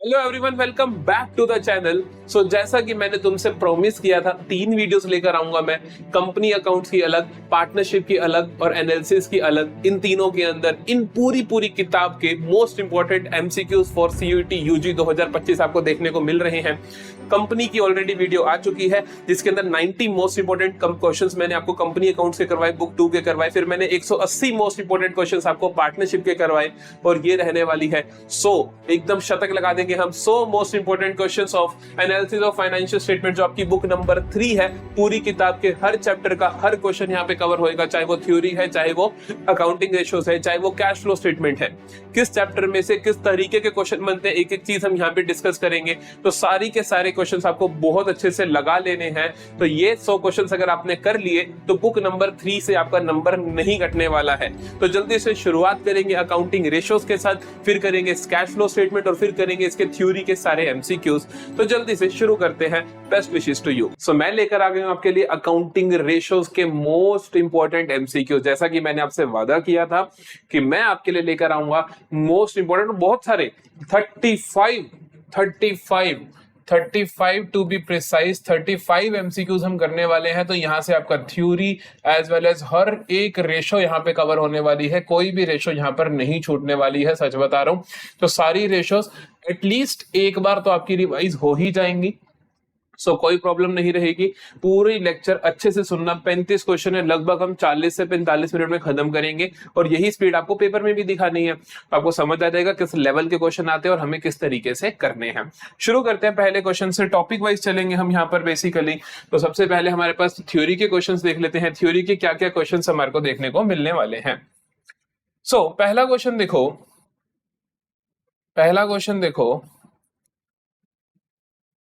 Hello everyone, welcome back to the channel. So जैसा कि मैंने तुमसे प्रॉमिस किया था, 3 वीडियोस लेकर आऊंगा मैं। कंपनी अकाउंट्स की अलग, पार्टनरशिप की अलग और एनालिसिस की अलग। इन तीनों के अंदर इन पूरी किताब के most important MCQs for CUET UG 2025 आपको देखने को मिल रहे हैं। कंपनी की ऑलरेडी वीडियो आ चुकी है जिसके अंदर 90 मोस्ट इंपॉर्टेंट क्वेश्चंस मैंने आपको कंपनी अकाउंट्स के करवाए, बुक 2 के करवाए। फिर मैंने 180 मोस्ट इंपॉर्टेंट क्वेश्चंस आपको पार्टनरशिप के करवाए और ये रहने वाली है 100, एकदम शतक लगा देंगे हम 100 most important questions of analysis of financial statement, जो आपकी बुक नंबर 3 है। पूरी किताब के हर चैप्टर का हर क्वेश्चन यहाँ पे कवर होएगा, चाहे वो थ्योरी है, चाहे वो अकाउंटिंग रेशियोज है, चाहे वो कैश फ्लो स्टेटमेंट है। किस चैप्टर में से किस तरीके के क्वेश्चन बनते हैं, एक एक चीज हम यहाँ पे डिस्कस करेंगे। तो सारी के सारे क्वेश्चंस आपको बहुत अच्छे से लगा लेने हैं। तो ये 100 क्वेश्चंस अगर आपने कर लिए तो बुक नंबर 3 से आपका नंबर नहीं कटने वाला है। तो जल्दी से शुरुआत करेंगे अकाउंटिंग रेशियोज के साथ, फिर करेंगे कैश फ्लो स्टेटमेंट और फिर करेंगे इसके थ्योरी के सारे एमसीक्यूज। तो जल्दी से शुरू करते हैं। Best wishes to you. So मैं लेकर आ गया हूं आपके लिए अकाउंटिंग रेशियोज के मोस्ट इंपॉर्टेंट एमसीक्यूज। जैसा कि मैंने आपसे वादा किया था कि मैं आपके लिए लेकर आऊंगा मोस्ट इंपॉर्टेंट, बहुत सारे 35 टू बी प्रिसाइज 35 एमसीक्यूज हम करने वाले हैं। तो यहां से आपका थ्योरी एज वेल एज हर एक रेशो यहां पे कवर होने वाली है। कोई भी रेशो यहां पर नहीं छूटने वाली है, सच बता रहा हूं। तो सारी रेशोज एटलीस्ट एक बार तो आपकी रिवाइज हो ही जाएंगी। सो कोई प्रॉब्लम नहीं रहेगी। पूरी लेक्चर अच्छे से सुनना। 35 क्वेश्चन है, लगभग हम 40 से 45 मिनट में खत्म करेंगे और यही स्पीड आपको पेपर में भी दिखानी है। आपको समझ आ जाएगा किस लेवल के क्वेश्चन आते हैं और हमें किस तरीके से करने हैं। शुरू करते हैं पहले क्वेश्चन से। टॉपिक वाइज चलेंगे हम यहाँ पर बेसिकली। तो सबसे पहले हमारे पास थ्योरी के क्वेश्चन देख लेते हैं। थ्योरी के क्या क्या क्वेश्चन हमारे को देखने को मिलने वाले हैं। पहला क्वेश्चन देखो,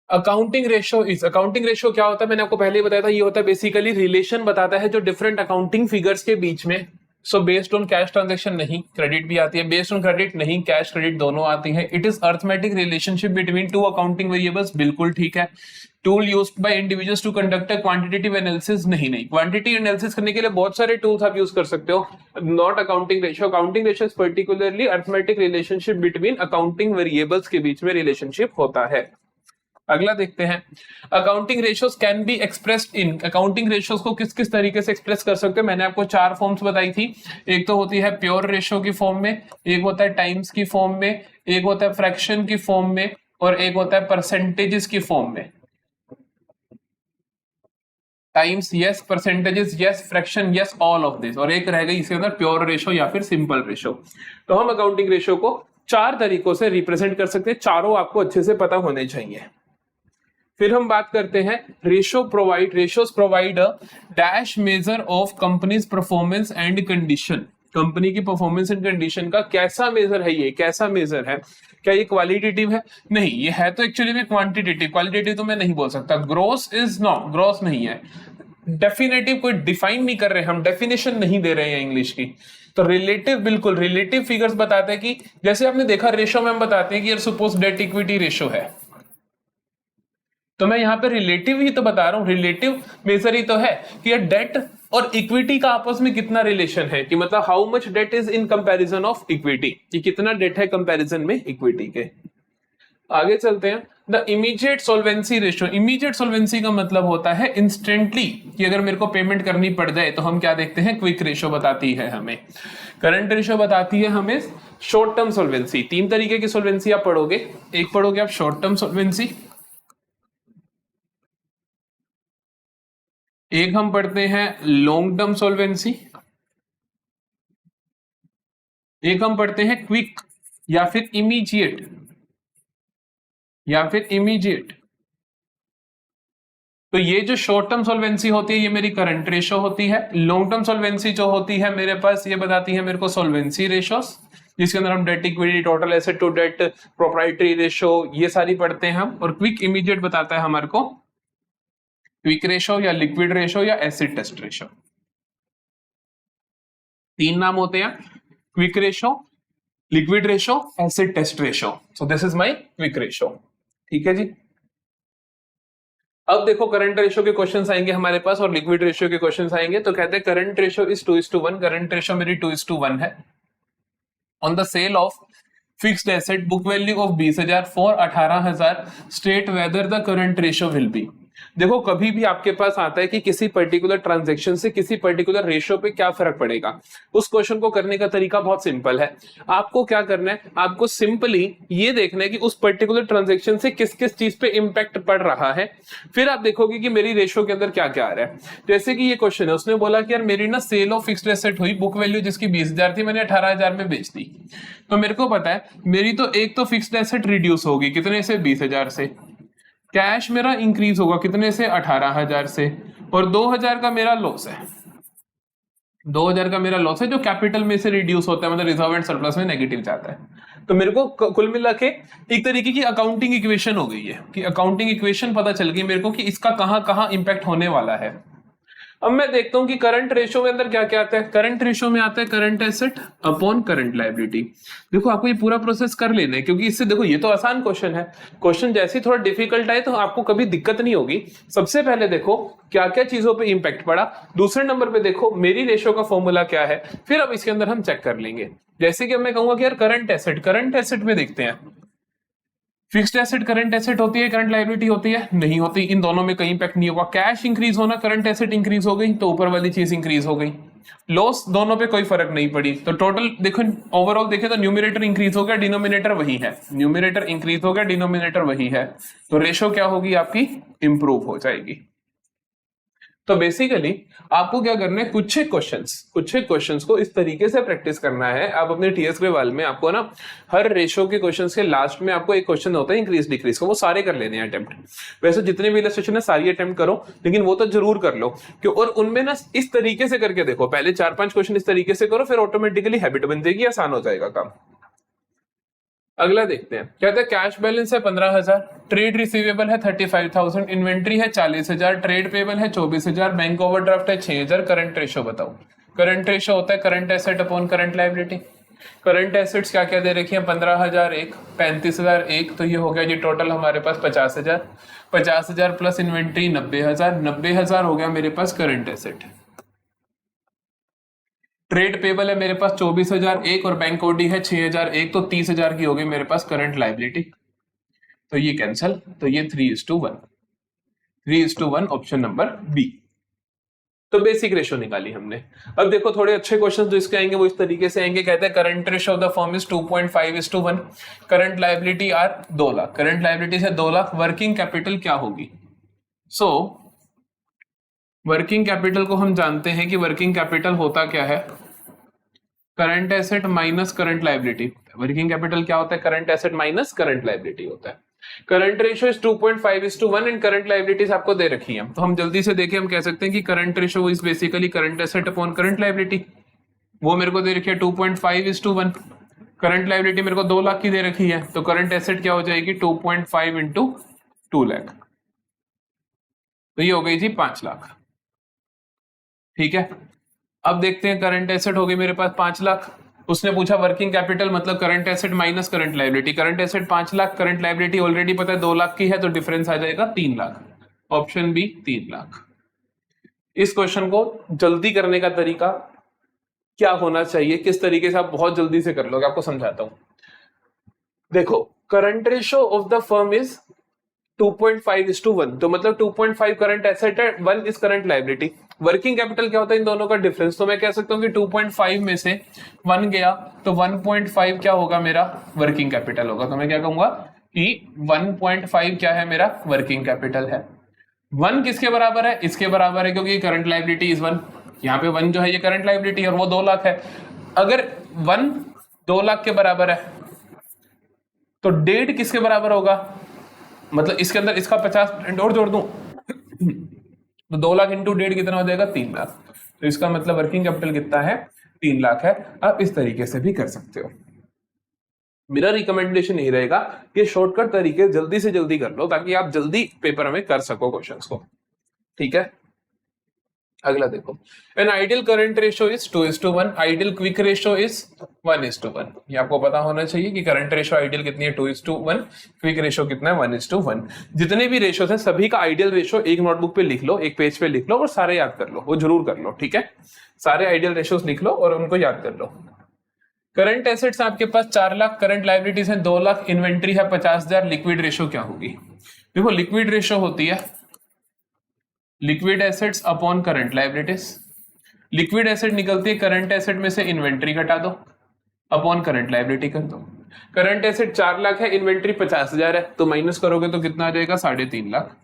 अकाउंटिंग रेशियो क्या होता है, मैंने आपको पहले ही बताया था। ये होता है बेसिकली रिलेशन बताता है जो डिफरेंट अकाउंटिंग फिगर्स के बीच में। बेस्ड ऑन कैश ट्रांजैक्शन नहीं, क्रेडिट भी आती है। बेस्ड ऑन क्रेडिट नहीं, कैश क्रेडिट दोनों आती है। It is arithmetic relationship between two accounting variables, बिल्कुल ठीक है। Tool used by individuals to conduct a quantitative analysis, नहीं। क्वांटिटी एनालिसिस करने के लिए बहुत सारे टूल्स आप यूज कर सकते हो, not accounting ratio. Accounting ratio particularly arithmetic relationship between accounting variables के बीच में रिलेशनशिप होता है। अगला देखते हैं, accounting ratios can be expressed in. Accounting ratios को किस किस तरीके से एक्सप्रेस कर सकते हैं, मैंने आपको 4 फॉर्म्स बताई थी। एक तो होती है प्योर रेशियो की फॉर्म में, एक होता है टाइम्स की फॉर्म में, एक होता है फ्रैक्शन की फॉर्म में और एक होता है परसेंटेजेस की फॉर्म में। Times yes, percentages yes, fraction yes, all of this. और एक रह गई इसके अंदर प्योर रेशियो या फिर सिंपल रेशियो। तो हम अकाउंटिंग रेशियो को 4 तरीकों से रिप्रेजेंट कर सकते हैं, चारों आपको अच्छे से पता होने चाहिए। फिर हम बात करते हैं ratios provide a dash measure of companies performance and condition. Company की परफॉर्मेंस एंड कंडीशन का कैसा मेजर है, ये कैसा मेजर है? क्या ये क्वालिटेटिव है? नहीं, ये है तो एक्चुअली में क्वांटिटेटिव। क्वालिटेटिव तो मैं नहीं बोल सकता। ग्रॉस इज नॉट, ग्रॉस नहीं है। डेफिनेटिव कोई डिफाइन नहीं कर रहे, हम डेफिनेशन नहीं दे रहे हैं इंग्लिश की। तो रिलेटिव, बिल्कुल रिलेटिव फिगर्स बताते हैं कि जैसे आपने देखा रेशो में हम बताते हैं कि यार सपोज डेट इक्विटी रेशो है, तो मैं यहाँ पे रिलेटिव ही तो बता रहा हूँ। रिलेटिव मेजर ही तो है कि ये डेट और इक्विटी का आपस में कितना रिलेशन है, कि मतलब how much debt is in comparison of equity, कि कितना डेट है कंपैरिजन में इक्विटी के। आगे चलते हैं, द इमीडिएट सोल्वेंसी रेशियो। इमीडिएट सोल्वेंसी का मतलब होता है इंस्टेंटली, कि अगर मेरे को पेमेंट करनी पड़ जाए तो हम क्या देखते हैं, क्विक रेशियो बताती है हमें। करंट रेशियो बताती है हमें शॉर्ट टर्म सोल्वेंसी। 3 तरीके की सोल्वेंसी आप पढ़ोगे। एक पढ़ोगे आप शॉर्ट टर्म सोल्वेंसी, एक हम पढ़ते हैं लॉन्ग टर्म सोल्वेंसी, एक हम पढ़ते हैं क्विक या फिर इमीडिएट। तो ये जो शॉर्ट टर्म सोल्वेंसी होती है ये मेरी करंट रेशो होती है। लॉन्ग टर्म सोल्वेंसी जो होती है मेरे पास, ये बताती है मेरे को सोल्वेंसी रेशोस, जिसके अंदर हम debt equity, total asset to debt, proprietary ratio, ये सारी पढ़ते हैं हम। और क्विक इमीडिएट बताता है हमारे को क्विक रेशो या लिक्विड रेशो या एसिड टेस्ट रेशो। 3 नाम होते हैं, quick ratio, liquid ratio, acid test ratio. So this is my quick ratio. ठीक है जी। अब देखो करंट रेशो के क्वेश्चंस आएंगे हमारे पास और लिक्विड रेशो के क्वेश्चंस आएंगे। तो कहते हैं current ratio is 2:1। Current ratio मेरी 2:1 है। On the sale of fixed asset book value of 20,000 for 18,000 state whether the current ratio will be. देखो कभी भी आपके पास आता है कि किसी पर्टिकुलर ट्रांजैक्शन से किसी पर्टिकुलर रेशियो पे क्या फर्क पड़ेगा। उस क्वेश्चन को करने का तरीका बहुत सिंपल है। आपको क्या करना है, आपको सिंपली ये देखना है कि उस पर्टिकुलर ट्रांजैक्शन से किस किस चीज पे इंपैक्ट पड़ रहा है। फिर आप देखोगे कि मेरी रेशियो के अंदर क्या क्या आ रहा है। जैसे कि ये क्वेश्चन है, उसने बोला कि यार मेरी ना सेल ऑफ फिक्स्ड एसेट हुई, बुक वैल्यू जिसकी 20,000 थी मैंने 18,000 में बेच दी। तो मेरे को पता है मेरी तो एक तो फिक्स्ड एसेट रिड्यूस होगी कितने से, 20,000 से। कैश मेरा इंक्रीज होगा कितने से, 18,000 से। और 2,000 का मेरा लॉस है, 2,000 का मेरा लॉस है जो कैपिटल में से रिड्यूस होता है, मतलब रिजर्व एंड सरप्लस में नेगेटिव जाता है। तो मेरे को कुल मिला के एक तरीके की अकाउंटिंग इक्वेशन हो गई है कि अकाउंटिंग इक्वेशन पता चल गई मेरे को कि इसका कहां कहां इंपैक्ट होने वाला है। अब मैं देखता हूं कि करंट रेशियो के अंदर क्या क्या आता है। करंट रेशियो में आता है current asset upon current liability. देखो आपको ये पूरा प्रोसेस कर लेना है, क्योंकि इससे देखो ये तो आसान क्वेश्चन है। क्वेश्चन जैसे ही थोड़ा डिफिकल्ट आए तो आपको कभी दिक्कत नहीं होगी। सबसे पहले देखो क्या क्या चीजों पे इंपैक्ट पड़ा, दूसरे नंबर पे देखो मेरी रेशियो का फॉर्मूला क्या है, फिर अब इसके अंदर हम चेक कर लेंगे। जैसे कि मैं कहूंगा कि यार करंट एसेट में देखते हैं, फिक्स्ड एसेट करंट एसेट होती है, करंट लायबिलिटी होती है, नहीं होती। इन दोनों में कहीं इंपैक्ट नहीं होगा। कैश इंक्रीज होना, करंट एसेट इंक्रीज हो गई तो ऊपर वाली चीज इंक्रीज हो गई। लॉस दोनों पे कोई फर्क नहीं पड़ी। तो टोटल देखो ओवरऑल देखे तो न्यूमिनेटर इंक्रीज हो गया, डिनोमिनेटर वही है। न्यूमिनेटर इंक्रीज हो गया, डिनोमिनेटर वही है। तो रेशो क्या होगी आपकी, इंप्रूव हो जाएगी। तो बेसिकली आपको क्या करना है, कुछ एक क्वेश्चंस को इस तरीके से प्रैक्टिस करना है। आप अपने टीएस के वाल में आपको ना हर रेशो के क्वेश्चंस के लास्ट में आपको एक क्वेश्चन होता है इंक्रीज डिक्रीज का, वो सारे कर लेने हैं अटेम्प्ट। वैसे जितने भी इलस्ट्रेशन है सारी अटेम्प्ट करो, लेकिन वो तो जरूर कर लो कि, और उनमें ना इस तरीके से करके देखो। पहले 4-5 क्वेश्चन इस तरीके से करो, फिर ऑटोमेटिकली हैबिट बन जाएगी, आसान हो जाएगा काम। अगला देखते हैं, कहते हैं कैश बैलेंस है 15,000, ट्रेड रिसीवेबल है 35,000, इन्वेंट्री है 40,000, ट्रेड पेबल है 24,000, बैंक ओवरड्राफ्ट है 6,000। करंट रेशो बताओ। करंट रेशो होता है current asset upon current liability. Current assets क्या क्या दे रखी है, 15,000 एक, 35,000 एक, तो ये हो गया जी टोटल हमारे पास 50,000। 50,000 प्लस इन्वेंट्री 90,000, 90,000 हो गया मेरे पास करंट एसेट। ट्रेड पेबल है मेरे पास 24,000 एक और बैंक ओडी है 6,000 एक, तो 30,000 की हो गई मेरे पास करंट लायबिलिटी। तो ये कैंसल, तो ये 3:1, 3:1 ऑप्शन नंबर बी। तो बेसिक रेशो निकाली हमने। अब देखो थोड़े अच्छे क्वेश्चन जो इसके आएंगे वो इस तरीके से आएंगे। कहते हैं current ratio of the firm is 2.5:1, current liability are 2 lakh, current liability से 2 लाख, वर्किंग कैपिटल क्या होगी। सो वर्किंग कैपिटल को हम जानते हैं कि वर्किंग कैपिटल होता क्या है, current asset minus current liability. Working capital क्या होता है, current asset minus current liability होता है। Current ratio is 2.5:1 and current liabilities आपको दे रखी है। तो हम जल्दी से देखें, हम कह सकते हैं कि current ratio is basically current asset upon current liability. वो मेरे को दे रखी है 2.5:1। करंट लायबिलिटी मेरे को 2 लाख की दे रखी है, तो करंट एसेट क्या हो जाएगी 2.5 इंटू 2 लाख, तो ये हो गई जी 5 लाख। ठीक है, अब देखते हैं करंट एसेट हो गई मेरे पास 5 लाख। उसने पूछा वर्किंग कैपिटल मतलब current asset minus current liability. Current asset 5 lakh, current liability already पता है 2 लाख की है, तो डिफरेंस आ जाएगा 3 लाख। Option B 3 lakh. इस क्वेश्चन को जल्दी करने का तरीका क्या होना चाहिए, किस तरीके से आप बहुत जल्दी से कर लोगे, आपको समझाता हूं। देखो current ratio of the firm is 2.5:1, तो मतलब 2.5 करंट एसेट है, 1 is current liability. Working capital क्या होता है इन दोनों का डिफरेंस, तो मैं कह सकता हूं कि 2.5 में से 1 गया तो 1.5 क्या होगा मेरा वर्किंग कैपिटल होगा। तो मैं क्या कहूंगा कि 1.5 क्या है मेरा वर्किंग कैपिटल है। 1 किसके बराबर है, इसके बराबर है, क्योंकि करंट लायबिलिटी इज 1। यहाँ पे 1 जो है ये करंट लायबिलिटी और वो 2 लाख है। अगर 1 2 लाख के बराबर है तो 1.5 किसके बराबर होगा, मतलब इसके अंदर इसका 50% और जोड़ दूं तो 2 लाख इंटू 1.5 कितना हो जाएगा 3 लाख। तो इसका मतलब वर्किंग कैपिटल कितना है 3 लाख है। आप इस तरीके से भी कर सकते हो। मेरा रिकमेंडेशन यही रहेगा कि शॉर्टकट तरीके जल्दी से जल्दी कर लो ताकि आप जल्दी पेपर में कर सको क्वेश्चंस को। ठीक है, अगला देखो, an ideal current ratio is 2:1, ideal quick ratio is 1:1। ये आपको पता होना चाहिए कि करंट रेशियो आइडियल कितनी है 2:1, क्विक रेशियो कितना है 1:1। जितने भी रेशियोज हैं सभी का आइडियल रेशियो एक नोटबुक पे लिख लो, एक पेज पे लिख लो और सारे याद कर लो, वो जरूर कर लो। ठीक है, सारे आइडियल रेशियोज लिख लो और उनको याद कर लो। करंट एसेट्स आपके पास 4 लाख, करंट लायबिलिटीज है 2 लाख, इन्वेंट्री है 50,000, लिक्विड रेशो क्या होगी? देखो लिक्विड रेशो होती है liquid assets upon current liabilities. Liquid asset निकलती है करंट एसेट में से इन्वेंट्री घटा दो अपॉन करंट लायबिलिटी कर दो। करंट एसेट 4 लाख है, इन्वेंट्री 50,000 है, तो माइनस करोगे तो कितना आ जाएगा? 3.5 लाख।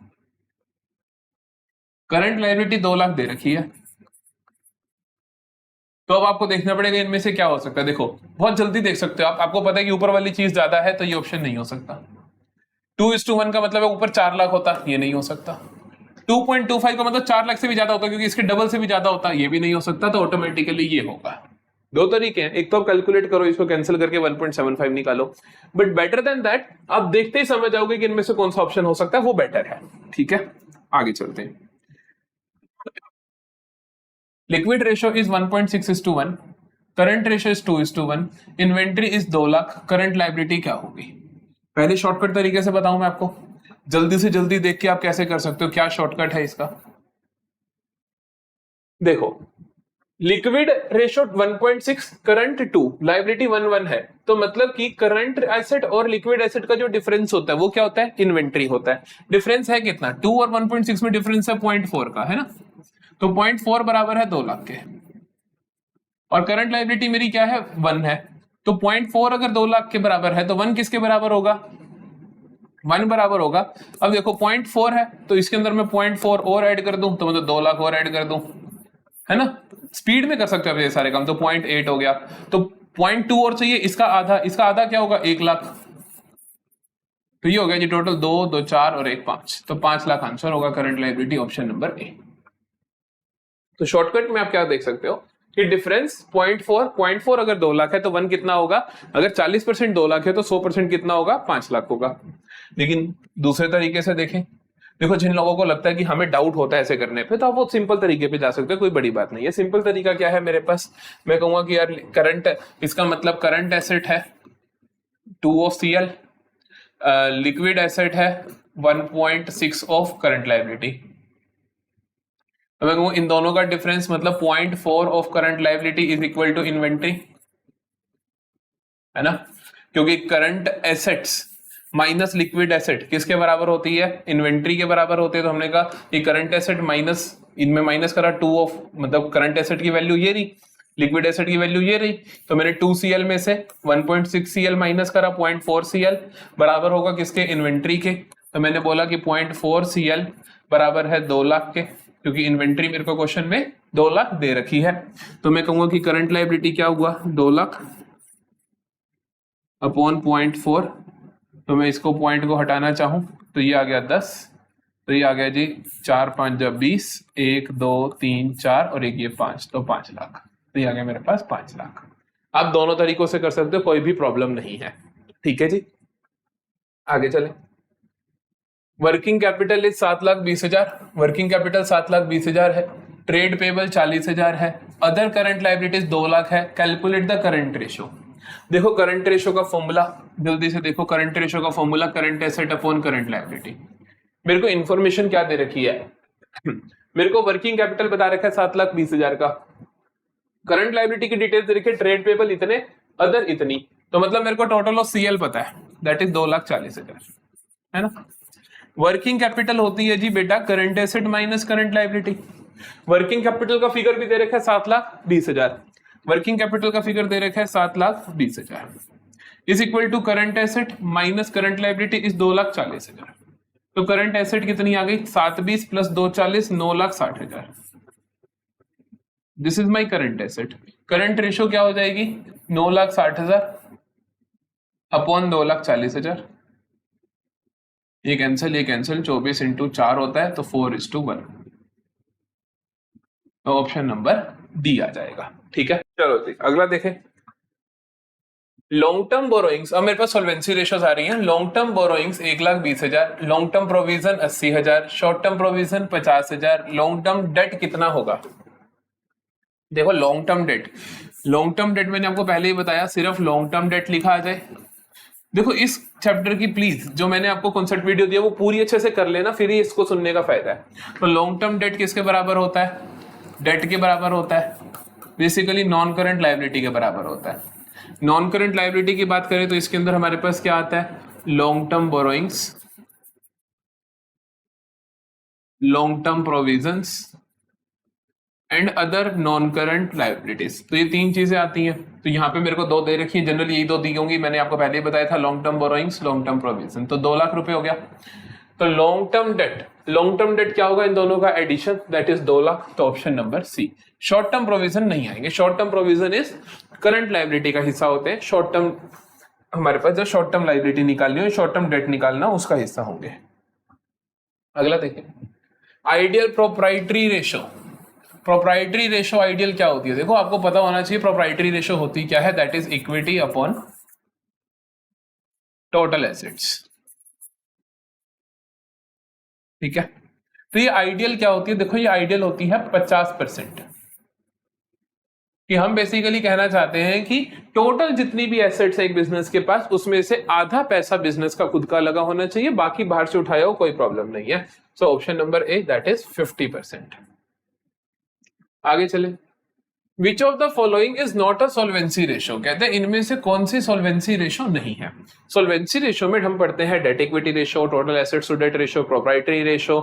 करंट लायबिलिटी 2 लाख दे रखी है, तो अब आपको देखना पड़ेगा इनमें से क्या हो सकता है। देखो बहुत जल्दी देख सकते हो आप, आपको पता है कि ऊपर वाली चीज ज्यादा है तो ये ऑप्शन नहीं हो सकता। 2:1 का मतलब है ऊपर 4 लाख होता, ये नहीं हो सकता। 2.25 का मतलब 4 लाख से भी ज्यादा होता, क्योंकि इसके डबल से भी ज्यादा होता, ये भी नहीं हो सकता, तो ऑटोमेटिकली ये होगा। दो तरीके हैं, एक तो आप कैलकुलेट करो, इसको कैंसिल करके 1.75 निकालो, बट बेटर देन दैट आप देखते ही समझ जाओगे कि इनमें से कौन सा ऑप्शन हो सकता है, वो बेटर है। ठीक है, आगे चलते हैं। Liquid ratio is 1.6:1, current ratio is 2:1, inventory is 2 lakh, current liability क्या होगी? पहले शॉर्टकट तरीके से बताऊं मैं आपको, जल्दी से जल्दी देख के आप कैसे कर सकते हो, क्या शॉर्टकट है इसका? देखो लिक्विड रेशो 1.6, करंट 2, लायबिलिटी 1 है, तो मतलब कि करंट एसेट और लिक्विड एसेट का जो डिफरेंस होता है वो क्या होता है? इन्वेंट्री होता है। डिफरेंस है कितना? 2 और 1.6 में डिफरेंस है 0.4 का, है ना? तो 0.4 बराबर है 2 लाख के, और करंट लायबिलिटी मेरी क्या है? 1 है, तो 0.4 अगर 2 लाख के बराबर है तो 1 किसके बराबर होगा? 1 बराबर होगा। अब देखो 0.4 है, तो इसके अंदर मैं 0.4 और ऐड कर दूं तो मतलब 2 लाख और ऐड कर दूं, है ना? स्पीड में कर सकते हो ये सारे काम, तो 0.8 हो गया, तो 0.2 और चाहिए, इसका आधा, इसका आधा क्या होगा? 1 लाख, तो ये हो गया जी टोटल 2, 2, 4 और 1, 5, तो 5 लाख आंसर होगा current liability, option number A. तो शॉर्टकट में आप क्या देख सकते हो कि डिफरेंस 0.4 अगर 2 लाख है तो 1 कितना होगा? अगर 40% 2 लाख है तो 100% कितना होगा? 5 लाख होगा। लेकिन दूसरे तरीके से देखें, देखो जिन लोगों को लगता है कि हमें डाउट होता है ऐसे करने पे, तो आप वो सिंपल तरीके पे जा सकते हो, कोई बड़ी बात नहीं है। सिंपल तरीका क्या है मेरे पास? मैं कहूंगा कि यार करंट, इसका मतलब करंट एसेट है 2 ऑफ CL, लिक्विड एसेट है 1.6 ऑफ करंट लायबिलिटी। मैं कहूँ इन दोनों का डिफरेंस मतलब 0.4 of current liability is equal to inventory, है ना? क्योंकि current assets minus liquid asset किसके बराबर होती है? इन्वेंट्री के बराबर होते हैं। तो हमने कहा कि करंट एसेट माइनस, इनमें माइनस करा 2 ऑफ, मतलब करंट एसेट की वैल्यू ये रही, लिक्विड एसेट की वैल्यू ये रही, तो मैंने 2 CL में से 1.6 CL माइनस करा 0.4 CL बराबर होगा किसके? इन्वेंट्री के। तो मैंने बोला कि 0.4 CL बराबर है 2 लाख के, क्योंकि इन्वेंट्री मेरे को क्वेश्चन में 2 लाख दे रखी है। तो मैं कहूंगा कि करंट लायबिलिटी क्या हुआ? 2 लाख अपॉन 0.4, तो मैं इसको पॉइंट को हटाना चाहूं तो ये आ गया 10, तो ये आ गया जी 4, 5 जब 20, 1, 2, 3, 4 और एक ये 5, तो 5 लाख, तो ये आ गया मेरे पास 5 लाख। आप दोनों तरीकों से कर सकते हो, कोई भी प्रॉब्लम नहीं है। ठीक है जी, आगे चले। Working capital is 7,20,000, working capital 7,20,000 है, ट्रेड पेबल 40,000 है, अदर करंट लायबिलिटीज 2 लाख है। Calculate the current ratio. देखो करंट रेशो का फॉर्मूला जल्दी से देखो, करंट रेशो का formula current asset upon current liability. मेरे को इन्फॉर्मेशन क्या दे रखी है? मेरे को वर्किंग कैपिटल बता रखा है 7,20,000 का, करंट लायबिलिटी की डिटेल्स दे रखी है, ट्रेड पेबल इतने, अदर इतनी, तो मतलब मेरे को टोटल ऑफ CL पता है, दैट इज 2,40,000, है ना? वर्किंग कैपिटल होती है जी बेटा current asset minus current liability. Working capital का फिगर भी दे रखा है 7,20,000, वर्किंग कैपिटल का फिगर दे रखा है 7,20,000 is equal to current asset minus current liability is 2,40,000। तो करंट एसेट कितनी आ गई? 720 plus 240, 9,60,000। This is my current asset. Current ratio क्या हो जाएगी? 9,60,000 अपॉन 2,40,000। ये कैंसिल, ये कैंसिल, 24 इंटू 4 होता है तो 4:1, तो ऑप्शन नंबर डी आ जाएगा। ठीक है, चलो जी अगला देखें। लॉन्ग टर्म बोरोइंग्स, अब मेरे पास सॉल्वेंसी रेशियोज आ रही हैं। Long term borrowings 1,20,000, long term provision 80,000, short term provision 50,000, long term date कितना होगा? देखो लॉन्ग टर्म डेट मैंने आपको पहले ही बताया, सिर्फ लॉन्ग टर्म डेट लिखा आ जाए। देखो इस चैप्टर की प्लीज जो मैंने आपको कॉन्सेप्ट वीडियो दिया वो पूरी अच्छे से कर लेना, फिर ही इसको सुनने का फायदा है। तो लॉन्ग टर्म डेट किसके बराबर होता है? डेट के बराबर होता है, बेसिकली नॉन करंट लायबिलिटी के बराबर होता है। नॉन करंट लायबिलिटी की बात करें तो इसके अंदर हमारे पास क्या आता है, long term borrowings, long term provisions and other non current liabilities. तो ये तीन चीजें आती हैं। तो यहाँ पे मेरे को दो दे रखी है, जनरली यही दो दी होंगी, मैंने आपको पहले ही बताया था, long term borrowings, long term provision. तो 2 लाख रुपए हो गया। तो लॉन्ग टर्म डेट क्या होगा इन दोनों का एडिशन, दैट इज 2 लाख। तो option number C. Short term provision नहीं आएंगे, short term provision is current liability का हिस्सा होते हैं। शॉर्ट टर्म हमारे पास जो शॉर्ट टर्म लायबिलिटी निकालनी हो, शॉर्ट टर्म डेट निकालना, उसका हिस्सा होंगे। अगला देखिए, ideal proprietary ratio. Proprietary ratio ideal क्या होती है, देखो आपको पता होना चाहिए प्रोप्राइटरी रेशो होती क्या है, that is equity upon total assets. ठीक है, तो ये आइडियल क्या होती है, देखो ये आइडियल होती है 50%। कि हम बेसिकली कहना चाहते हैं कि टोटल जितनी भी एसेट्स है एक बिजनेस के पास, उसमें से आधा पैसा बिजनेस का खुद का लगा होना चाहिए, बाकी बाहर से उठाया हो कोई प्रॉब्लम नहीं है। So option number A, that is 50%। आगे चले, विच of the following is not a solvency ratio, कहते हैं इनमें से कौन सी सॉल्वेंसी रेशो नहीं है। सॉल्वेंसी रेशो में हम पढ़ते हैं debt equity ratio, total assets to debt ratio, proprietary ratio,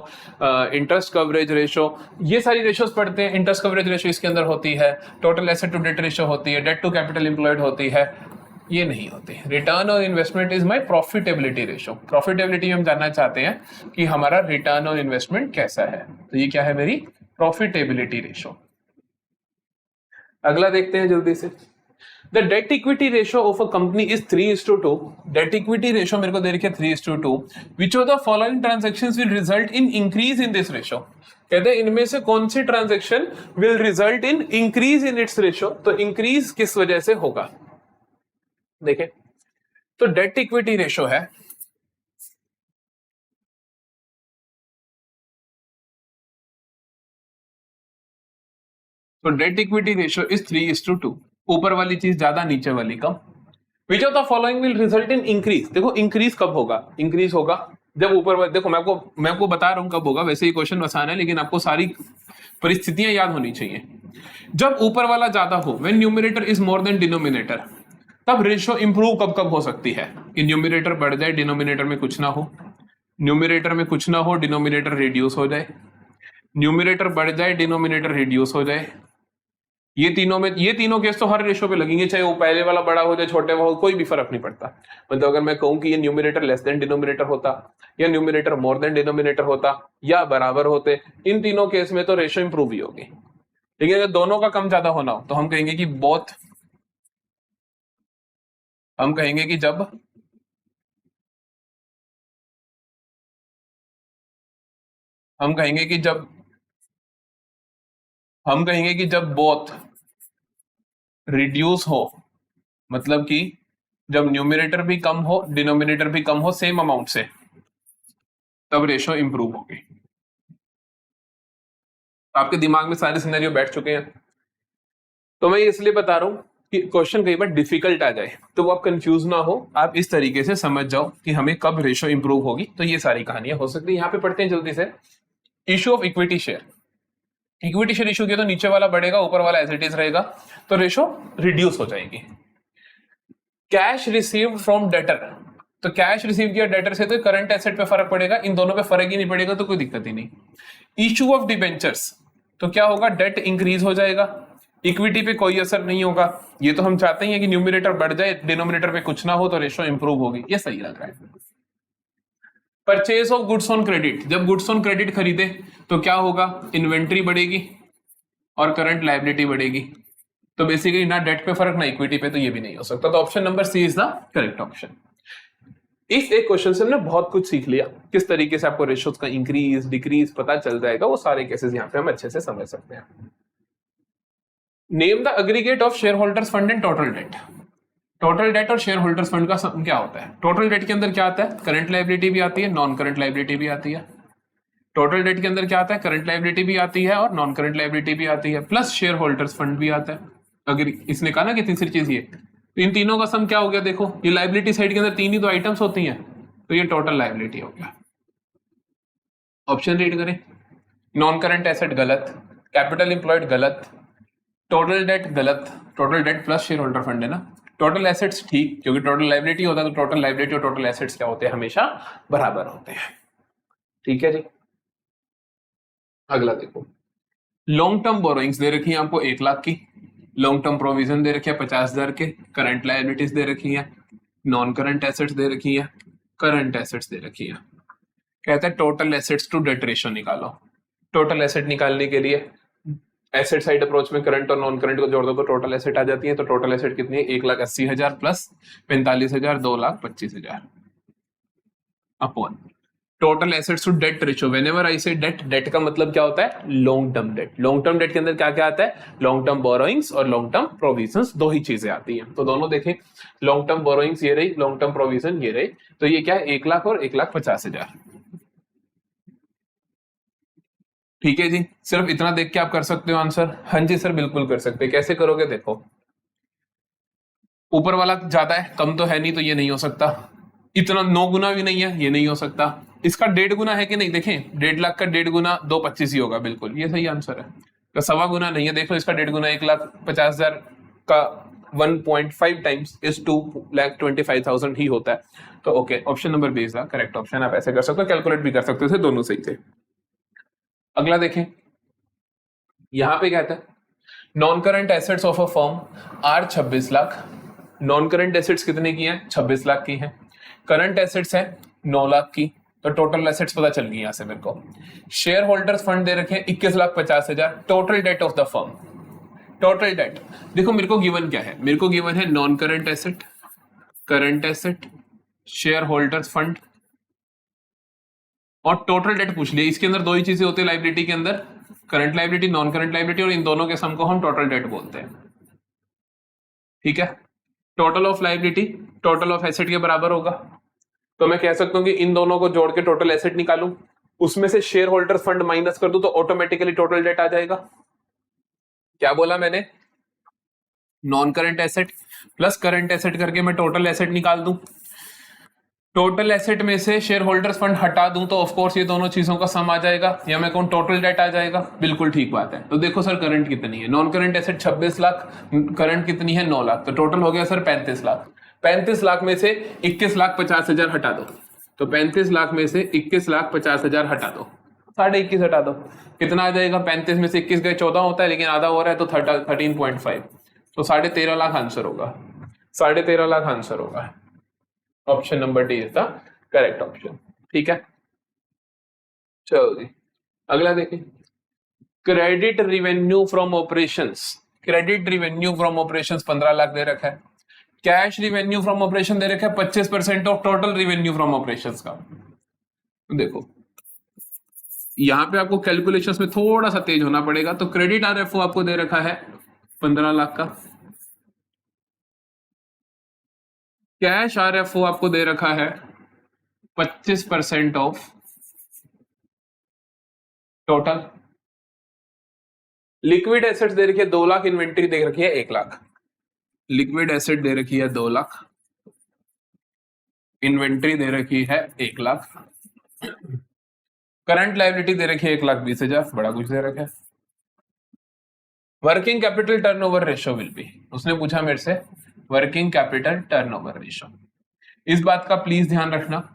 interest coverage ratio, ये सारी रेशोज पढ़ते हैं। इंटरेस्ट कवरेज रेशो इसके अंदर होती है, total asset to debt ratio होती है, डेट टू कैपिटल एम्प्लॉयड होती है, ये नहीं होती। Return on investment is my profitability ratio. Profitability हम जानना चाहते हैं कि हमारा रिटर्न ऑन इन्वेस्टमेंट कैसा है, तो ये क्या है मेरी प्रॉफिटेबिलिटी रेशो। अगला देखते हैं जल्दी से, the debt equity ratio of a company is 3:2। Debt equity ratio मेरे को दे रखी है 3:2। Which of the following transactions will result in increase in this ratio, कहते हैं इनमें से कौन सी transaction will result in increase in its ratio. तो इंक्रीज किस वजह से होगा, देखें तो डेट इक्विटी रेशो है, तो डेट इक्विटी रेशो इज 3:2। ऊपर वाली चीज ज्यादा, नीचे वाली कम। Which of the following will result in increase, देखो इंक्रीज कब होगा, इंक्रीज होगा जब ऊपर वाले, देखो मैं आपको बता रहा हूं कब होगा, वैसे ही क्वेश्चन आसान है लेकिन आपको सारी परिस्थितियां याद होनी चाहिए। जब ऊपर वाला ज्यादा हो, when numerator is more than denominator, तब रेशो इंप्रूव कब कब हो सकती है, कि न्यूमरेटर बढ़ जाए, डिनोमिनेटर में कुछ ना हो, न्यूमरेटर में कुछ ना हो, डिनोमिनेटर रिड्यूस हो जाए, न्यूमरेटर बढ़ जाए, डिनोमिनेटर रिड्यूस हो जाए। ये तीनों केस तो हर रेशो पे लगेंगे, चाहे वो पहले वाला बड़ा हो जाए, छोटे हो, कोई भी फर्क नहीं पड़ता। मतलब अगर मैं कहूं कि ये न्यूमरेटर लेस देन डिनोमिनेटर होता, या न्यूमरेटर मोर देन डिनोमिनेटर होता, या बराबर होते, इन तीनों केस में तो रेशो इंप्रूव ही होगी। लेकिन अगर दोनों का कम ज्यादा होना हो तो हम कहेंगे कि बोथ, हम कहेंगे कि जब हम कहेंगे कि जब बोथ रिड्यूस हो, मतलब कि जब न्यूमरेटर भी कम हो, डिनोमिनेटर भी कम हो सेम अमाउंट से, तब रेशो इंप्रूव होगी। आपके दिमाग में सारे सिनेरियो बैठ चुके हैं। तो मैं इसलिए बता रहा हूं कि क्वेश्चन कई बार डिफिकल्ट आ जाए तो वो आप कंफ्यूज ना हो, आप इस तरीके से समझ जाओ कि हमें कब रेशो इंप्रूव होगी। तो ये सारी कहानियां हो सकती है। यहाँ पे पढ़ते हैं जल्दी से, issue of equity share. Equity share issue किया तो नीचे वाला बढ़ेगा, ऊपर वाला एज इट इज रहेगा, तो रेशो रिड्यूस हो जाएगी। कैश रिसीव्ड फ्रॉम डेटर, तो कैश रिसीव किया डेटर से तो करंट एसेट पे फर्क पड़ेगा, इन दोनों पे फर्क ही नहीं पड़ेगा तो कोई दिक्कत ही नहीं। इशू ऑफ डिबेंचर्स, तो क्या होगा, डेट इंक्रीज हो जाएगा, इक्विटी पे कोई असर नहीं होगा। ये तो हम चाहते हैं कि न्यूमरेटर बढ़ जाए, डिनोमिनेटर पे कुछ ना हो, तो रेशो इंप्रूव होगी। ये सही लग रहा है। Purchase of goods on credit, जब गुड्स ऑन क्रेडिट खरीदे तो क्या होगा, इन्वेंट्री बढ़ेगी और करंट लायबिलिटी बढ़ेगी। तो बेसिकली ना डेट पे फर्क ना इक्विटी पे, तो ये भी नहीं हो सकता। तो option number C is the correct option. इस एक क्वेश्चन से हमने बहुत कुछ सीख लिया, किस तरीके से आपको रेशोज का इंक्रीज डिक्रीज पता चल जाएगा, वो सारे केसेस यहाँ पे हम अच्छे से समझ सकते हैं। Name the aggregate of share holders fund and total date. Total date और शेयर होल्डर्स फंड का सम क्या होता है। टोटल डेट के अंदर क्या आता है, करंट लायबिलिटी भी आती है, नॉन करंट लायबिलिटी भी आती है। टोटल डेट के अंदर क्या आता है, करंट लायबिलिटी भी आती है और नॉन करंट लायबिलिटी भी आती है, प्लस शेयर होल्डर्स फंड भी आता है। अगर इसने कहा ना कि तीसरी चीज ये, तो इन तीनों का सम क्या हो गया, देखो ये लायबिलिटी साइड के अंदर तीन ही तो आइटम्स होती हैं, तो ये टोटल लायबिलिटी हो गया। ऑप्शन रीड करें, नॉन करंट एसेट गलत, कैपिटल एम्प्लॉयड गलत, टोटल डेट गलत, total date plus share holder fund है ना, टोटल एसेट्स ठीक, क्योंकि टोटल लायबिलिटी होता है तो टोटल लायबिलिटी और टोटल एसेट्स क्या होते हैं, हमेशा बराबर होते हैं। ठीक है जी, अगला देखो, लॉन्ग टर्म बोरोइंग्स दे रखी है आपको 1 लाख की, लॉन्ग टर्म प्रोविजन दे रखे हैं 50,000 के, करंट लायबिलिटीज दे रखी है, नॉन करंट एसेट्स दे रखी है, करंट एसेट्स दे रखी है। कहता है total assets to debt ratio निकालो। टोटल एसेट निकालने के लिए एसेट साइड अप्रोच में करंट और नॉन करंट को जोड़ दो तो टोटल एसेट आ जाती है। तो टोटल एसेट कितनी है, 1,80,000 plus 45,000 2,25,000 upon total assets to debt ratio. Whenever I say debt, debt का मतलब क्या होता है, long term debt. Long term debt के अंदर क्या क्या आता है, लॉन्ग टर्म बोरोइंग्स और लॉन्ग टर्म प्रोविजंस, दो ही चीजें आती हैं। तो दोनों देखें, लॉन्ग टर्म बोरोइंग्स ये रही, लॉन्ग टर्म प्रोविजन ये रही, तो ये क्या है 1 लाख और 1,50,000। ठीक है जी, सिर्फ इतना देख के आप कर सकते हो आंसर? हाँ जी सर बिल्कुल कर सकते हैं। कैसे करोगे, देखो ऊपर वाला ज्यादा है, कम तो है नहीं, तो ये नहीं हो सकता। इतना 9 गुना भी नहीं है, ये नहीं हो सकता। इसका 1.5 गुना है कि नहीं, देखें 1.5 लाख का 1.5 गुना 2,25 ही होगा, बिल्कुल ये सही आंसर है। तो 1.25 गुना नहीं है, देख लो इसका 1.5 गुना 1,50,000 का 1.5 टाइम्स इज 2,25,000 ही होता है। तो okay, option number B is the correct option. आप ऐसे कर सकते हो, कैलकुलेट भी कर सकते थे, दोनों सही थे। अगला देखें, यहां पे कहता है non current assets of a firm are 26 lakh. Non current assets कितने की हैं, 26 लाख की हैं। करंट एसेट्स है 9 लाख की। तो टोटल एसेट्स पता चल गई यहां से मेरे को। शेयर होल्डर्स फंड दे रखे हैं 21,50,000। Total date of the firm, total date देखो मेरे को गिवन क्या है, मेरे को गिवन है non current asset, current asset, share holders fund और टोटल डेट पूछ लिया। इसके अंदर दो ही चीजें होती है लाइबिलिटी के अंदर, current liability, non current liability, और इन दोनों के सम को हम टोटल डेट बोलते हैं। ठीक है, total of liability total of asset के बराबर होगा। तो मैं कह सकता हूं कि इन दोनों को जोड़ के टोटल एसेट निकालूं, उसमें से शेयर होल्डर फंड माइनस कर दूं तो ऑटोमेटिकली टोटल डेट आ जाएगा। क्या बोला मैंने, non current asset plus current asset करके मैं टोटल एसेट निकाल दूं। टोटल एसेट में से शेयर होल्डर्स फंड हटा दूं तो ऑफ कोर्स ये दोनों चीजों का सम आ जाएगा, या मैं कहूं टोटल डेट आ जाएगा। बिल्कुल ठीक बात है। तो देखो सर करंट कितनी है, non current asset 26 lakh, current कितनी है 9 लाख, तो टोटल हो गया सर 35 लाख। 35 लाख में से 21,50,000 हटा दो, तो 35 लाख में से 21,50,000 हटा दो, 21.5 हटा दो, कितना आ जाएगा, 35 में से 21 गए 14 होता है, लेकिन आधा हो रहा है तो 13.5, तो 13.5 लाख आंसर होगा, 13.5 लाख आंसर होगा। Option number D is the correct option. ठीक है, चलो जी अगला देखें, credit revenue from operations. Credit revenue from operations 15 lakh दे रखा है। कैश रिवेन्यू फ्रॉम ऑपरेशन दे रखा है 25% of total revenue from operations का। देखो यहां पे आपको कैलकुलेशंस में थोड़ा सा तेज होना पड़ेगा। तो क्रेडिट आरएफओ आपको दे रखा है 15 लाख का, कैश आरएफओ आपको दे रखा है 25% ऑफ टोटल। लिक्विड एसेट्स दे रखी है 2 लाख, इन्वेंट्री दे रखी है 1 लाख। लिक्विड एसेट दे रखी है 2 लाख, इन्वेंट्री दे रखी है 1 लाख, करंट लायबिलिटी दे रखी है 1,20,000, बड़ा कुछ दे रखा है। Working capital turnover ratio will B, उसने पूछा मेरे से वर्किंग कैपिटल टर्नओवर रेशियो। इस बात का प्लीज ध्यान रखना,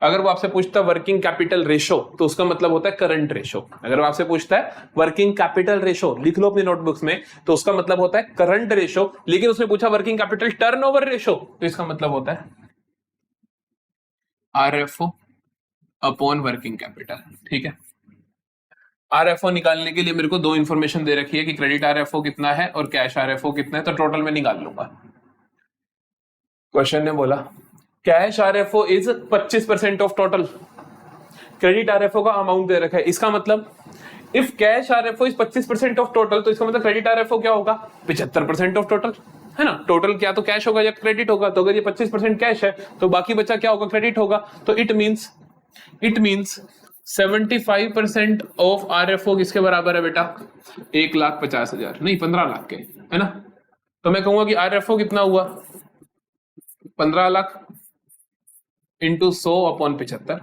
अगर वो आपसे पूछता है वर्किंग कैपिटल रेशो तो उसका मतलब होता है करंट रेशो। अगर वो आपसे पूछता है वर्किंग कैपिटल रेशो, लिख लो अपनी नोटबुक्स में, तो उसका मतलब होता है करंट रेशो। लेकिन उसने पूछा वर्किंग कैपिटल टर्नओवर रेशो तो इसका मतलब होता है आरएफओ अपॉन वर्किंग कैपिटल। ठीक है, आरएफओ निकालने के लिए मेरे को दो इंफॉर्मेशन दे रखी है कि क्रेडिट आरएफओ कितना है और कैश आरएफओ कितना है, तो टोटल में निकाल लूंगा। क्वेश्चन ने बोला cash RFO is 25% of total, credit RFO का अमाउंट दे रखा है। इसका मतलब if cash RFO is 25% of total, तो इसका मतलब क्रेडिट आरएफओ क्या होगा, 75% ऑफ टोटल, है ना। टोटल क्या तो कैश होगा या क्रेडिट होगा, तो अगर ये 25% कैश है तो बाकी बचा क्या होगा, क्रेडिट होगा। तो इट मींस 75% ऑफ आरएफओ किसके बराबर है बेटा, 1,50,000 नहीं 15 लाख के, है ना। तो मैं कहूंगा कि आरएफओ कितना हुआ, 15 लाख इंटू 100 अपॉन 75,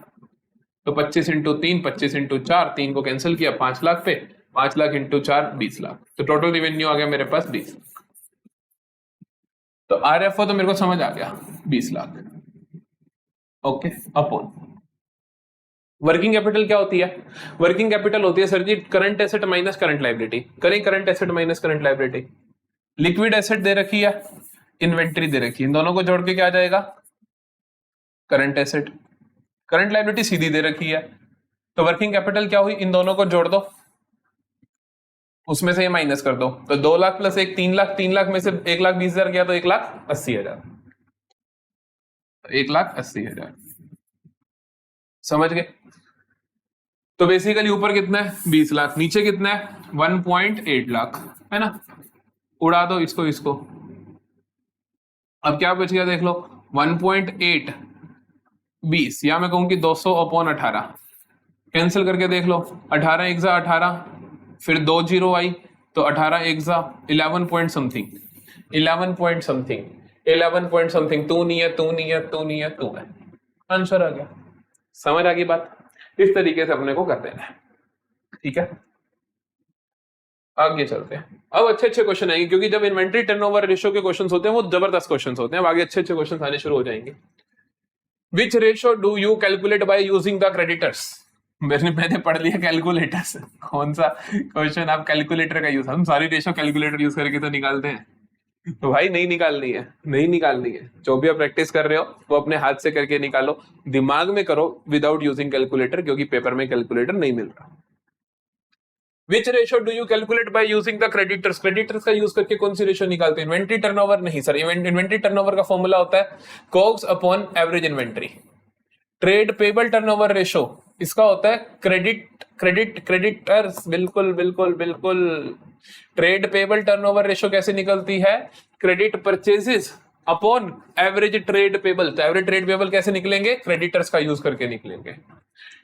तो 25 इंटू 3, 25 इंटू 4, 3 को कैंसिल किया 5 लाख पे, 5 लाख इंटू 4 20 लाख, तो टोटल रिवेन्यू आ गया मेरे पास 20। तो आरएफओ तो मेरे को समझ आ गया 20 lakh. Okay, upon working capital क्या होती है? वर्किंग कैपिटल होती है sir ji current asset minus current liability. करें current asset minus current liability. Liquid asset दे रखी है, इन्वेंट्री दे रखी है, इन दोनों को जोड़ के क्या आ जाएगा? Current asset. करंट लायबिलिटी सीधी दे रखी है, तो वर्किंग कैपिटल क्या हुई? इन दोनों को जोड़ दो, उसमें से ये माइनस कर दो, तो 2 लाख प्लस 1 3 लाख, 3 लाख में से 1,20,000 गया तो 1,80,000, 1,80,000। समझ गए? तो बेसिकली ऊपर कितना है? 20 लाख, नीचे कितना है? 1.8 लाख, है ना? उड़ा दो इसको इसको, अब क्या बच गया देख लो, 1.8 20, या मैं कहूं कि 200/18, कैंसिल करके देख लो, 18 एक 18, फिर 2 जीरो आई तो 18 एक 11 point something, 11 point something, 11 point something. तू नहीं है, तू नहीं है, तू नहीं है, तू है, आंसर आ गया। समझ आ गई बात? इस तरीके से अपने को कर देना है, ठीक है? आगे चलते हैं। अब अच्छे अच्छे क्वेश्चन आएंगे, क्योंकि जब इन्वेंट्री टर्नओवर रेशियो के क्वेश्चंस होते हैं वो जबरदस्त क्वेश्चंस होते हैं। अब आगे अच्छे अच्छे क्वेश्चंस आने शुरू हो जाएंगे। विच ratio do you calculate by using the creditors? मैंने पढ़ लिया कैलकुलेटर्स, कौन सा क्वेश्चन आप कैलकुलेटर का यूज? हम सारी रेशियो कैलकुलेटर यूज करके तो निकालते हैं, तो भाई नहीं निकालनी है, नहीं निकालनी है। जो भी आप प्रैक्टिस कर रहे हो वो अपने हाथ से करके निकालो, दिमाग में करो विदाउट यूजिंग कैलकुलेटर, क्योंकि पेपर में कैलकुलेटर नहीं मिल रहा। विच ratio do you calculate by using the creditors? Creditors का यूज करके कौन सी रेशियो निकालते हैं? इन्वेंट्री टर्नओवर नहीं सर, इन्वेंट्री टर्नओवर का फॉर्मूला होता है COGS upon average inventory. Trade payable turnover ratio इसका होता है क्रेडिटर्स, बिल्कुल बिल्कुल बिल्कुल। ट्रेड पेबल टर्नओवर रेशियो कैसे निकलती है? Credit purchases upon average trade payable. तो एवरेज ट्रेड पेबल कैसे निकलेंगे? क्रेडिटर्स का यूज करके निकलेंगे।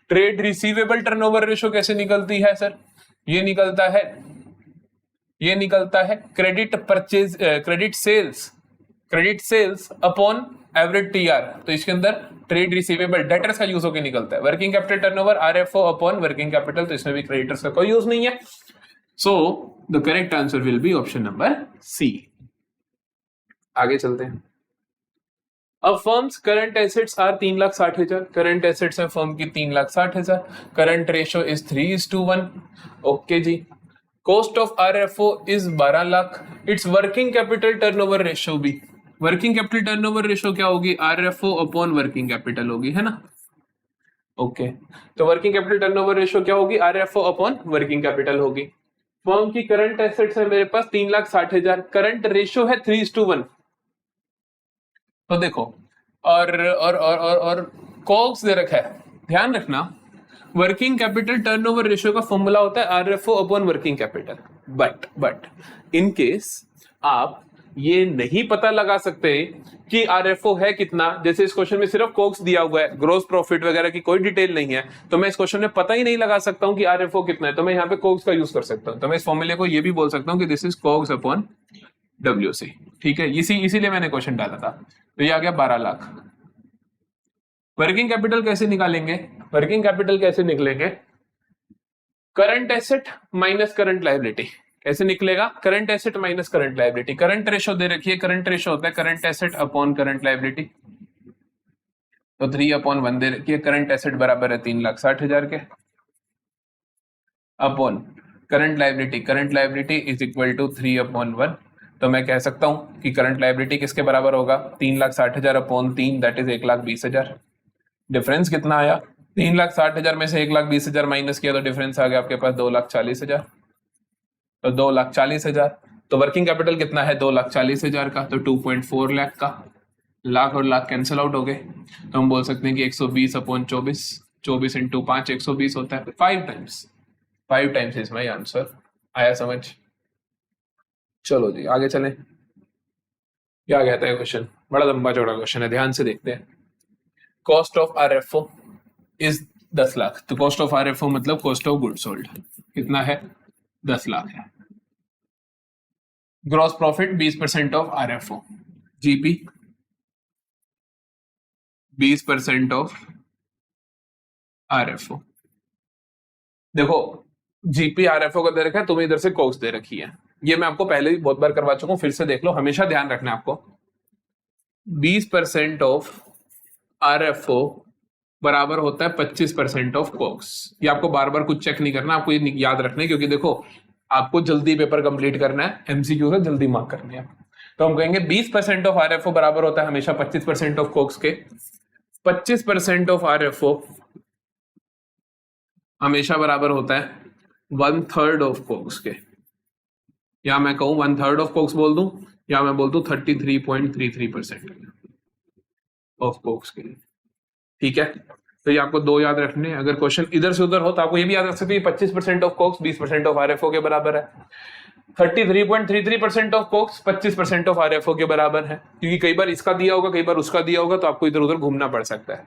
ट्रेड रिसीवेबल टर्नओवर रेशियो कैसे निकलती है सर? ये निकलता है credit sales upon average TR. तो इसके अंदर ट्रेड रिसीवेबल डेटर्स का यूज होकर निकलता है। Working capital turnover RFO upon working capital, तो इसमें भी क्रेडिटर्स का कोई यूज नहीं है। So the correct answer will be option number C. आगे चलते हैं। अब firms current assets are 3,60,000, current assets है फर्म की 3,60,000, करंट रेशियो इज 3:1। ओके जी। Cost of RFO is 12 lakh. It's working capital turnover ratio भी, वर्किंग कैपिटल टर्नओवर रेशियो क्या होगी? आरएफओ अपॉन वर्किंग कैपिटल होगी, है ना? ओके, तो वर्किंग कैपिटल टर्नओवर रेशियो क्या होगी? आरएफओ अपॉन वर्किंग कैपिटल होगी। फर्म की करंट एसेट्स है मेरे पास 3,60,000, करंट रेशियो है 3:1। तो देखो और कॉग्स दे रखा है, ध्यान रखना वर्किंग कैपिटल टर्नओवर रेशियो का फॉर्मूला होता है RFO upon working capital. But in case आप ये नहीं पता लगा सकते कि आरएफओ है कितना, जैसे इस क्वेश्चन में सिर्फ कॉग्स दिया हुआ है, ग्रोस प्रॉफिट वगैरह की कोई डिटेल नहीं है, तो मैं इस क्वेश्चन में पता ही नहीं लगा सकता हूं कि आरएफओ कितना है, तो मैं यहाँ पे कॉग्स का यूज कर सकता हूं। तो मैं इस फॉर्मूले को ये भी बोल सकता हूं कि this is COGS upon WC, ठीक है? इसीलिए मैंने क्वेश्चन डाला था। तो ये आ गया 12 लाख। वर्किंग कैपिटल कैसे निकालेंगे? वर्किंग कैपिटल कैसे निकलेंगे? Current asset minus current liability. कैसे निकलेगा? Current asset minus current liability. Current ratio दे रखी है, करंट रेशियो होता है current asset upon current liability, तो 3/1 दे रखी है। करंट एसेट बराबर है 3,60,000 के, upon current liability is equal to 3/1। तो मैं कह सकता हूं कि करंट लायबिलिटी किसके बराबर होगा? 3,60,000 अपॉन 3, दैट इज 1,20,000। डिफरेंस कितना आया? 3,60,000 में से 1,20,000 माइनस किया तो डिफरेंस आ गया आपके पास 2,40,000। तो 2,40,000, तो वर्किंग कैपिटल कितना है? 2,40,000 का, तो 2.4 लाख का। लाख और लाख कैंसिल आउट हो गए, तो हम बोल सकते हैं कि 120/24, 24 इंटू 5 120 होता है। 5 टाइम्स इज माई आंसर। आया समझ? चलो जी आगे चलें। क्या कहता है क्वेश्चन? बड़ा लंबा चौड़ा क्वेश्चन है, ध्यान से देखते हैं। Cost of RFO is 10 lakh. तो कॉस्ट ऑफ आरएफओ मतलब कॉस्ट ऑफ गुड सोल्ड कितना है? 10 लाख है। Gross profit 20% of RFO, GP 20% of RFO. देखो जीपी आरएफओ का दे रखा है, तुम्हें इधर से कॉस्ट दे रखी है। ये मैं आपको पहले भी बहुत बार करवा चुका हूं, फिर से देख लो, हमेशा ध्यान रखना है आपको। 20% ऑफ RFO बराबर होता है 25% ऑफ कोक्स। ये आपको बार बार कुछ चेक नहीं करना, आपको ये याद रखना है, क्योंकि देखो आपको जल्दी पेपर कंप्लीट करना है, एमसीक्यू से जल्दी मार्क करने हैं। तो हम कहेंगे 20% ऑफ RFO बराबर होता है हमेशा 25% ऑफ कोक्स के। 25% ऑफ RFO हमेशा बराबर होता है 1/3 ऑफ कोक्स के। या मैं कहूं 1/3 ऑफ कोक्स बोल दूं, या मैं बोल दूं 33.33% ऑफ कोक्स के लिए। ठीक है, तो ये आपको दो याद रखने हैं। अगर क्वेश्चन इधर से उधर हो तो आपको ये भी याद रख सकते हैं 25% ऑफ कोक्स 20% ऑफ RFO के बराबर है। 33.33% ऑफ कोक्स 25% ऑफ RFO के बराबर है, क्योंकि कई बार इसका दिया होगा, कई बार उसका दिया होगा, तो आपको इधर उधर घूमना पड़ सकता है।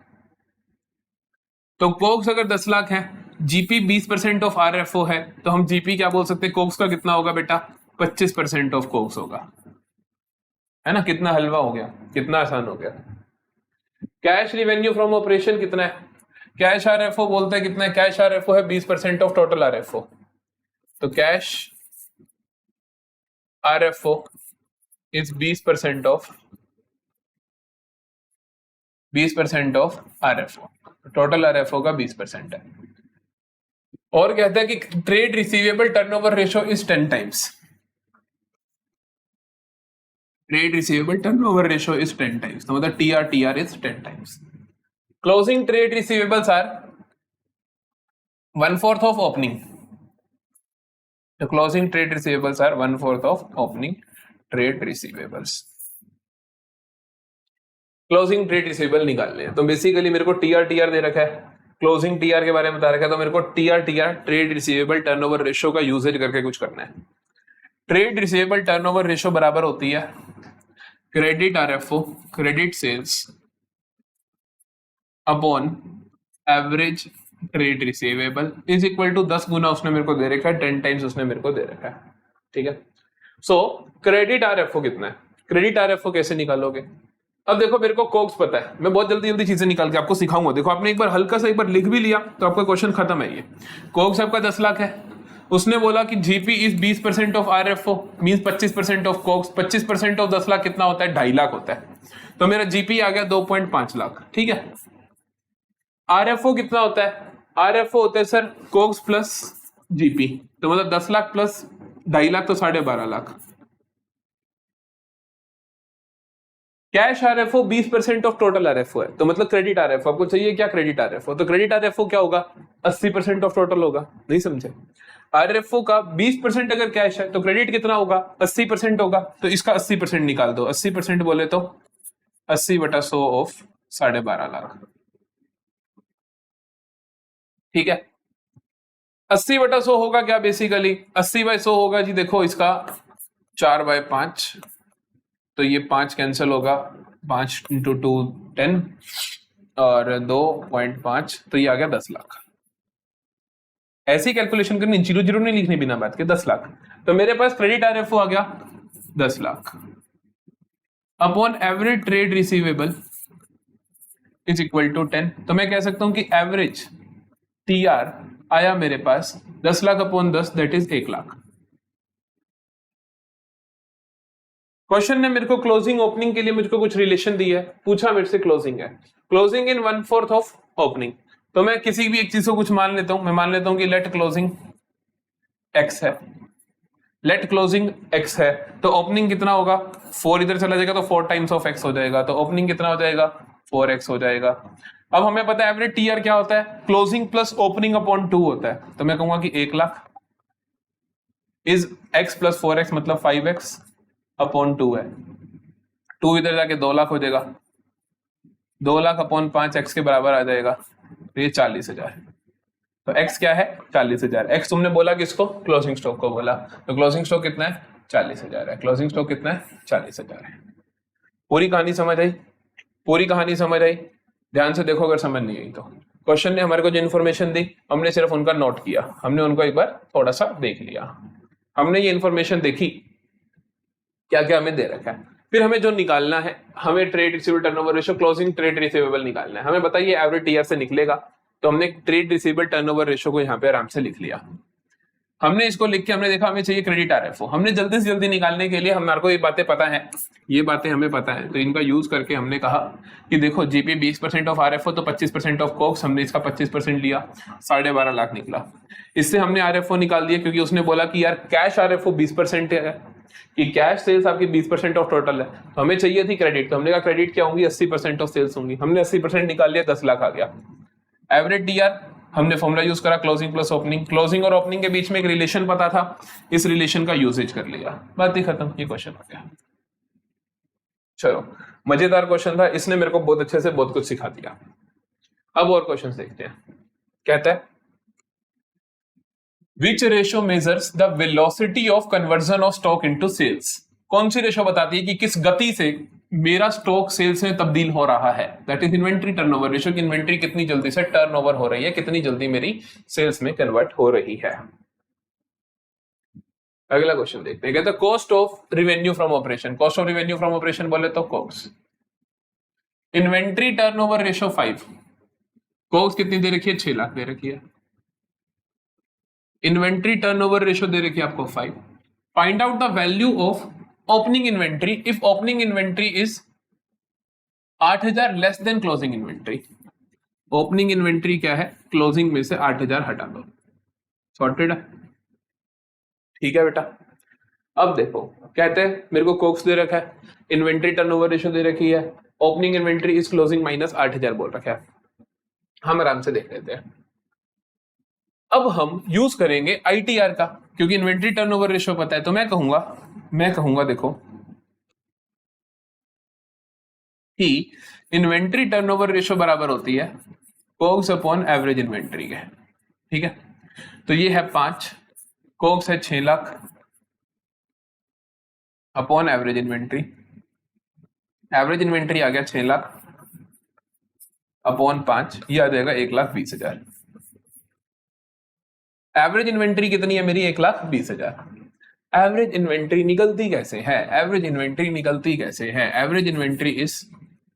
तो कोक्स अगर 10 लाख है, जीपी 20% ऑफ RFO है, तो हम जीपी क्या बोल सकते हैं, कोक्स का कितना होगा बेटा, 25% ऑफ कोक्स होगा, है ना। कितना हलवा हो गया, कितना आसान हो गया। कैश रिवेन्यू फ्रॉम ऑपरेशन कितना है, कैश RFO बोलते हैं कितना है, कैश RFO है 20% ऑफ टोटल RFO। तो cash RFO is 20% of RFO, total RFO का 20% है। और कहता है कि trade receivable turnover ratio is 10 times, trade receivable turnover ratio is 10 times, तो मतलब TR is 10 times. Closing trade receivables are 1/4 of opening, the closing trade receivables are 1/4 of opening trade receivables। Closing trade receivable निकालने हैं, तो basically मेरे को TR दे रखा है, closing TR के बारे में बता रखा है, तो मेरे को TR trade receivable turnover ratio का यूजेज करके कुछ करना है। ट्रेड रिसीवेबल टर्नओवर रेशियो बराबर होती है credit RFO, credit sales upon average trade receivable is equal to 10 गुना उसने मेरे को दे रखा है, 10 टाइम्स उसने मेरे को दे रखा है। ठीक है, सो क्रेडिट RFO कितना है, क्रेडिट RFO कैसे निकालोगे। अब देखो मेरे को कोक्स पता है, मैं बहुत जल्दी जल्दी चीजें निकाल के आपको सिखाऊंगा। देखो आपने एक बार हल्का सा एक बार लिख भी लिया तो आपका क्वेश्चन खत्म है। ये कोक्स आपका 10 लाख है, उसने बोला कि GP is 20% of RFO means 25% of Cokes. 25% of 10 lakh कितना होता है, 2.5 लाख होता है, तो मेरा जीपी आ गया 2.5 लाख। ठीक है, RFO कितना होता है, RFO होता है सर कोक्स प्लस जीपी, तो मतलब 10 लाख प्लस 2.5 लाख तो 12.5 lakh. Cash RFO 20% of total RFO है, तो मतलब क्रेडिट RFO आपको चाहिए क्या, क्रेडिट RFO, तो क्रेडिट RFO क्या होगा, 80% ऑफ टोटल होगा। नहीं समझे, RFO का 20% अगर कैश है तो क्रेडिट कितना होगा, 80% होगा, तो इसका 80% निकाल दो। 80% बोले तो 80/100 ऑफ 12.5 लाख। ठीक है, 80/100 होगा क्या, बेसिकली 80/100 होगा जी, देखो इसका 4/5, तो ये 5 कैंसिल होगा, 5 × 2 10 और 2.5, तो ये आ गया 10 लाख। ऐसी कैलकुलेशन करनी, 0 नहीं लिखनी बिना बात के, 10 लाख। तो मेरे पास क्रेडिट RFO आ गया 10 lakh upon average trade receivable is equal to 10, तो मैं कह सकता हूं कि एवरेज TR आया मेरे पास 10 lakh upon 10 that is 1 lakh. Question ने मेरे को क्लोजिंग ओपनिंग के लिए मुझको कुछ रिलेशन दी है, पूछा मेरे से क्लोजिंग है, क्लोजिंग इन 1/4 ऑफ ओपनिंग, तो मैं किसी भी एक चीज को कुछ मान लेता हूं। मैं मान लेता हूं कि लेट क्लोजिंग x है, लेट क्लोजिंग x है, तो ओपनिंग कितना होगा, 4 इधर चला जाएगा तो 4 टाइम्स ऑफ x हो जाएगा, तो ओपनिंग कितना हो जाएगा, 4x हो जाएगा। अब हमें पता है एवरेज TR क्या होता है, क्लोजिंग प्लस ओपनिंग अपॉन 2 होता है, तो मैं कहूंगा कि 1 lakh is x plus 4x मतलब 5x अपॉन 2 है, 2 इधर जाके 2 लाख हो जाएगा, 2 लाख अपॉन 5x के बराबर आ जाएगा, तो ये 40,000। तो x क्या है, 40,000। x तुमने बोला किसको, क्लोजिंग स्टॉक को बोला, तो क्लोजिंग स्टॉक कितना है, 40,000 है। क्लोजिंग स्टॉक कितना है, 40,000 है। पूरी कहानी समझ आई, पूरी कहानी समझ आई, ध्यान से देखो अगर समझ नहीं आई तो। क्वेश्चन ने हमारे को जो इन्फॉर्मेशन दी हमने सिर्फ उनका नोट किया, हमने उनको एक बार थोड़ा सा देख लिया, हमने ये इन्फॉर्मेशन देखी क्या क्या हमें दे रखा है। फिर हमें जो निकालना है, हमें trade receivable turnover ratio closing trade receivable निकालना है। हमें बताइए एवरेज TR से निकलेगा, तो हमने ट्रेड रिसीवेबल टर्नओवर रेशियो को यहाँ पे आराम से लिख लिया। हमने इसको लिख के हमने देखा हमें चाहिए क्रेडिट आरएफओ, हमने जल्दी से जल्दी निकालने के लिए हमारे को ये बातें पता है, ये बातें हमें पता है, तो इनका यूज करके हमने कहा कि देखो जीपी 20% ऑफ आरएफओ तो 25% ऑफ कोक्स, हमने इसका 25% लिया, 12.5 लाख निकला। इससे हमने आरएफओ निकाल दिया क्योंकि उसने बोला कि यार कैश आरएफओ 20% है, कि कैश सेल्स आपकी 20% ऑफ टोटल है, तो हमें चाहिए थी क्रेडिट, तो हमने कहा क्रेडिट क्या होंगी, 80% ऑफ सेल्स होंगी, हमने 80% निकाल लिया, 10 लाख आ गया। एवरेज डीआर हमने फॉर्मूला यूज करा क्लोजिंग प्लस ओपनिंग, क्लोजिंग और ओपनिंग के बीच में एक रिलेशन पता था, इस रिलेशन का यूजेज कर लिया, बात ही खत्म, ये क्वेश्चन हो गया। चलो मजेदार क्वेश्चन था, इसने मेरे को बहुत अच्छे से बहुत कुछ सिखा दिया। अब और क्वेश्चन देखते हैं। कहता है which ratio measures the velocity of conversion of stock into sales, कौन सी रेशो बताती है कि किस गति से मेरा स्टॉक सेल्स में तब्दील हो रहा है, that is inventory turnover ratio, की इन्वेंट्री कितनी जल्दी से टर्नओवर हो रही है, कितनी जल्दी मेरी सेल्स में कन्वर्ट हो रही है। अगला क्वेश्चन देखते हैं, कहता है cost of revenue from operation, cost of revenue from operation बोले तो cost, inventory turnover ratio 5, cost कितनी दे रखी है, 6 लाख दे रखी है, इन्वेंट्री टर्नओवर रेशो दे रखी है आपको 5, find out the value of opening inventory if opening inventory is 8,000 less than closing inventory, opening inventory क्या है, क्लोजिंग में से 8,000 हटा दो, सॉर्टेड है, ठीक है बेटा। अब देखो कहते हैं मेरे को कोक्स दे रखा है, इन्वेंट्री टर्नओवर रेशो दे रखी है, opening inventory is closing minus 8,000 बोल रखा है, हम आराम से देख लेते हैं। अब हम यूज करेंगे आईटीआर का, क्योंकि इन्वेंट्री टर्नओवर रेशो पता है, तो मैं कहूंगा देखो कि इन्वेंट्री टर्नओवर रेशो बराबर होती है कोक्स अपॉन एवरेज इन्वेंट्री के, ठीक है। तो ये है 5, कोक्स है 6 lakh upon average inventory, average inventory आ गया 6 लाख अपॉन 5, ये आ जाएगा 1,20,000। एवरेज इन्वेंट्री कितनी है मेरी, 1,20,000। एवरेज इन्वेंट्री निकलती कैसे है, एवरेज इन्वेंट्री निकलती कैसे है, average inventory is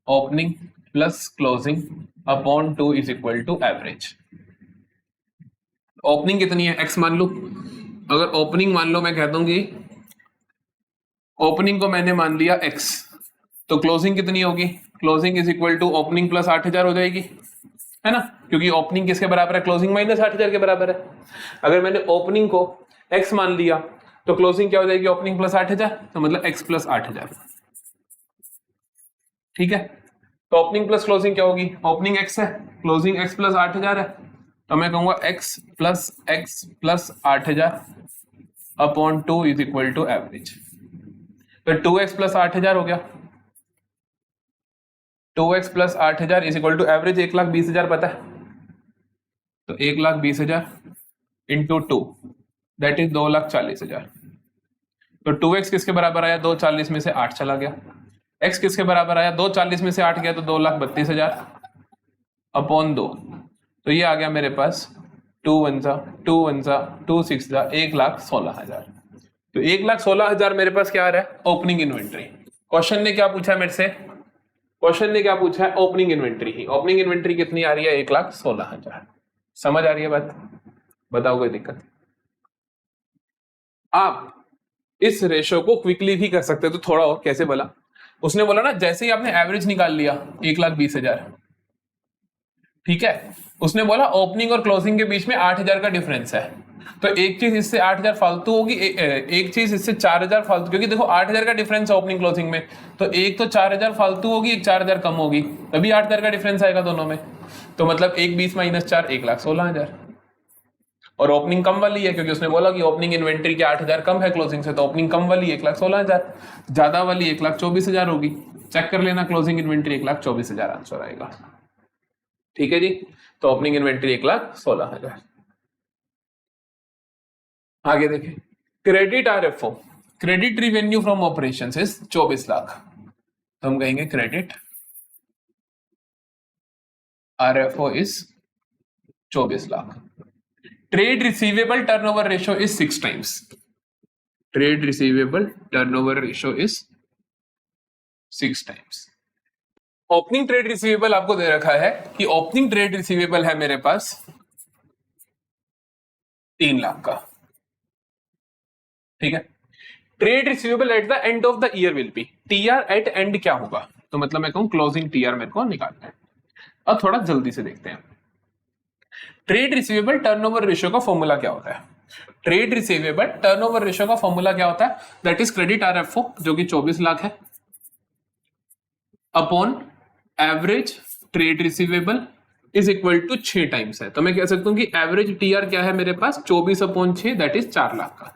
opening plus closing upon 2 is equal to average. Opening कितनी है, x मान लो, अगर ओपनिंग मान लो मैं कह दूंगी ओपनिंग को मैंने मान लिया x, तो क्लोजिंग कितनी होगी, closing is equal to opening plus 8,000 हो जाएगी, है ना, क्योंकि ओपनिंग किसके बराबर है, क्लोजिंग माइनस 8,000 के बराबर है। अगर मैंने ओपनिंग को x मान लिया तो क्लोजिंग क्या हो जाएगी, ओपनिंग प्लस 8,000, तो मतलब x प्लस 8,000, ठीक है। तो ओपनिंग प्लस क्लोजिंग क्या होगी, ओपनिंग x है, क्लोजिंग x प्लस 8,000 है, तो मैं कहूंगा x plus 8,000 upon 2 is equal to average, तो 2x प्लस 8,000 हो गया, 2x plus 8,000 is equal to average 1,20,000 पता है, तो 1,20,000 इंटू 2 दैट इज 2,40,000, तो 2x किसके बराबर आया, 240 में से 8 चला गया, x किसके बराबर आया, 240 में से 8 गया तो 2,32,000 अपॉन 2, तो ये आ गया मेरे पास 2 1 2 6 1,16,000, तो 1,16,000 मेरे पास क्या आ रहा है, ओपनिंग इन्वेंट्री। क्वेश्चन ने क्या पूछा मेरे से, क्वेश्चन ने क्या पूछा है, ओपनिंग इन्वेंट्री ही, ओपनिंग इन्वेंट्री कितनी आ रही है, 1,16,000। समझ आ रही है बात, बताओ कोई दिक्कत। आप इस रेशो को क्विकली भी कर सकते हो, तो थोड़ा और कैसे बोला, उसने बोला ना जैसे ही आपने एवरेज निकाल लिया 1,20,000, ठीक है, उसने बोला ओपनिंग और क्लोजिंग के बीच में 8,000 का डिफरेंस है, तो एक चीज इससे 8,000 फालतू होगी, एक चीज इससे 4,000 फालतू, क्योंकि देखो 8,000 का डिफरेंस है ओपनिंग क्लोजिंग में, तो एक तो 4,000 फालतू होगी, एक 4,000 कम होगी, तभी 8,000 का डिफरेंस आएगा दोनों में, तो मतलब 1,20 माइनस 4 1,16,000, और ओपनिंग कम वाली है क्योंकि उसने बोला कि ओपनिंग इन्वेंट्री के 8,000 कम है क्लोजिंग से, तो ओपनिंग कम वाली 1,16,000, ज्यादा वाली 1,24,000 होगी, चेक कर लेना, क्लोजिंग इन्वेंट्री 1,24,000 आंसर आएगा, ठीक है जी। तो ओपनिंग इन्वेंट्री 1,16,000। आगे देखें, credit RFO, credit revenue from operations is 24 lakh, तो हम कहेंगे credit RFO is 24 lakh. Trade receivable turnover ratio is 6 times, trade receivable turnover ratio is 6 times। Opening trade receivable आपको दे रखा है कि ओपनिंग ट्रेड रिसीवेबल है मेरे पास 3 लाख का, ठीक है। Trade receivable at the end of the year will be, TR at end क्या होगा, तो मतलब मैं कहूं क्लोजिंग टीआर मेरे को निकालना है। अब थोड़ा जल्दी से देखते हैं, ट्रेड रिसीवेबल टर्नओवर रेशियो का फॉर्मूला क्या होता है। ट्रेड रिसीवेबल टर्नओवर रेशियो का फॉर्मूला क्या होता है, दैट इज क्रेडिट आरएफओ जो कि 24 लाख है upon average trade receivable is equal to 6 times है। तो मैं कह सकता हूं कि एवरेज टीआर क्या है मेरे पास 24/6 दैट इज 4 लाख का।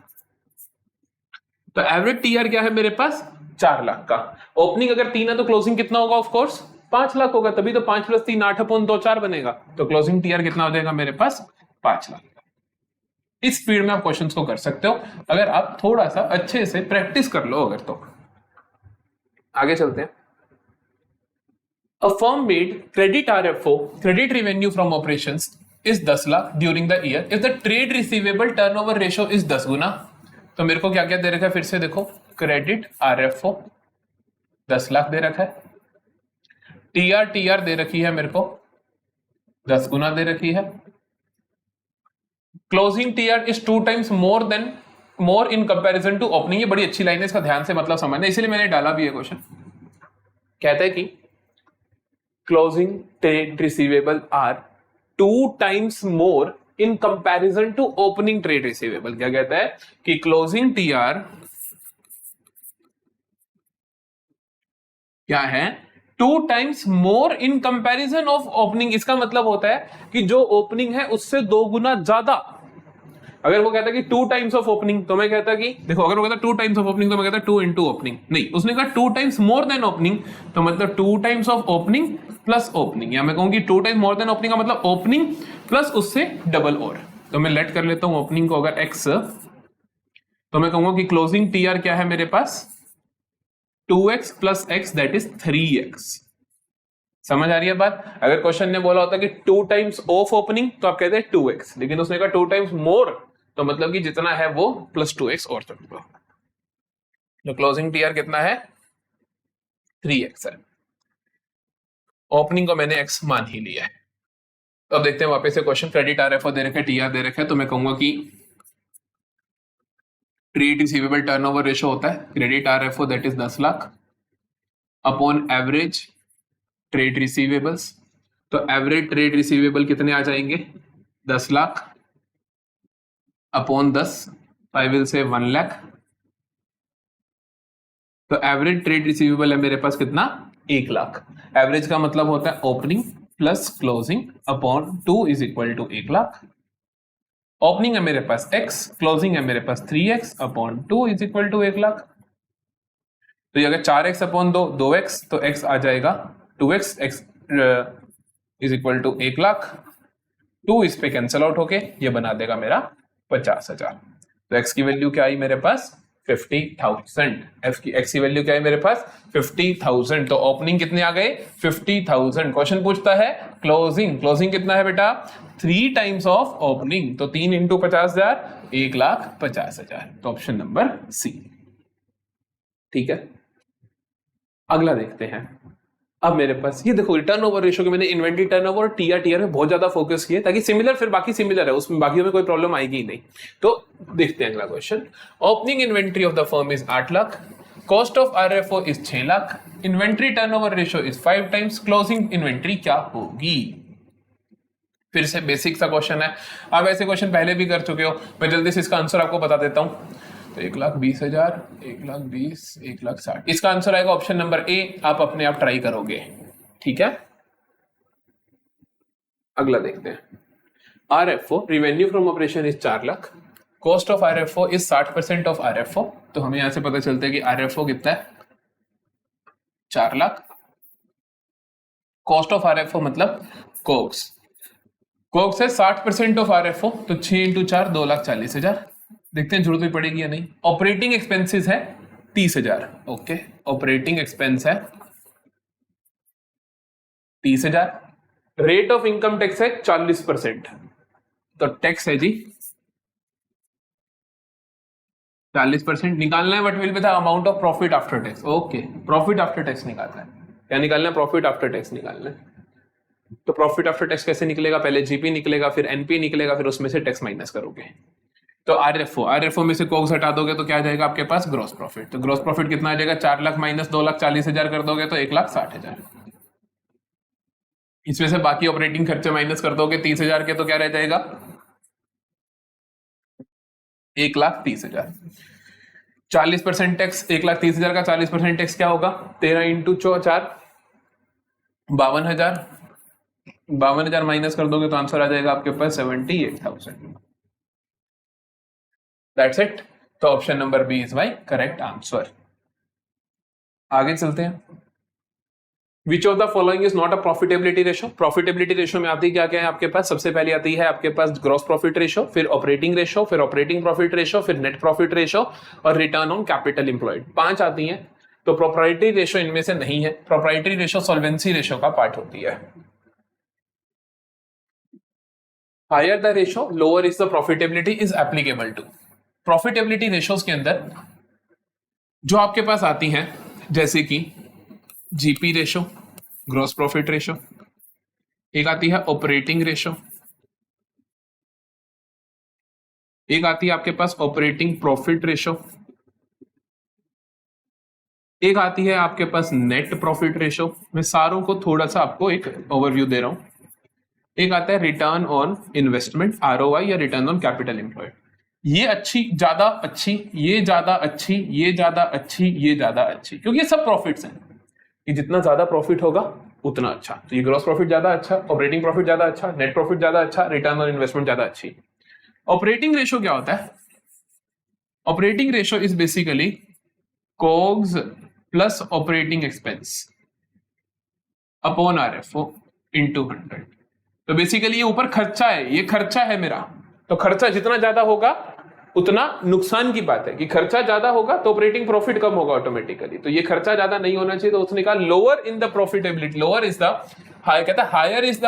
तो एवरेज टीआर क्या है मेरे पास 4 लाख का। ओपनिंग अगर 3 है तो क्लोजिंग कितना होगा, ऑफ कोर्स 5 लाख होगा, तभी तो 5 + 3 8/2 4 बनेगा। तो क्लोजिंग टीआर कितना हो जाएगा मेरे पास 5 लाख का। इस स्पीड में आप क्वेश्चंस को कर सकते हो अगर आप थोड़ा सा अच्छे से प्रैक्टिस कर लो अगर तो। आगे चलते हैं। A firm made credit RFO, credit revenue from operations, is 10 lakh during the year if the trade receivable turnover ratio is 10 गुना। तो मेरे को क्या क्या दे रखा है, फिर से देखो, क्रेडिट RFO 10 लाख दे रखा है, TR दे रखी है मेरे को 10 गुना दे रखी है, closing TR is 2 times more in comparison to opening। ये बड़ी अच्छी लाइन है, इसका ध्यान से मतलब समझना, इसलिए मैंने डाला भी है क्वेश्चन। कहता है कि closing trade receivable are 2 times more in comparison to opening trade receivable। क्या कहता है कि closing TR क्या है 2 times more in comparison of opening। इसका मतलब होता है कि जो ओपनिंग है उससे 2 गुना ज्यादा। अगर वो कहता है कि 2 टाइम्स ऑफ ओपनिंग तो मैं कहता कि देखो, अगर वो कहता 2 टाइम्स ऑफ ओपनिंग तो मैं कहता 2 into ओपनिंग, नहीं, उसने कहा 2 टाइम्स मोर देन ओपनिंग, तो मतलब 2 times of opening plus opening, या मैं कहूंगी 2 टाइम्स मोर देन ओपनिंग का मतलब ओपनिंग प्लस उससे डबल और। तो मैं लेट कर लेता हूं ओपनिंग को अगर x, तो मैं कहूंगा कि क्लोजिंग टीआर क्या है मेरे पास 2x + x that is 3x। समझ आ रही है बात। अगर क्वेश्चन ने बोला होता कि 2 टाइम्स ऑफ ओपनिंग तो आप कहते हैं 2x, लेकिन उसने कहा 2 टाइम्स मोर, तो मतलब कि जितना है वो +2x और चलेगा। तो क्लोजिंग टीआर कितना है 3x है, ओपनिंग को मैंने x मान ही लिया है। तो अब देखते हैं वापस से क्वेश्चन, क्रेडिट आरएफओ दे रखा है, टीआर दे रखा है, तो मैं कहूंगा कि ट्रेड रिसीवेबल टर्नओवर रेशियो होता है credit RFO that is 10 lakh upon average trade receivables. तो एवरेज ट्रेड रिसीवेबल कितने आ जाएंगे 10 lakh upon 10, 5 will say 1 lakh. तो एवरेज ट्रेड रिसीवेबल है मेरे पास कितना 1 लाख। एवरेज का मतलब होता है opening plus closing upon 2 is equal to 1 lakh. Opening है मेरे पास x, क्लोजिंग है मेरे पास 3x upon 2 is equal to 1 lakh. तो ये अगर 4x अपॉन 2 2x, तो x आ जाएगा 2x, x is equal to 1 lakh. 2 इस पे कैंसिल आउट होके ये बना देगा मेरा 50,000। तो x की वैल्यू क्या आई मेरे पास 50,000। x की वैल्यू क्या है मेरे पास 50,000। तो ओपनिंग कितने आ गए 50,000। क्वेश्चन पूछता है क्लोजिंग, क्लोजिंग कितना है बेटा 3 टाइम्स ऑफ ओपनिंग, तो 3 into 50,000 1,50,000। तो ऑप्शन नंबर सी। ठीक है, अगला देखते हैं। अब मेरे पास ये देखो टर्नओवर रेशियो के मैंने इन्वेंटरी टर्नओवर और टीआर में बहुत ज्यादा फोकस किया ताकि सिमिलर, फिर बाकी सिमिलर है, उसमें बाकी में कोई प्रॉब्लम आएगी ही नहीं। तो देखते हैं अगला question. Opening inventory of the firm is 8 lakh, cost of RFO is 6 lakh, inventory turnover ratio is 5 times, closing inventory क्या होगी। फिर से बेसिक सा क्वेश्चन है, आप ऐसे क्वेश्चन पहले भी कर चुके हो, मैं जल्दी से इसका आंसर आपको बता देता हूं। तो 1,20,000, 1,20,000, 1,60,000, इसका आंसर आएगा ऑप्शन नंबर ए। आप अपने आप ट्राई करोगे, ठीक है। अगला देखते हैं। RFO revenue from operation is 4 lakh, cost of RFO is 60% of RFO. तो हमें यहां से पता चलता है कि आरएफओ कितना है 4 लाख, कॉस्ट ऑफ आरएफओ मतलब कोक्स, कोक्स है 60% ऑफ आरएफओ, तो 6 into 4 2,40,000। देखते हैं जरूरत भी पड़ेगी या नहीं। ऑपरेटिंग एक्सपेंसेस है 30,000, ओके, ऑपरेटिंग एक्सपेंस है 30,000। रेट ऑफ इनकम टैक्स है 40%, तो टैक्स है जी 40%। निकालना है what will be the amount of profit after tax, okay, profit after tax निकालना है। क्या निकालना है प्रॉफिट आफ्टर टैक्स निकालना है। तो प्रॉफिट आफ्टर टैक्स कैसे निकलेगा, पहले जीपी निकलेगा, फिर एनपी निकलेगा, फिर उसमें से टैक्स माइनस करोगे। तो आरएफओ में से कोग्स हटा दोगे तो क्या आ जाएगा आपके पास ग्रॉस प्रॉफिट। तो ग्रॉस प्रॉफिट कितना आ जाएगा 4 लाख माइनस 2,40,000 कर दोगे तो 1,60,000। इसमें से बाकी ऑपरेटिंग खर्चे माइनस कर दोगे 30,000 के तो क्या रह जाएगा 1,30,000। 40% टैक्स 1,30,000 का 40% टैक्स क्या होगा 13 इंटू 4 52,000। 52,000 माइनस कर दोगे तो आंसर आ जाएगा आपके पास 78,000। That's it. तो option number B is my correct answer. आगे चलते हैं। Which of the following is not a profitability ratio. Profitability ratio में आती क्या क्या है आपके पास, सबसे पहले आती है आपके पास ग्रॉस प्रॉफिट रेशो, फिर ऑपरेटिंग रेशो, फिर ऑपरेटिंग प्रॉफिट रेशो, फिर नेट प्रॉफिट रेशो और रिटर्न ऑन कैपिटल एम्प्लॉयड। 5 आती हैं। तो प्रोप्राइटरी रेशो इनमें से नहीं है। प्रोप्राइटरी रेशो सॉल्वेंसी रेशो का पार्ट होती है। Higher the ratio lower is the profitability is applicable to. Profitability ratios के अंदर जो आपके पास आती हैं जैसे कि GP ratio, gross profit ratio, एक आती है ऑपरेटिंग रेशो, एक आती है आपके पास ऑपरेटिंग प्रॉफिट रेशो, एक आती है आपके पास नेट प्रॉफिट रेशो। मैं सारों को थोड़ा सा आपको एक ओवरव्यू दे रहा हूं। एक आता है रिटर्न ऑन इन्वेस्टमेंट आरओआई या रिटर्न ऑन कैपिटल एम्प्लॉयड। ये अच्छी, ज्यादा अच्छी, ये ज्यादा अच्छी, ये ज्यादा अच्छी, ये ज्यादा अच्छी, क्योंकि ये सब प्रॉफिट्स हैं। कि जितना ज्यादा प्रॉफिट होगा उतना अच्छा। तो ये ग्रॉस प्रॉफिट ज्यादा अच्छा, ऑपरेटिंग प्रॉफिट ज्यादा अच्छा, नेट प्रॉफिट ज्यादा अच्छा, रिटर्न ऑन इन्वेस्टमेंट ज्यादा अच्छी। ऑपरेटिंग रेशो क्या होता है? Operating ratio is basically COGS plus operating expense upon RFO into 100। तो बेसिकली ये ऊपर खर्चा है, ये खर्चा है मेरा। तो खर्चा जितना ज्यादा होगा उतना नुकसान की बात है कि खर्चा ज्यादा होगा तो ऑपरेटिंग प्रॉफिट कम होगा ऑटोमेटिकली। तो ये खर्चा ज्यादा नहीं होना चाहिए, तो उसने कहा lower in the profitability, lower is the higher, कहता है हायर इज द,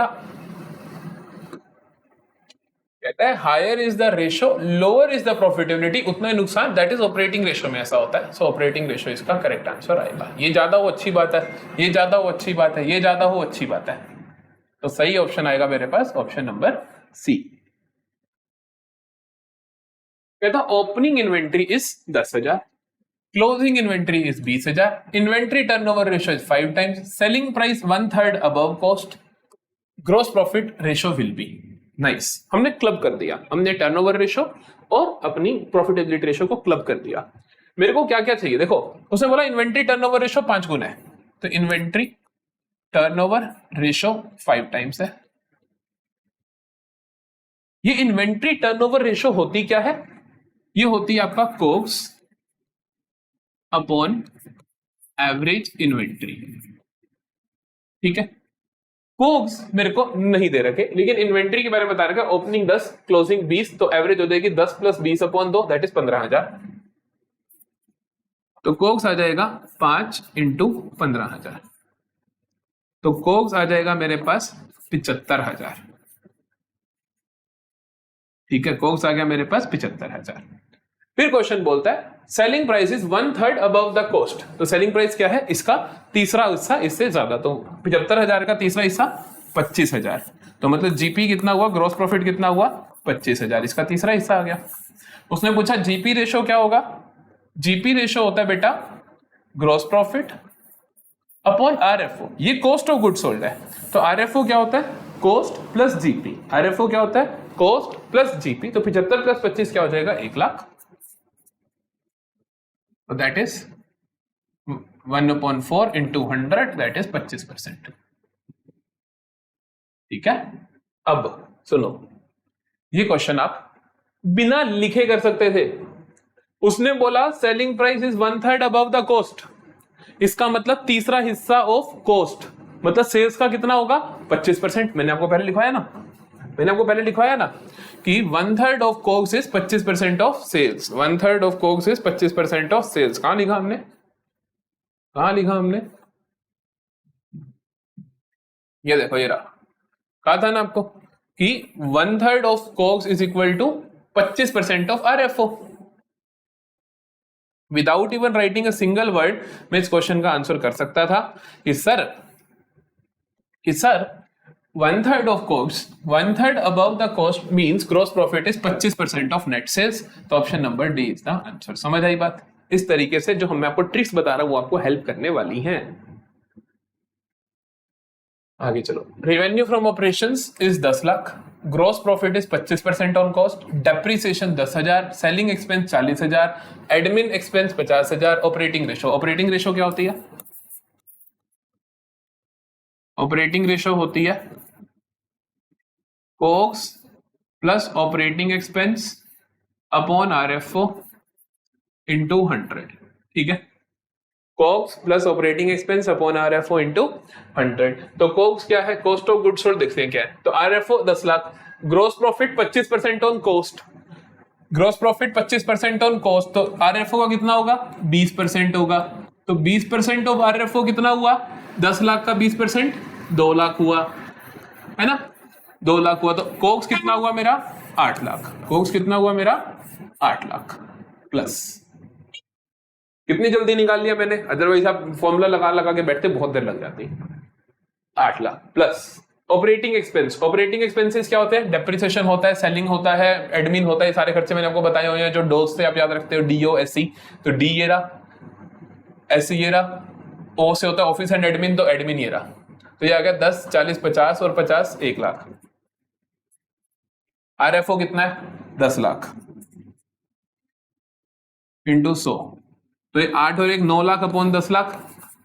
कहता है higher is the ratio lower is the profitability, उतना नुकसान, दैट इज ऑपरेटिंग रेशो में ऐसा होता है। सो ऑपरेटिंग रेशो इसका करेक्ट आंसर आएगा। ये ज्यादा हो अच्छी बात है, ये ज्यादा हो अच्छी बात है, ये ज्यादा हो अच्छी बात है। तो सही ऑप्शन आएगा मेरे पास ऑप्शन नंबर सी। कहता opening inventory is 10,000, closing inventory is 20,000, inventory turnover ratio is 5 times, selling price 1/3 above cost, gross profit ratio will be. Nice, हमने क्लब कर दिया, हमने टर्नओवर रेशो और अपनी प्रॉफिटेबिलिटी रेशो को क्लब कर दिया। मेरे को क्या क्या चाहिए देखो, उसने बोला इन्वेंट्री टर्नओवर रेशो 5 गुना है, तो इन्वेंट्री टर्नओवर रेशो 5 टाइम्स है। ये इन्वेंट्री टर्नओवर रेशो होती क्या है? ये होती है आपका कोग्स अपॉन एवरेज इन्वेंट्री। ठीक है, कोग्स मेरे को नहीं दे रखे, लेकिन इन्वेंट्री के बारे में बता रखा, ओपनिंग 10 क्लोजिंग 20, तो एवरेज हो जाएगी 10 + 20 अपॉन 2, दैट इज 15,000। तो कोग्स आ जाएगा 5 × 15,000, तो कोग्स आ जाएगा मेरे पास 75,000। ठीक है, कोग्स आ गया मेरे पास 75,000। फिर क्वेश्चन बोलता है selling price is 1/3 above the cost. तो सेलिंग प्राइस क्या है? इसका तीसरा हिस्सा इससे ज्यादा, तो 75,000 का तीसरा हिस्सा 25,000। तो मतलब जीपी कितना हुआ, ग्रॉस प्रॉफिट कितना हुआ 25,000, इसका तीसरा हिस्सा आ गया। उसने पूछा जीपी रेशो क्या होगा? जीपी रेशो होता है बेटा ग्रॉस प्रॉफिट अपॉन आरएफओ, ये कॉस्ट ऑफ गुड सोल्ड है। तो आरएफओ क्या होता है? Cost plus GP. आरएफओ क्या होता है? Cost plus GP. तो 75 + 25 क्या हो जाएगा? 1 lakh. So that is 1/4 × 100, that is 25%। ठीक है, अब सुनो, ये क्वेश्चन आप बिना लिखे कर सकते थे। उसने बोला selling price is 1/3 above the cost, इसका मतलब तीसरा हिस्सा ऑफ कॉस्ट, मतलब सेल्स का कितना होगा? 25%। मैंने आपको पहले लिखवाया ना, कि 1/3 of COGS is 25% of sales. 1/3 of COGS is 25% of sales. कहां लिखा हमने? ये देखो, ये रहा। कहा था ना आपको कि 1/3 of COGS is equal to 25% of RFO. Without even writing a single word मैं इस क्वेश्चन का आंसर कर सकता था कि sir 1/3 of cost, 1/3 above the cost means gross profit is 25% of net sales. तो option number D is the answer. समझ आई बात? इस तरीके से जो हम आपको ट्रिक्स बता रहा हूं वो आपको हेल्प करने वाली हैं। आगे चलो। Revenue from operations is 10 lakh, gross profit is 25% on cost, depreciation 10,000, selling expense 40,000, admin expense 50,000, operating ratio. Operating ratio क्या होती है? ऑपरेटिंग रेशो होती है Cokes plus operating expense upon RFO into 100। ठीक है, Cokes plus operating expense upon RFO into 100। तो Cokes क्या है? Cost of goods sold. देखते हैं क्या है। तो RFO 10 lakh, gross profit 25% on cost, gross profit 25% on cost, तो आरएफओ का कितना होगा? 20% होगा। तो 20% ऑफ आरएफओ कितना हुआ? 10 लाख का 20% 2 लाख हुआ, है ना? 2 लाख हुआ। तो कोक्स कितना हुआ मेरा? 8 लाख। कोक्स कितना हुआ मेरा? 8 लाख प्लस। कितनी जल्दी निकाल लिया मैंने, अदरवाइज आप फॉर्मूला लगा लगा के बैठते बहुत देर लग जाती। 8 lakh plus operating expense. Operating expenses क्या होते हैं? डेप्रिसिएशन होता है, सेलिंग होता है, एडमिन होता है, सारे खर्चे मैंने आपको बताए हुए हैं जो डोज से आप याद रखते हो, डीओ एससी। तो डी ये रहा, एससी ये रहा, ओ से होता है ऑफिस एंड एडमिन, तो एडमिन ये रहा। तो ये आ गया 10, 40, 50 और 50 1 लाख। आरएफओ कितना है? 10 लाख इंटू 100। तो ये 8 और 1 9 लाख अपॉन 10 लाख,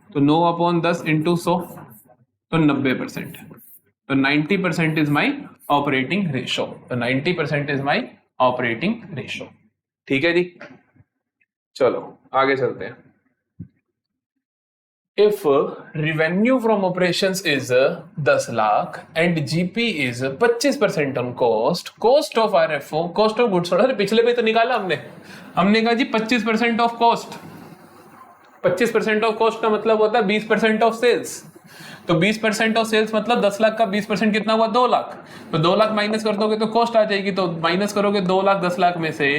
तो 9 अपॉन 10 इंटू 100, तो 90%। तो 90% इज माई ऑपरेटिंग रेशो। तो 90% इज माई ऑपरेटिंग रेशो। ठीक है जी, चलो आगे चलते हैं। If revenue from operations is 10 lakh and GP is 25% on cost, cost of RFO, cost of goods sold, अरे पिछले पे तो निकाला हमने कहा जी 25% ऑफ कॉस्ट। 25% ऑफ कॉस्ट का मतलब होता है 20% ऑफ सेल्स। तो 20% ऑफ सेल्स मतलब 10 लाख का 20% कितना हुआ? 2 लाख। तो 2 लाख माइनस कर दोगे तो कॉस्ट आ जाएगी, तो माइनस करोगे 2 लाख 10 लाख में से,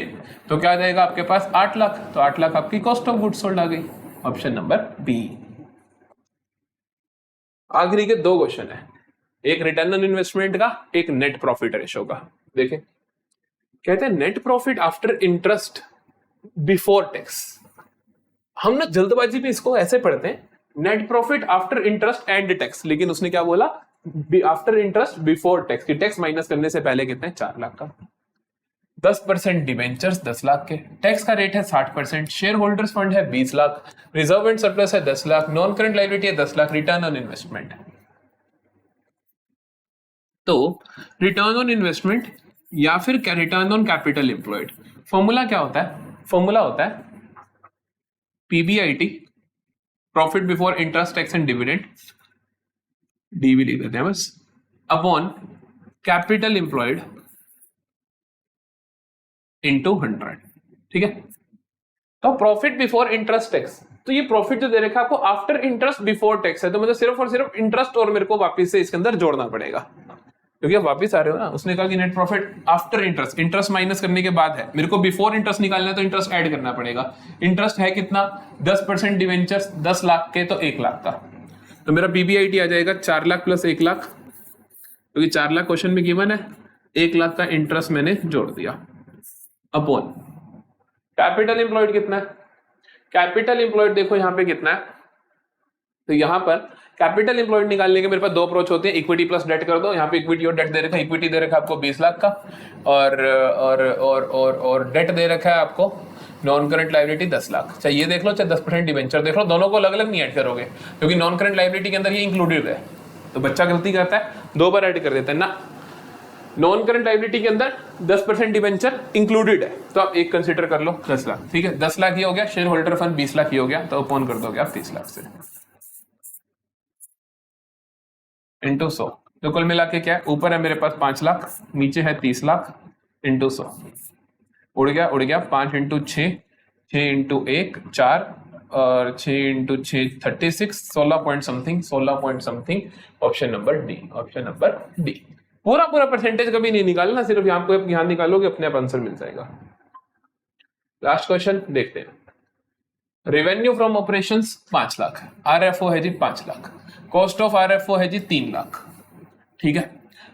तो क्या आ जाएगा आपके पास? 8 लाख। तो 8 लाख आपकी कॉस्ट ऑफ गुड्स सोल्ड आ गई। Option number B. आखिरी के 2 क्वेश्चन है, एक रिटर्न ऑन इन्वेस्टमेंट का, एक नेट प्रॉफिट रेशो का। देखें, कहते हैं net profit after interest before tax. हम ना जल्दबाजी में इसको ऐसे पढ़ते हैं, net profit after interest and tax, लेकिन उसने क्या बोला? आफ्टर इंटरेस्ट बिफोर टैक्स, की टैक्स माइनस करने से पहले कितने? 4 लाख का। 10% डिवेंचर्स 10 लाख के, टैक्स का रेट है 60%, शेयर होल्डर्स फंड है 20 लाख, रिजर्व एंड सरप्लस है 10 लाख, नॉन करंट लायबिलिटी है 10 लाख, रिटर्न ऑन इन्वेस्टमेंट। तो रिटर्न ऑन इन्वेस्टमेंट या फिर return on capital employed, formula क्या होता है? फॉर्मूला होता है PBIT, profit before interest tax and dividend, DV लिख देते हैं बस, अपॉन कैपिटल एम्प्लॉयड इंटू 100। ठीक है, तो प्रॉफिट बिफोर इंटरेस्ट टैक्स, तो ये प्रॉफिट जो दे रखा है आपको आफ्टर इंटरेस्ट बिफोर टैक्स है, तो मतलब सिर्फ और सिर्फ इंटरेस्ट और मेरे को वापस से इसके अंदर जोड़ना पड़ेगा, क्योंकि आप वापस आ रहे हो ना। उसने कहा कि net profit after interest, interest minus करने के बाद है, मेरे को बिफोर इंटरेस्ट निकालना है तो इंटरेस्ट ऐड करना पड़ेगा। इंटरेस्ट है कितना? 10% डिवेंचर्स 10 लाख के, तो 1 लाख का, तो मेरा पीबीआईटी आ जाएगा 4 लाख प्लस 1 लाख, क्योंकि 4 लाख क्वेश्चन में गिवन है, 1 लाख का इंटरेस्ट मैंने जोड़ दिया, अपॉन कैपिटल एम्प्लॉयड कितना है? कैपिटल एम्प्लॉयड देखो यहाँ पे कितना है, तो यहाँ पर कैपिटल एम्प्लॉयड निकालने के मेरे पास 2 अप्रोच होते हैं, इक्विटी प्लस डेट कर दो। यहाँ पे इक्विटी और डेट दे रखा है, इक्विटी दे रखा है आपको 20 लाख का, और डेट दे रखा है आपको नॉन करंट लायबिलिटी 10 लाख। चाहे ये देख लो चाहे 10% डिवेंचर देख लो, दोनों को अलग अलग नहीं ऐड करोगे, क्योंकि नॉन करंट लायबिलिटी के अंदर ये इंक्लूडेड है। तो बच्चा गलती करता है, 2 बार ऐड कर देता है ना। नॉन करंट लायबिलिटी के अंदर 10% डिवेंचर इंक्लूडेड है, तो आप एक कंसीडर कर लो 10 लाख। ठीक है, 10 लाख ये हो गया, शेयर होल्डर फंड 20 लाख ये हो गया, तो अपॉन कर दोगे आप 30 लाख से इंटू 100। तो कुल मिला के क्या है? ऊपर है मेरे पास 5 लाख, नीचे है 30 लाख इंटू 100। उड़ गया 5 इंटू 6, 6 इंटू 1 4, और 6 into 6 36, 16 point something. Option number D, option number D. पूरा परसेंटेज कभी नहीं निकालना, सिर्फ यहाँ पे यहाँ निकालोगे, अपने आप आंसर मिल जाएगा। लास्ट क्वेश्चन देखते हैं। Revenue from operations 5 lakh, RFO है जी 5 लाख, कॉस्ट ऑफ आरएफओ है जी 3 लाख, ठीक है,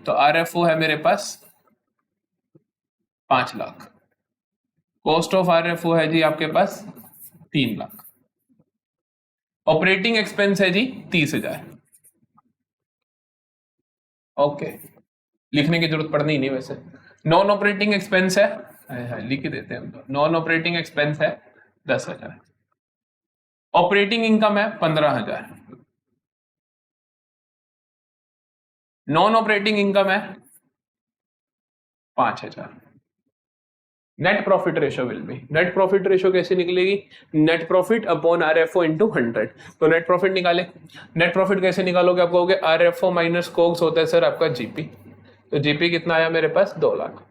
तो RFO है मेरे पास 5 लाख, कॉस्ट ऑफ RFO है जी आपके पास 3 लाख, ऑपरेटिंग एक्सपेंस है जी 30,000। ओके, लिखने की जरूरत पड़नी ही नहीं वैसे। नॉन ऑपरेटिंग एक्सपेंस है, लिख के देते हैं, नॉन ऑपरेटिंग एक्सपेंस है 10,000, ऑपरेटिंग इनकम है 15,000, नॉन ऑपरेटिंग इनकम है 5,000। Net profit ratio will B, net profit ratio कैसे निकलेगी, net profit upon RFO into 100। तो नेट प्रॉफिट निकाले, नेट प्रॉफिट कैसे निकालोगे, आप कहोगे RFO माइनस कोग्स होता है सर आपका GP, तो GP कितना आया मेरे पास 2 लाख,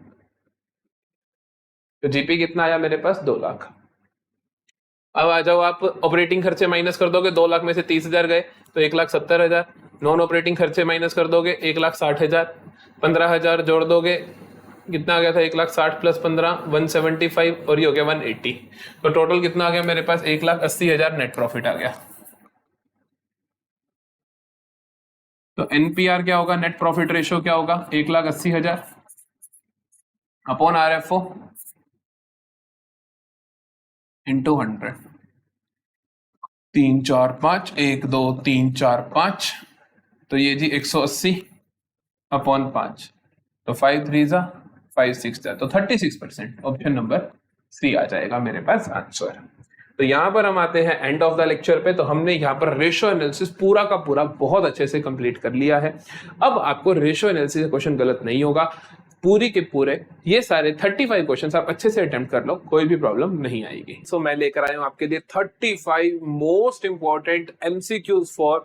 तो GP कितना आया मेरे पास 2 लाख। अब आ जाओ आप ऑपरेटिंग खर्चे माइनस कर दोगे, 2 लाख में से 30,000 गए तो 1,70,000, नॉन ऑपरेटिंग खर्चे माइनस कर दोगे 1,60,000, 15,000 जोड़ दोगे कितना आ गया था, 1,60,000 प्लस 15 175 और ये हो गया 180, तो टोटल कितना आ गया मेरे पास 1,80,000 नेट प्रॉफिट आ गया। तो NPR क्या होगा, नेट प्रॉफिट रेशियो क्या होगा, 1,80,000 अपॉन RFO इंटू 100, 3 4 5 1 2 3 4 5, तो ये जी 180 अपॉन 5, तो 5 3 जा 5 6 जा, तो 36%, ऑप्शन नंबर C आ जाएगा मेरे पास आंसर। तो यहाँ पर हम आते हैं एंड ऑफ द लेक्चर पे। तो हमने यहाँ पर रेशियो एनालिसिस पूरा का पूरा बहुत अच्छे से कंप्लीट कर लिया है। अब आपको रेशियो एनालिसिस क्वेश्चन गलत नहीं होगा, पूरी के पूरे ये सारे 35 क्वेश्चंस आप अच्छे से अटेम्प्ट कर लो, कोई भी प्रॉब्लम नहीं आएगी। सो मैं लेकर आया हूं आपके लिए 35 most important MCQs for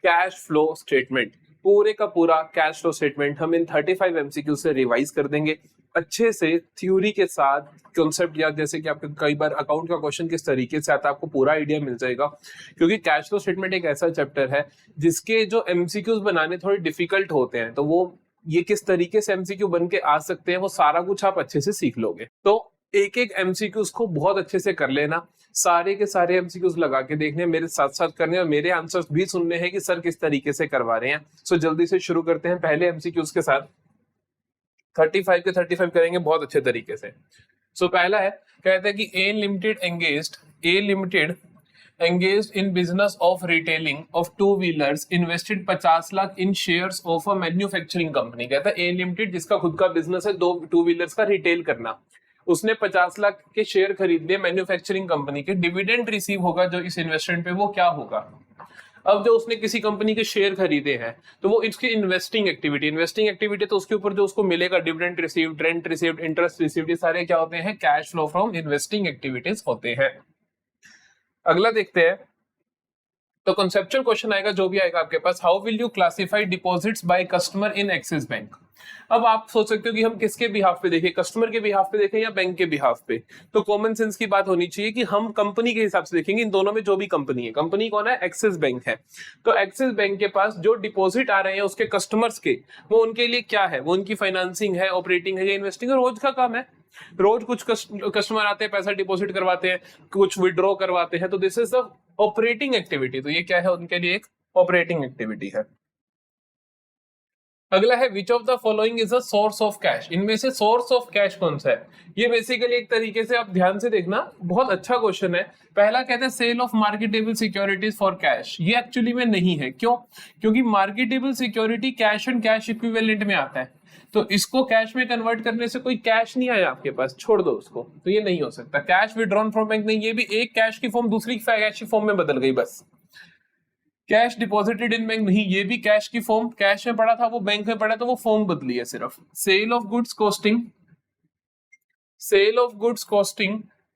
cash flow statement. पूरे का पूरा कैश फ्लो स्टेटमेंट हम इन 35 MCQ से रिवाइज कर देंगे अच्छे से, थ्योरी के साथ, कॉन्सेप्ट याद, जैसे कि आपके कई बार अकाउंट का क्वेश्चन किस तरीके से आता है आपको पूरा आइडिया मिल जाएगा। क्योंकि कैश फ्लो स्टेटमेंट एक ऐसा चैप्टर है जिसके जो MCQs बनाने थोड़े डिफिकल्ट होते हैं, तो वो ये किस तरीके से MCQ बन के आ सकते हैं वो सारा कुछ आप अच्छे से सीख लोगे। तो एक एक MCQs को बहुत अच्छे से कर लेना, सारे के सारे MCQs लगा के देखने, मेरे साथ साथ करने और मेरे आंसर्स भी सुनने हैं कि सर किस तरीके से करवा रहे हैं। सो जल्दी से शुरू करते हैं पहले MCQs के साथ। 35 के 35 करेंगे बहुत अच्छे तरीके से। सो पहला है, कहते हैं कि ए limited engaged in business of retailing of two wheelers invested 50 lakh in shares of a manufacturing company। कहता है ए लिमिटेड जिसका खुद का बिजनेस है, 2 टू व्हीलर्स का रिटेल करना, उसने 50 लाख के शेयर खरीद लिए मैन्युफैक्चरिंग कंपनी के, डिविडेंड रिसीव होगा जो इस इन्वेस्टमेंट पे, वो क्या होगा। अब जो उसने किसी कंपनी के शेयर खरीदे हैं तो वो इसकी इन्वेस्टिंग एक्टिविटी तो उसके ऊपर जो उसको मिलेगा dividend received, rent received, interest received, ये सारे क्या होते हैं, cash flow from investing activities होते हैं। अगला देखते हैं, तो कॉन्सेप्चुअल क्वेश्चन आएगा जो भी आएगा आपके पास, how will you classify deposits by customer in Axis Bank. अब आप सोच सकते हो कि हम किसके बिहाफ पे देखें, कस्टमर के बिहाफ पे देखें या बैंक के बिहाफ पे। तो कॉमन सेंस की बात होनी चाहिए कि हम कंपनी के हिसाब से देखेंगे, इन दोनों में जो भी कंपनी है, कंपनी कौन है, एक्सिस बैंक है। तो एक्सिस बैंक के पास जो डिपॉजिट आ रहे हैं उसके कस्टमर्स के, वो उनके लिए क्या है, वो उनकी फाइनेंसिंग है, ऑपरेटिंग है या इन्वेस्टिंग है, रोज का काम है। रोज कुछ कस्टमर आते हैं, पैसा डिपॉजिट करवाते हैं, कुछ विड्रॉ करवाते हैं, तो this is the operating activity. तो ये क्या है, उनके लिए एक ऑपरेटिंग एक्टिविटी है। अगला है, which of the following is a source of cash. इनमें से सोर्स ऑफ कैश कौन सा है। ये बेसिकली एक तरीके से आप ध्यान से देखना, बहुत अच्छा क्वेश्चन है। पहला कहते हैं sale of marketable securities for cash, ये एक्चुअली में नहीं है। क्यों, क्योंकि marketable security cash and cash equivalent में आता है, तो इसको कैश में कन्वर्ट करने से कोई कैश नहीं आया आपके पास, छोड़ दो उसको, तो ये नहीं हो सकता। कैश विड्रॉन फ्रॉम बैंक नहीं, ये भी एक कैश की फॉर्म दूसरी कैश की फॉर्म में बदल गई बस। कैश डिपॉजिटेड इन बैंक नहीं, ये भी कैश की फॉर्म, कैश में पड़ा था वो बैंक में पड़ा, तो वो फॉर्म बदली है सिर्फ। Sale of goods costing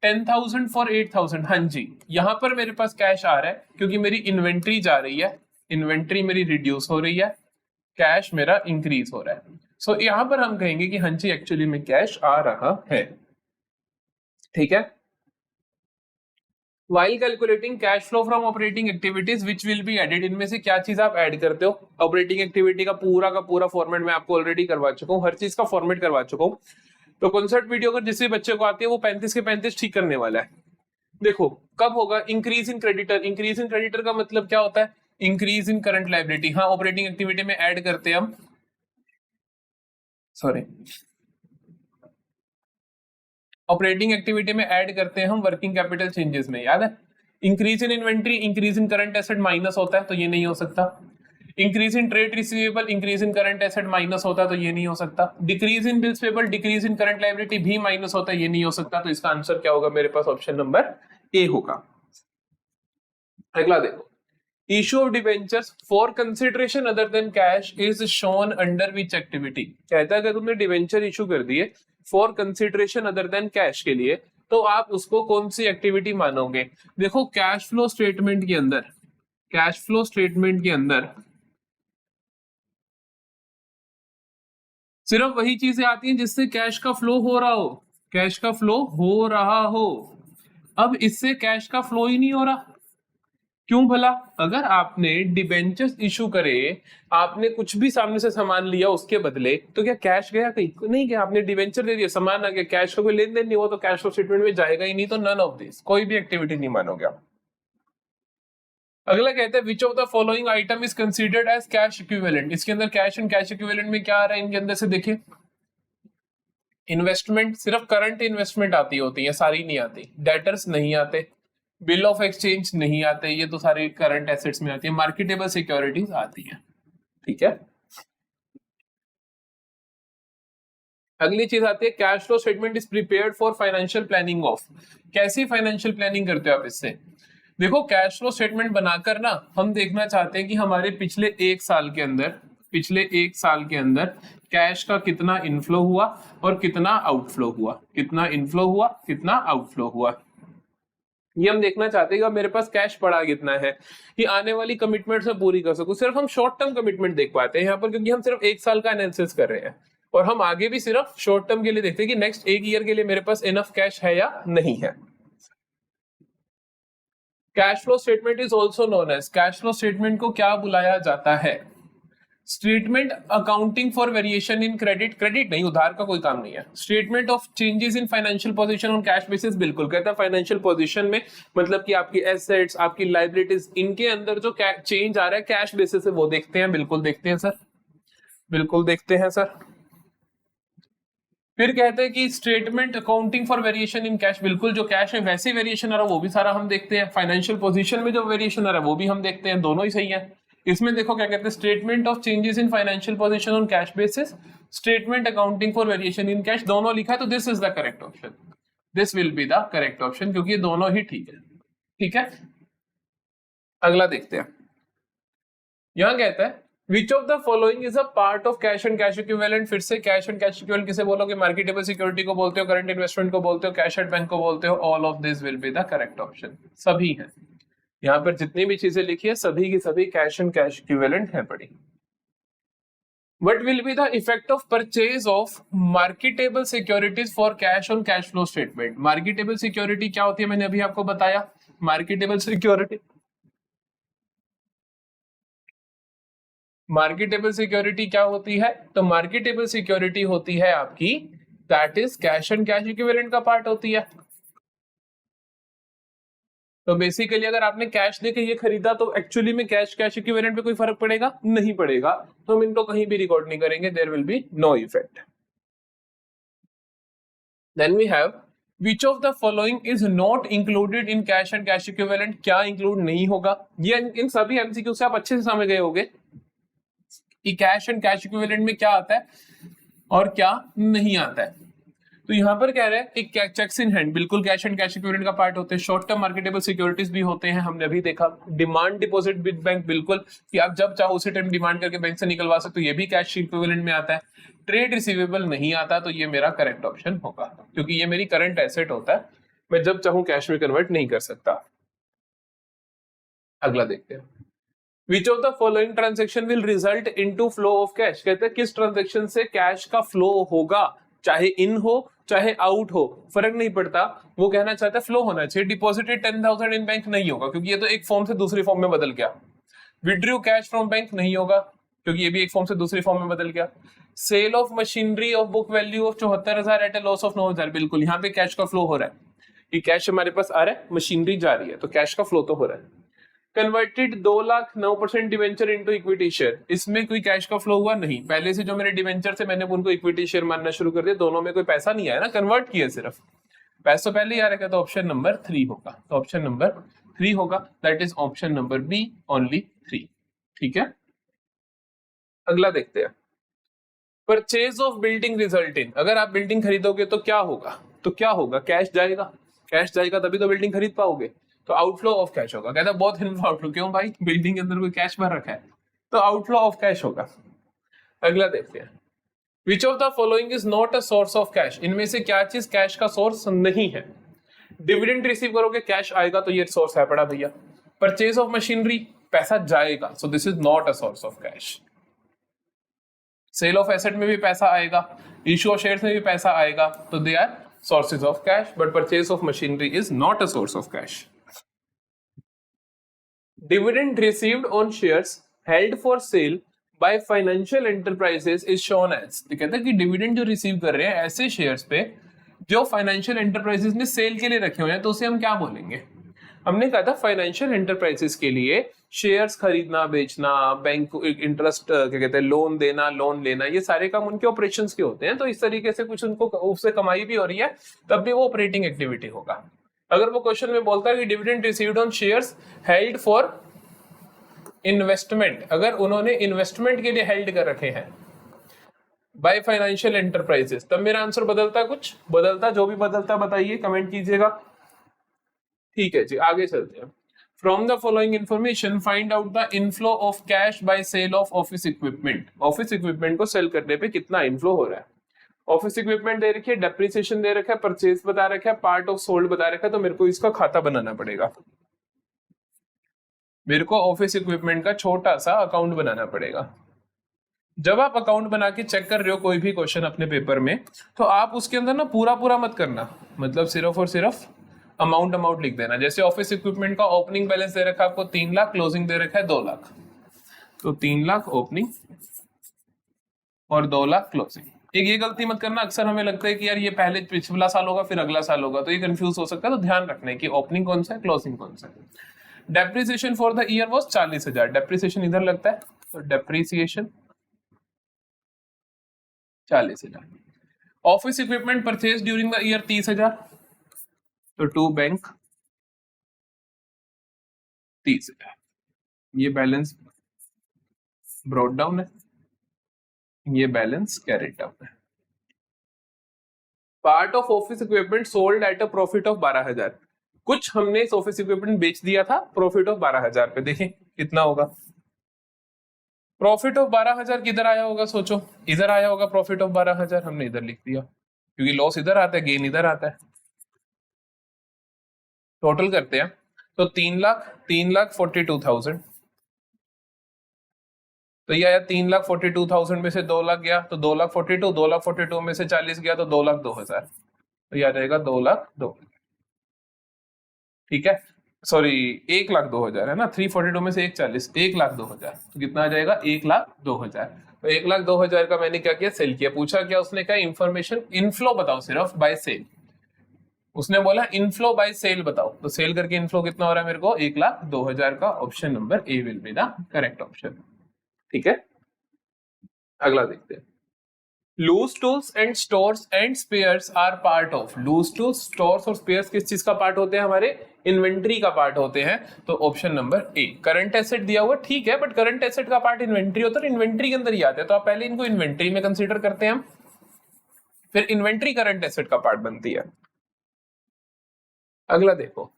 10,000 for 8,000, हाँ जी, यहां पर मेरे पास कैश आ रहा है क्योंकि मेरी इन्वेंट्री जा रही है, इन्वेंट्री मेरी रिड्यूस हो रही है, कैश मेरा इंक्रीज हो रहा है। सो यहां पर हम कहेंगे कि हाँ जी एक्चुअली में कैश आ रहा है। ठीक है, While calculating cash flow from operating activities which will be added, इनमें से क्या चीज आप ऐड करते हो। ऑपरेटिंग एक्टिविटी का पूरा फॉर्मेट मैं आपको ऑलरेडी करवा चुका हूँ, हर चीज का फॉर्मेट करवा चुका हूँ। तो कॉन्सेप्ट वीडियो अगर जिस भी बच्चे को आती है वो 35 के 35 ठीक करने वाला है। देखो कब होगा, increase in creditor. Increase in creditor का मतलब क्या होता है, इंक्रीज इन करंट लायबिलिटी। हाँ, ऑपरेटिंग एक्टिविटी में ऐड करते हैं हम सॉरी, ऑपरेटिंग एक्टिविटी में ऐड करते हैं हम वर्किंग कैपिटल चेंजेस में, याद है? Increase in inventory, increase in current asset minus होता है तो ये नहीं हो सकता। Increase in trade receivable, increase in current asset minus होता है तो ये नहीं हो सकता। Decrease in bills payable, decrease in current liability भी माइनस होता है, ये नहीं हो सकता। तो इसका आंसर क्या होगा मेरे पास? ऑप्शन नंबर ए होगा। अगला देखो, issue of debentures for consideration other than cash is shown under which activity. कहता है कि तुमने डिबेंचर इशू कर दिए for consideration other than cash के लिए, तो आप उसको कौन सी एक्टिविटी मानोगे? देखो, कैश फ्लो स्टेटमेंट के अंदर, कैश फ्लो स्टेटमेंट के अंदर सिर्फ वही चीजें आती हैं जिससे कैश का फ्लो हो रहा हो, कैश का फ्लो हो रहा हो। अब इससे कैश का फ्लो ही नहीं हो रहा, क्यों भला? अगर आपने डिबेंचर्स इशू करे, आपने कुछ भी सामने से सामान लिया उसके बदले, तो क्या कैश गया कहीं? नहीं गया। आपने डिबेंचर दे दिया, सामान आ गया, कैश का कोई लेन देन नहीं हुआ, तो कैश फ्लो स्टेटमेंट में जाएगा ही नहीं। तो नन ऑफ दिस, कोई भी एक्टिविटी नहीं मानोगे आप। अगला कहते हैं which of the following item is considered as cash equivalent. इसके अंदर कैश एंड कैश इक्विवेलेंट में क्या आ रहा है? इनके अंदर से देखिए, इन्वेस्टमेंट, सिर्फ करंट इन्वेस्टमेंट आती होती है, सारी नहीं आती। डेटर्स नहीं आते, बिल ऑफ एक्सचेंज नहीं आते, ये तो सारी करंट एसेट्स में आती है। मार्केटेबल सिक्योरिटीज आती है, ठीक है। अगली चीज आती है cash flow statement is prepared for financial planning of. कैसी फाइनेंशियल प्लानिंग करते हो आप इससे? देखो, कैश फ्लो स्टेटमेंट बनाकर ना हम देखना चाहते हैं कि हमारे पिछले एक साल के अंदर कैश का कितना इनफ्लो हुआ और कितना आउटफ्लो हुआ, कितना इनफ्लो हुआ, कितना आउटफ्लो हुआ। ये हम देखना चाहते हैं कि मेरे पास कैश पड़ा कितना है, कि आने वाली कमिटमेंट से पूरी कर सकूं। सिर्फ हम शॉर्ट टर्म कमिटमेंट देख पाते हैं यहाँ पर, क्योंकि हम सिर्फ एक साल का एनालिसिस कर रहे हैं, और हम आगे भी सिर्फ शॉर्ट टर्म के लिए देखते हैं कि नेक्स्ट एक ईयर के लिए मेरे पास इनफ कैश है या नहीं है। Cash flow statement is also known as, cash flow statement को क्या बुलाया जाता है? Statement accounting for variation in credit, credit नहीं, उधार का कोई काम नहीं है। Statement of changes in financial position on cash basis, बिल्कुल कहता है फाइनेंशियल पोजीशन में, मतलब कि आपकी एसेट्स, आपकी लाइबिलिटीज, इनके अंदर जो चेंज आ रहा है कैश बेसिस से, वो देखते हैं। बिल्कुल देखते हैं सर, बिल्कुल देखते हैं सर। फिर कहते हैं कि statement accounting for variation in cash, बिल्कुल जो कैश में वैसे वेरिएशन आ रहा है वो भी सारा हम देखते हैं। फाइनेंशियल पोजीशन में जो वेरिएशन आ रहा है वो भी हम देखते हैं, दोनों ही सही है। इसमें देखो क्या कहते हैं, statement of changes in financial position on cash basis, statement accounting for variation in cash, दोनों लिखा है, तो this is the correct option, this will be the correct option, क्योंकि ये दोनों ही ठीक है, ठीक है। अगला देखते हैं, यहां कहता है Which of the following is a part of cash and cash equivalent? फिर से कैश एंड कैश इक्विवेलेंट किसे बोलोगे? मार्केटेबल सिक्योरिटी को बोलते हो, करंट इन्वेस्टमेंट को बोलते हो, कैश एट बैंक को बोलते हो। All of this will be the correct option, सभी है। यहाँ पर जितनी भी चीजें लिखी है सभी की सभी कैश एंड कैश इक्विवेलेंट है पड़ी। What will be the effect of purchase of marketable securities for cash on cash flow statement? Marketable security क्या होती है? मैंने अभी आपको बताया, मार्केटेबल सिक्योरिटी, मार्केटेबल सिक्योरिटी क्या होती है? तो मार्केटेबल सिक्योरिटी होती है आपकी, that is cash and cash equivalent का पार्ट होती है। तो बेसिकली अगर आपने कैश देके ये खरीदा तो एक्चुअली में कैश कैश इक्विवेलेंट पे कोई फर्क पड़ेगा? नहीं पड़ेगा, तो हम इनको कहीं भी रिकॉर्ड नहीं करेंगे, there will be no effect. Then we have Which of the following is not included in cash and cash equivalent? क्या इंक्लूड नहीं होगा? ये इन सभी एमसीक्यू से आप अच्छे से समझ गए होंगे कि कैश एंड कैश इक्विवेलेंट में क्या आता है और क्या नहीं आता है। तो यहां पर कह रहे हैं एक चेक्स इन हैंड, बिल्कुल कैश एंड कैश इक्विवेलेंट का पार्ट होते हैं। शॉर्ट टर्म मार्केटेबल सिक्योरिटीज भी होते हैं, हमने अभी देखा। डिमांड डिपॉजिट विद बैंक, बिल्कुल कि आप जब चाहो उसी टाइम डिमांड करके बैंक से निकलवा सकते हो, ये भी कैश इक्विवेलेंट में आता है। ट्रेड रिसीवेबल नहीं आता, तो ये मेरा करेक्ट ऑप्शन होगा, क्योंकि ये मेरी करंट एसेट होता है, मैं जब चाहूं कैश में कन्वर्ट नहीं कर सकता। अगला देखते हैं, Which of the following transaction will result into flow of cash? कहते हैं किस ट्रांजेक्शन से कैश का फ्लो होगा, चाहे इन हो चाहे आउट हो, फर्क नहीं पड़ता। वो कहना चाहता है फ्लो होना चाहिए। डिपॉजिटेड 10,000 इन बैंक नहीं होगा, क्योंकि ये तो एक फॉर्म से दूसरी फॉर्म में बदल गया। विड्रू कैश फ्रॉम बैंक नहीं होगा, क्योंकि ये भी एक फॉर्म से दूसरी फॉर्म में बदल गया। Sale of machinery of book value of 74,000 at a loss of 9,000, बिल्कुल यहाँ पे कैश का फ्लो हो रहा है, कि कैश हमारे पास आ रहा है, मशीनरी जा रही है, तो कैश का फ्लो तो हो रहा है। Converted 2 lakh 9% debenture into equity share, इसमें कोई कैश का फ्लो हुआ नहीं, पहले से जो मेरे डिवेंचर थे मैंने उनको इक्विटी शेयर मानना शुरू कर दिया, दोनों में कोई पैसा नहीं आया ना, कन्वर्ट किया सिर्फ, पैसा पहले ही आ रहा है, तो ऑप्शन नंबर 3 होगा, तो ऑप्शन नंबर 3 होगा, that is option number B, only 3। ठीक है, अगला देखते हैं, purchase of building result in, अगर आप बिल्डिंग खरीदोगे तो क्या होगा, कैश जाएगा, कैश जाएगा तभी तो बिल्डिंग खरीद पाओगे, तो आउटफ्लो ऑफ कैश होगा। कहता है बहुत इनफ्लो आउटफ्लो, क्यों भाई, बिल्डिंग के अंदर कोई कैश भर रखा है, तो आउटफ्लो ऑफ कैश होगा। अगला देखते हैं, which of the following is not a source of cash, इनमें से क्या चीज कैश का सोर्स नहीं है। डिविडेंड रिसीव करोगे कैश आएगा, तो ये सोर्स है पड़ा भैया। परचेज ऑफ मशीनरी, पैसा जाएगा, so this is not a source of cash. Sale of asset में भी पैसा आएगा, इशू ऑफ शेयर्स में भी पैसा आएगा, तो they are sources of cash, but purchase of machinery is not a source of cash. Dividend received on shares held for sale by financial enterprises is shown as, तो कहते हैं कि dividend जो रिसीव कर रहे हैं ऐसे शेयर्स पे जो फाइनेंशियल एंटरप्राइजेस ने सेल के लिए रखे हुए हैं, तो उसे हम क्या बोलेंगे, हमने कहा था फाइनेंशियल एंटरप्राइजेस के लिए शेयर्स खरीदना बेचना, बैंक इंटरेस्ट क्या कहते हैं, लोन देना लोन लेना, ये सारे काम उनके ऑपरेशंस के होते हैं, तो इस तरीके से कुछ उनको उससे कमाई भी हो रही है, तब भी वो ऑपरेटिंग एक्टिविटी होगा। अगर वो क्वेश्चन में बोलता है कि dividend received on shares held for investment, अगर उन्होंने इन्वेस्टमेंट के लिए हेल्ड कर रखे हैं बाय फाइनेंशियल एंटरप्राइजेस, तब मेरा आंसर बदलता, कुछ बदलता, जो भी बदलता बताइए, कमेंट कीजिएगा। ठीक है जी, आगे चलते हैं। From the following information, find out the inflow of cash by sale of office equipment. Office equipment को सेल करने पे कितना इनफ्लो हो रहा है। ऑफिस इक्विपमेंट दे रखी है, डेप्रिसिएशन दे रखा है, परचेज बता रखा है, पार्ट ऑफ सोल्ड बता रखा है, तो मेरे को इसका खाता बनाना पड़ेगा। मेरे को ऑफिस इक्विपमेंट का छोटा सा अकाउंट बनाना पड़ेगा। जब आप अकाउंट बना के चेक कर रहे हो कोई भी क्वेश्चन अपने पेपर में, तो आप उसके अंदर ना पूरा मत करना, मतलब सिर्फ और सिर्फ अमाउंट लिख देना। जैसे ऑफिस इक्विपमेंट का ओपनिंग बैलेंस दे रखा है आपको 3 लाख, क्लोजिंग दे रखा है 2 लाख, तो 3 लाख ओपनिंग और 2 लाख क्लोजिंग। एक ये गलती मत करना, अक्सर हमें लगता है कि यार ये पहले पिछला साल होगा फिर अगला साल होगा, तो ये कंफ्यूज हो सकता है, तो ध्यान रखना है कि ओपनिंग कौन सा है, क्लोजिंग कौन सा है। Depreciation for the year was 40,000, depreciation इधर लगता है, तो depreciation 40,000। Office equipment purchase during the year 30,000, तो टू बैंक 30,000। ये बैलेंस ब्रॉट डाउन है, ये बैलेंस कैरिड डाउन है। Part of office equipment sold at a profit of 12,000, कुछ हमने इस ऑफिस इक्विपमेंट बेच दिया था प्रॉफिट ऑफ 12,000 पे, देखें कितना होगा। प्रॉफिट ऑफ 12,000 किधर आया होगा, सोचो, इधर आया होगा प्रॉफिट ऑफ 12,000, हमने इधर लिख दिया, क्योंकि लॉस इधर आता है, गेन इधर आता है। टोटल करते हैं, तो 3,42,000, तो ये आया 3,42,000 में से 2 लाख गया, तो 2,42,2,42 में से 40 गया, तो 2,02,000, तो ये आ जाएगा 2,02,000। ठीक है, सॉरी 1,02,000 है ना, 342 में से 140, 1,02,000, तो कितना आ जाएगा 1,02,000। तो 1,02,000 का मैंने क्या किया, सेल किया। पूछा क्या उसने, क्या इंफॉर्मेशन, इनफ्लो बताओ सिर्फ बाय सेल, उसने बोला इनफ्लो बाय सेल बताओ, तो सेल करके इनफ्लो कितना हो रहा है मेरे को, 1,02,000 का option number A will be the correct option. ठीक है, अगला देखते हैं। Loose tools and stores and spares are part of, loose tools, stores और स्पेयर्स किस चीज का पार्ट होते हैं, हमारे इन्वेंट्री का पार्ट होते हैं, तो ऑप्शन नंबर ए। करंट एसेट दिया हुआ ठीक है, बट करंट एसेट का पार्ट इन्वेंट्री होता है, इन्वेंट्री के अंदर ही आते हैं, तो आप पहले इनको इन्वेंट्री में कंसीडर करते हैं हम, फिर इन्वेंट्री करंट एसेट का पार्ट बनती है। अगला देखो,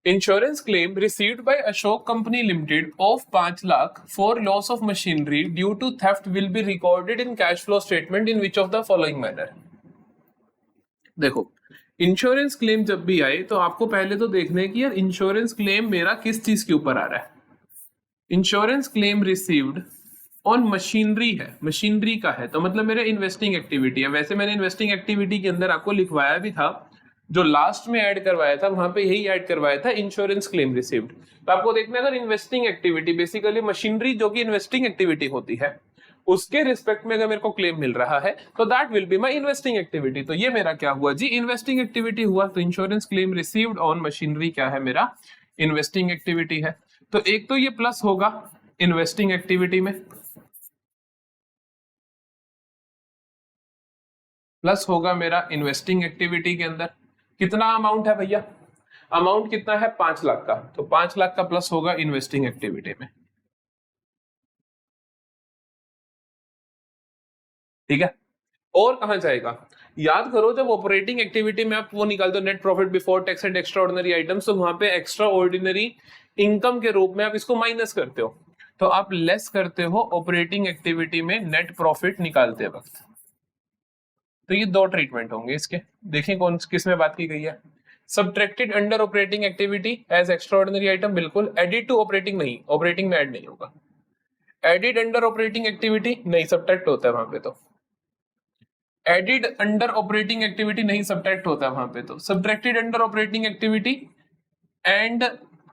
insurance claim received by Ashok company limited of 5 lakh for loss of machinery due to theft will be recorded in cash flow statement in which of the following manner. देखो, insurance claim जब भी आए तो आपको पहले तो देखना है कि यार इंश्योरेंस क्लेम मेरा किस चीज के ऊपर आ रहा है। Insurance claim received on machinery है, मशीनरी का है, तो मतलब मेरा इन्वेस्टिंग एक्टिविटी है। वैसे मैंने इन्वेस्टिंग एक्टिविटी के अंदर आपको लिखवाया भी था, जो लास्ट में ऐड करवाया था वहां पे यही ऐड करवाया था, इंश्योरेंस क्लेम रिसीव्ड। तो आपको देखना है अगर इन्वेस्टिंग एक्टिविटी, बेसिकली मशीनरी जो कि इन्वेस्टिंग एक्टिविटी होती है, उसके रिस्पेक्ट में अगर मेरे को क्लेम मिल रहा है तो that will be my investing activity. तो ये मेरा क्या हुआ जी, इन्वेस्टिंग एक्टिविटी हुआ। तो insurance claim received on machinery क्या है, मेरा इन्वेस्टिंग एक्टिविटी है। तो एक तो ये प्लस होगा इन्वेस्टिंग एक्टिविटी में, प्लस होगा मेरा इन्वेस्टिंग एक्टिविटी के अंदर। कितना अमाउंट है भैया? अमाउंट कितना है? 5 लाख का, तो 5 लाख का प्लस होगा इन्वेस्टिंग एक्टिविटी में। ठीक है, और कहां जाएगा? याद करो जब ऑपरेटिंग एक्टिविटी में आप वो निकालते हो net profit before tax and extra ordinary items, तो वहां पे एक्स्ट्रा ऑर्डिनरी इनकम के रूप में आप इसको माइनस करते हो, तो आप लेस करते हो ऑपरेटिंग एक्टिविटी में नेट प्रॉफिट निकालते वक्त। तो ये दो ट्रीटमेंट होंगे इसके, देखें कौन किस में बात की गई है। Subtracted under operating activity as extra ordinary item, बिल्कुल। एडिड टू ऑपरेटिंग नहीं, ऑपरेटिंग में ऐड नहीं होगा। एडिड अंडर ऑपरेटिंग एक्टिविटी नहीं, सब्ट्रैक्ट होता है वहां पे। तो एडिड अंडर ऑपरेटिंग एक्टिविटी नहीं, सब्ट्रैक्ट होता है वहां पे। तो subtracted under operating activity and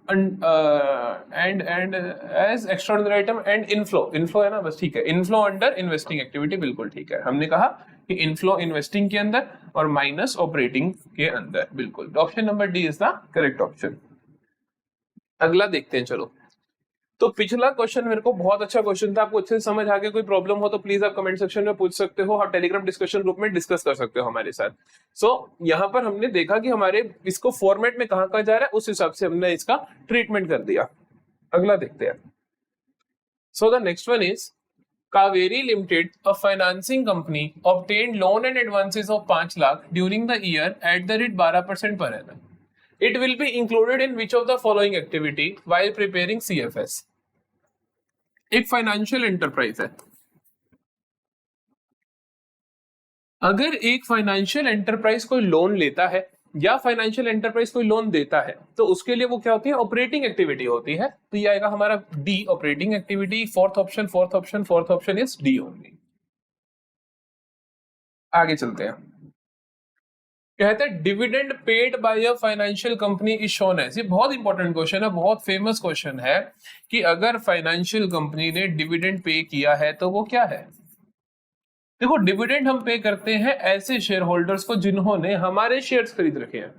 and as extraordinary item and inflow, inflow है ना, बस ठीक है। इनफ्लो अंडर इन्वेस्टिंग एक्टिविटी, बिल्कुल ठीक है। हमने कहा कि इनफ्लो इन्वेस्टिंग के अंदर और माइनस ऑपरेटिंग के अंदर, बिल्कुल। Option number D is the correct option. अगला देखते हैं, चलो। तो पिछला क्वेश्चन मेरे को बहुत अच्छा क्वेश्चन था, आपको अच्छे से समझ आ गया। कोई प्रॉब्लम हो तो प्लीज आप कमेंट सेक्शन में पूछ सकते हो, और टेलीग्राम डिस्कशन ग्रुप में डिस्कस कर सकते हो हमारे साथ। सो यहाँ पर हमने देखा कि हमारे इसको फॉर्मेट में कहाँ जा रहा है, उस हिसाब से हमने इसका ट्रीटमेंट कर दिया। अगला देखते हैं। So the next one is Kaveri Limited, a financing company, obtained loan and advances of 5 lakh during the year at the rate 12% per annum. It will be included in which of the following activity while preparing CFS? एक financial enterprise है। अगर एक financial enterprise कोई loan लेता है या financial enterprise कोई loan देता है, तो उसके लिए वो क्या होती है? ऑपरेटिंग एक्टिविटी होती है। तो ये आएगा हमारा D, operating activity. Fourth option, fourth option, fourth option is D only. आगे चलते हैं। कहते हैं dividend paid by a financial company is shown as. ये बहुत इंपॉर्टेंट क्वेश्चन है, बहुत फेमस क्वेश्चन है कि अगर फाइनेंशियल कंपनी ने डिविडेंड पे किया है तो वो क्या है? देखो, डिविडेंड हम पे करते हैं ऐसे शेयर होल्डर्स को जिन्होंने हमारे शेयर्स खरीद रखे हैं।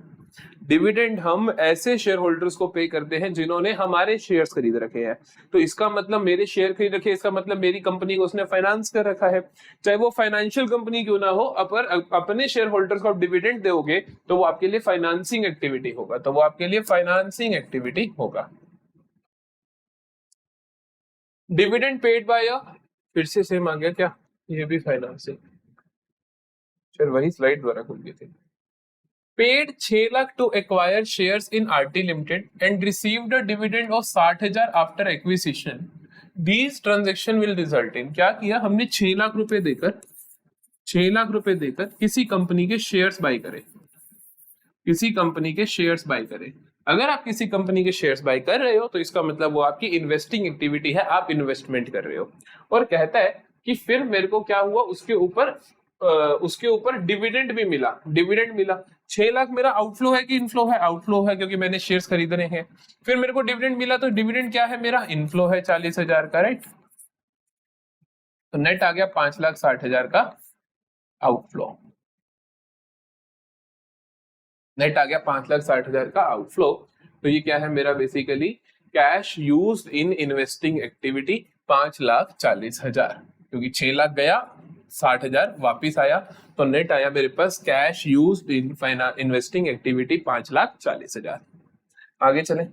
डिविडेंड हम ऐसे शेयर होल्डर्स को पे करते हैं जिन्होंने हमारे शेयर्स खरीद रखे हैं। तो इसका मतलब मेरे शेयर खरीद रखे, इसका मतलब मेरी कंपनी को उसने फाइनेंस कर रखा है। चाहे वो फाइनेंशियल कंपनी क्यों ना हो, अगर अपने शेयर होल्डर्स को आप डिविडेंड दोगे तो वो आपके लिए फाइनेंसिंग एक्टिविटी होगा। तो वो आपके लिए फाइनेंसिंग एक्टिविटी होगा। डिविडेंड पेड बाय, फिर से सेम आ गया क्या? ये भी फाइनेंसिंग, चल वही स्लाइड द्वारा खुल गई थी। Paid 6 lakh to acquire shares in RT limited and received a dividend of 60,000 after acquisition. These transaction will result in, क्या किया हमने? 6 लाख रुपए देकर, 6 लाख रुपए देकर किसी कंपनी के शेयर्स बाय करे, किसी कंपनी के शेयर्स बाय करे। अगर आप किसी कंपनी के शेयर्स बाय कर रहे हो तो इसका मतलब वो आपकी इन्वेस्टिंग एक्टिविटी है, आप इन्वेस्टमेंट कर रहे हो। और कहता है कि फिर मेरे को क्या हुआ, उसके ऊपर डिविडेंड भी मिला, डिविडेंड मिला। 6 लाख मेरा आउटफ्लो है कि इनफ्लो है? आउटफ्लो है, क्योंकि मैंने शेयर्स खरीदने हैं। फिर मेरे को डिविडेंड मिला, तो डिविडेंड क्या है मेरा? इनफ्लो है 40,000 का, राइट। तो नेट आ गया 5,60,000 का आउटफ्लो। नेट आ गया 5,60,000 का आउटफ्लो। तो ये क्या है मेरा? Basically cash used in investing activity 5,40,000, क्योंकि 6 लाख गया, 60,000 वापिस आया, तो नेट आया मेरे पास cash used in investing activity 5,40,000। आगे चले।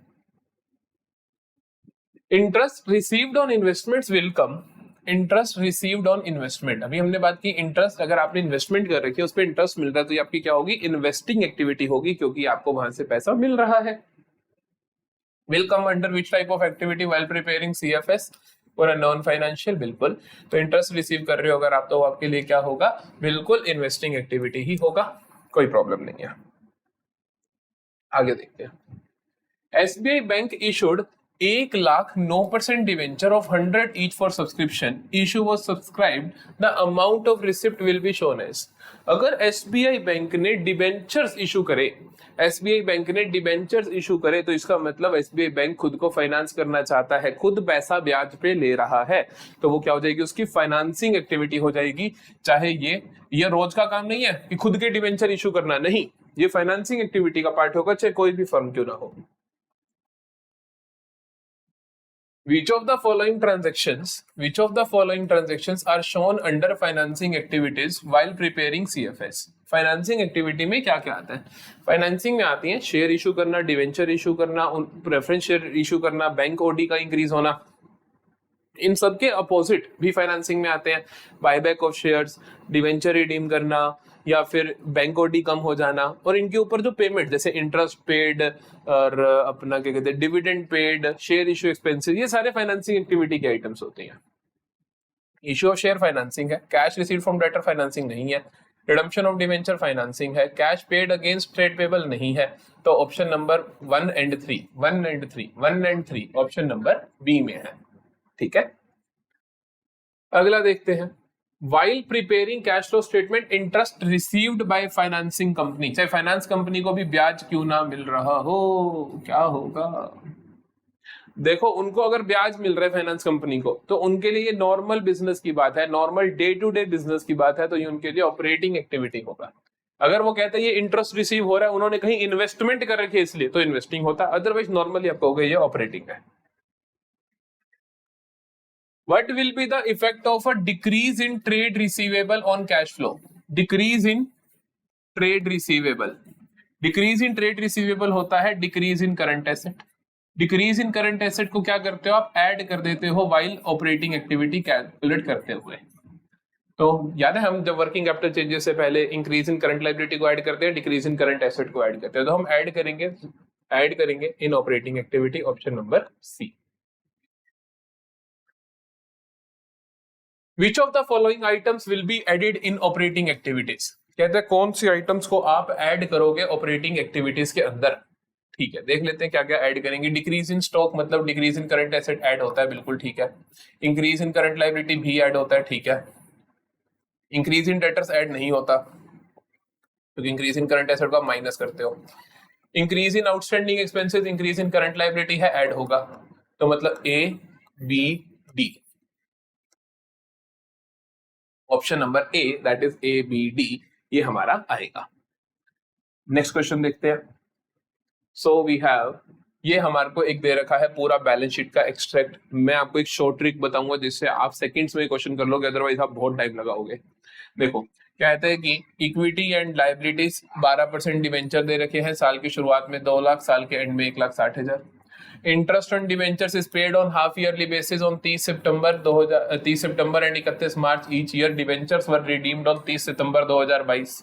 Interest received on investments will come. Interest received on investment, अभी हमने बात की इंटरेस्ट, अगर आपने इन्वेस्टमेंट कर रखी है उस पर इंटरेस्ट मिल रहा है तो ये आपकी क्या होगी? इन्वेस्टिंग एक्टिविटी होगी, क्योंकि आपको वहां से पैसा मिल रहा है। Will come under which type of activity while preparing CFS और नॉन फाइनेंशियल? बिल्कुल। तो इंटरेस्ट रिसीव कर रहे हो अगर आप, तो आपके लिए क्या होगा? बिल्कुल इन्वेस्टिंग एक्टिविटी ही होगा, कोई प्रॉब्लम नहीं है। आगे देखते हैं। SBI bank issued 1 lakh 9% debenture of 100 each for subscription. Issue was subscribed, the amount of receipt will be shown as. अगर एसबीआई बैंक ने डिबेंचर्स इशू करे, एसबीआई बैंक ने डिबेंचर्स इशू करे, तो इसका मतलब एसबीआई बैंक खुद को फाइनेंस करना चाहता है, खुद पैसा ब्याज पे ले रहा है, तो वो क्या हो जाएगी? उसकी फाइनेंसिंग एक्टिविटी हो जाएगी। चाहे ये रोज का काम नहीं है कि खुद के डिबेंचर इशू करना, नहीं, ये फाइनेंसिंग एक्टिविटी का पार्ट होगा, चाहे कोई भी फर्म क्यों ना हो। Which of the following transactions are shown under financing activities while preparing CFS? Financing activity में क्या क्या आता है? फाइनेंसिंग में आती है शेयर इशू करना, डिवेंचर इशू करना, प्रेफरेंस शेयर इशू करना, बैंक ओडी का इंक्रीज होना। इन सब के अपोजिट भी फाइनेंसिंग में आते हैं buyback of shares, debenture redeem करना, या फिर बैंक ओडी कम हो जाना, और इनके ऊपर जो पेमेंट जैसे इंटरेस्ट पेड और अपना क्या कहते हैं dividend paid, share issue expenses, ये सारे फाइनेंसिंग एक्टिविटी के आइटम्स होते हैं। इशू ऑफ शेयर फाइनेंसिंग है, cash received from debtor financing नहीं है, रिडम्पशन ऑफ डिवेंचर फाइनेंसिंग है, cash paid against trade payable नहीं है। तो option number 1 and 3 option number B में है। ठीक है, अगला देखते हैं। While preparing cash flow statement, interest received by financing company, चाहे फाइनेंस कंपनी को भी ब्याज क्यों ना मिल रहा हो, क्या होगा? देखो, उनको अगर ब्याज मिल रहा है फाइनेंस कंपनी को, तो उनके लिए ये नॉर्मल बिजनेस की बात है, normal day to day business की बात है, तो ये उनके लिए ऑपरेटिंग एक्टिविटी होगा। अगर वो कहते हैं ये इंटरेस्ट रिसीव हो रहा है, उन्होंने कहीं इन्वेस्टमेंट कर रखी है इसलिए, तो इन्वेस्टिंग होता है, अदरवाइज नॉर्मली आप कहोगे ये ऑपरेटिंग है। What will be the effect of a decrease in trade receivable on cash flow? Decrease in trade receivable. Decrease in trade receivable होता है decrease in current asset. Decrease in current asset को क्या करते हो आप? Add कर देते हो while operating activity कैलकुलेट करते हुए। तो याद है हम जब वर्किंग कैपिटल चेंजेस से पहले इंक्रीज इन करंट लायबिलिटी को ऐड करते हैं, डिक्रीज इन करंट एसेट को ऐड करते हैं, तो हम ऐड करेंगे in operating activity, option number C. Which of the following items will be added in operating activities? कहते हैं कौन सी आइटम्स को आप ऐड करोगे ऑपरेटिंग एक्टिविटीज के अंदर। ठीक है, देख लेते हैं क्या क्या ऐड करेंगे। डिक्रीज इन स्टॉक मतलब decrease in current asset add होता है, बिल्कुल ठीक है। इंक्रीज इन करंट लायबिलिटी भी ऐड होता है, ठीक है। इंक्रीज इन डेटर्स ऐड नहीं होता क्योंकि इंक्रीज इन करंट एसेट को आप माइनस करते हो। Increase in outstanding expenses increase in current liability है, ऐड होगा, तो मतलब A B D, option number A that is A B D, ये हमारा आएगा। नेक्स्ट क्वेश्चन देखते हैं। सो वी हैव, ये हमारे को एक दे रखा है पूरा बैलेंस शीट का एक्सट्रैक्ट। मैं आपको एक शॉर्ट ट्रिक बताऊंगा जिससे आप सेकंड्स में क्वेश्चन कर लोगे, अदरवाइज आप बहुत टाइम लगाओगे। देखो, कहते हैं कि इक्विटी एंड लायबिलिटीज 12% डिवेंचर दे रखे हैं, साल की शुरुआत में 2 लाख, साल के एंड में 1,60,000। Interest on debentures is paid on half yearly basis on 30 September and 31 March each year. Debentures were redeemed on 30 सितंबर 2022।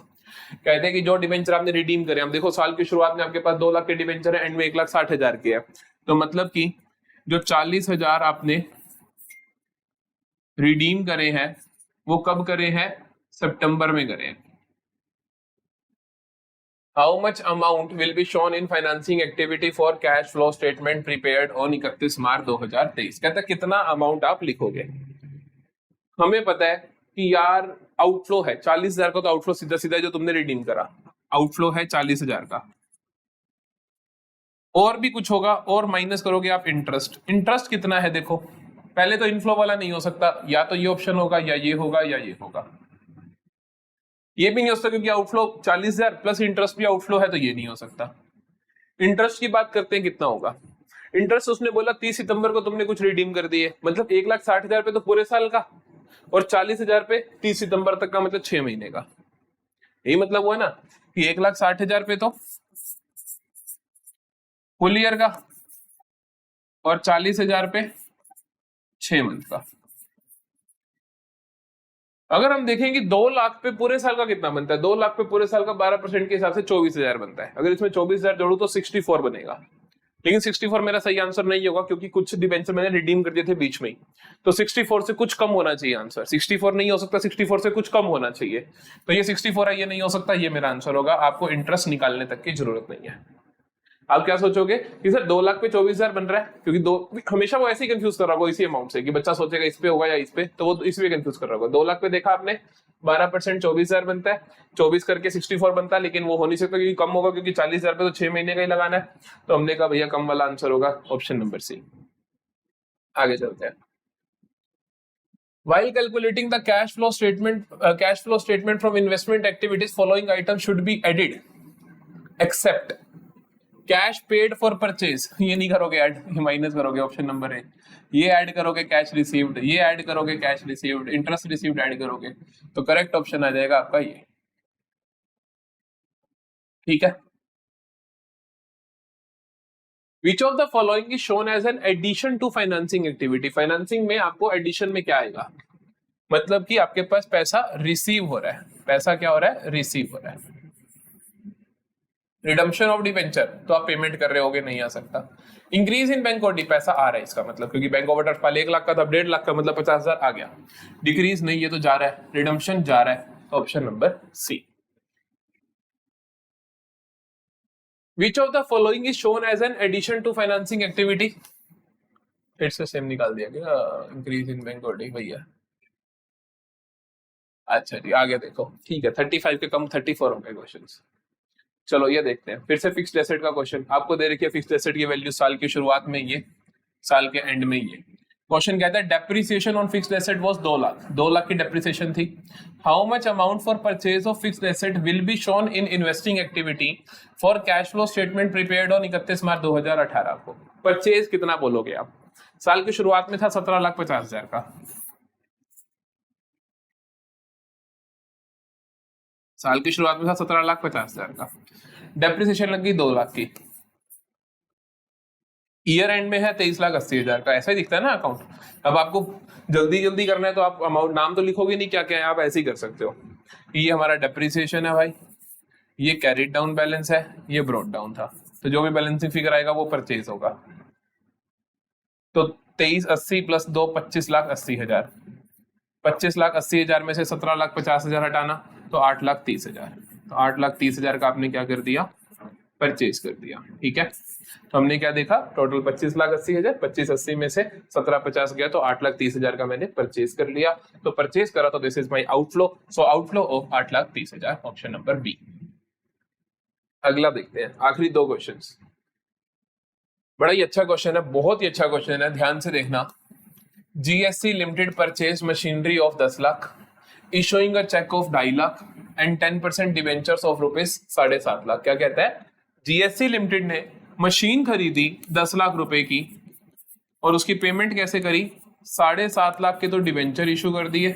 कहते हैं कि जो डिवेंचर आपने रिडीम करे, हम देखो साल की शुरुआत में आपके पास 2 लाख के डिवेंचर है, एंड में 1,60,000 के है, तो मतलब कि जो 40,000 आपने रिडीम करे हैं वो कब करे हैं? सितंबर में करे हैं। How much amount will be shown in financing activity for cash flow statement prepared on 31 मार्च 2023? कहता है कितना अमाउंट आप लिखोगे। हमें पता है कि यार आउटफ्लो है 40,000 का, तो आउटफ्लो सीधा सीधा जो तुमने रिडीम करा आउटफ्लो है 40,000 का, और भी कुछ होगा, और माइनस करोगे आप इंटरेस्ट कितना है। देखो पहले तो इनफ्लो वाला नहीं हो सकता, या तो ये ऑप्शन होगा या ये होगा या ये होगा, ये भी नहीं हो सकता क्योंकि आउटफ्लो 40,000 प्लस इंटरेस्ट भी आउटफ्लो है, तो ये नहीं हो सकता। इंटरेस्ट की बात करते हैं कितना होगा। इंटरेस्ट उसने बोला 30 सितंबर को तुमने कुछ रिडीम कर दिए, मतलब 1,60,000 पे तो पूरे साल का, और 40,000 पे 30 सितंबर तक का, मतलब 6 महीने का। यही मतलब हुआ ना कि 1,60,000 पे तो फुल ईयर का, और 40,000 पे 6 मंथ का। अगर हम देखेंगे 2 लाख पे पूरे साल का कितना बनता है, 2 लाख पे पूरे साल का 12% के हिसाब से 24,000 बनता है। अगर इसमें 24,000 जोड़ू तो 64 बनेगा, लेकिन 64 मेरा सही आंसर नहीं होगा क्योंकि कुछ डिवेंचर मैंने रिडीम कर दिए थे बीच में ही, तो 64 से कुछ कम होना चाहिए आंसर। 64 नहीं हो सकता, 64 से कुछ कम होना चाहिए, तो ये 64 है, ये नहीं हो सकता, ये मेरा आंसर होगा। आपको इंटरेस्ट निकालने तक की जरूरत नहीं है। आप क्या सोचोगे कि सर 2 लाख पे 24,000 बन रहा है, क्योंकि हमेशा वो ऐसे ही कंफ्यूज कर रहा होगा इसी अमाउंट से, कि बच्चा सोचेगा इस पे होगा या इस पे, तो वो इसमें कंफ्यूज कर रहा होगा। 2 लाख पे देखा आपने 12% 24,000 बनता है, 24 करके 64 बनता है, लेकिन वो हो नहीं सकता क्योंकि कम होगा, क्योंकि 40,000 पे तो 6 महीने का ही लगाना है, तो हमने कहा भैया कम वाला आंसर होगा ऑप्शन नंबर सी। आगे चलते हैं। While calculating the cash flow statement from investment activities, following items should be added except cash paid for purchase, ये नहीं करोगे ऐड, ये माइनस करोगे, ऑप्शन नंबर ए। ये ऐड करोगे कैश रिसीव्ड, ये ऐड करोगे cash received, interest received add करोगे, तो करेक्ट ऑप्शन आ जाएगा आपका ये। ठीक है, which of the following is shown as an addition to financing activity. Financing में आपको एडिशन में क्या आएगा, मतलब कि आपके पास पैसा रिसीव हो रहा है, पैसा क्या हो रहा है, रिसीव हो रहा है। रिडम्पशन ऑफ डिबेंचर तो आप पेमेंट कर रहे होगे, नहीं आ सकता। इंक्रीज इन बैंक ओडी, पैसा आ रहा है इसका मतलब, क्योंकि बैंक ओवरड्राफ्ट पहले 1 लाख का था, 1.5 लाख का, मतलब 50,000 आ गया। डिक्रीज नहीं, ये तो जा रहा है, रिडम्पशन जा रहा है, option number C. Which of the following is shown as an addition to financing activity? फिर से सेम निकाल दिया गया, इंक्रीज इन बैंक ओडी भैया। अच्छा जी, आगे देखो, ठीक है, 35 के कम 34 हो गए क्वेश्चंस। चलो ये देखते हैं फिर से फिक्स्ड एसेट का क्वेश्चन। आपको दे रखी है फिक्स्ड एसेट की वैल्यू साल की शुरुआत में ये, साल के एंड में ये। क्वेश्चन कहता है depreciation on fixed asset was 2 lakh, 2 lakh की डेप्रिसिएशन थी। How much amount for purchase of fixed asset will be shown in investing activity for cash flow statement prepared on 31 मार्च 2018 को। परचेज कितना बोलोगे आप, साल की शुरुआत में था 17,50,000 का, साल की शुरुआत में था 17,50,000 का, डेप्रिसिएशन लगी 2 लाख की, ईयर एंड में है 23,80,000 का, ऐसा ही दिखता है ना अकाउंट। अब आपको जल्दी जल्दी करना है तो आप अमाउंट नाम तो लिखोगे नहीं क्या क्या है, आप ऐसे ही कर सकते हो। ये हमारा डेप्रिसिएशन है भाई, ये कैरिड डाउन बैलेंस है, ये ब्रॉट डाउन था, तो जो भी बैलेंसिंग फिगर आएगा वो परचेज होगा। तो 23,80 प्लस 2 25,80,000, 25,80,000 में से 17,50,000 हटाना तो 8,30,000, तो 8,30,000 का आपने क्या कर दिया, परचेज कर दिया। ठीक है, तो हमने क्या देखा, टोटल 25,80,000, 25,80 में से 17,50 गया तो 8,30,000 का मैंने परचेज कर लिया। तो परचेज करा तो this is my outflow, so outflow of 8,30,000, option number B. अगला देखते हैं, आखिरी 2 क्वेश्चंस। बड़ा ही अच्छा क्वेश्चन है, बहुत ही अच्छा क्वेश्चन है, ध्यान से देखना। GSC limited purchase machinery of 10 lakh, issuing a cheque of 2.5 lakh and 10% debentures of rupees 7.5 lakh. क्या कहता है, जीएससी लिमिटेड ने मशीन खरीदी 10 लाख रुपए की और उसकी पेमेंट कैसे करी, 7.5 लाख के तो डिवेंचर इशू कर दिए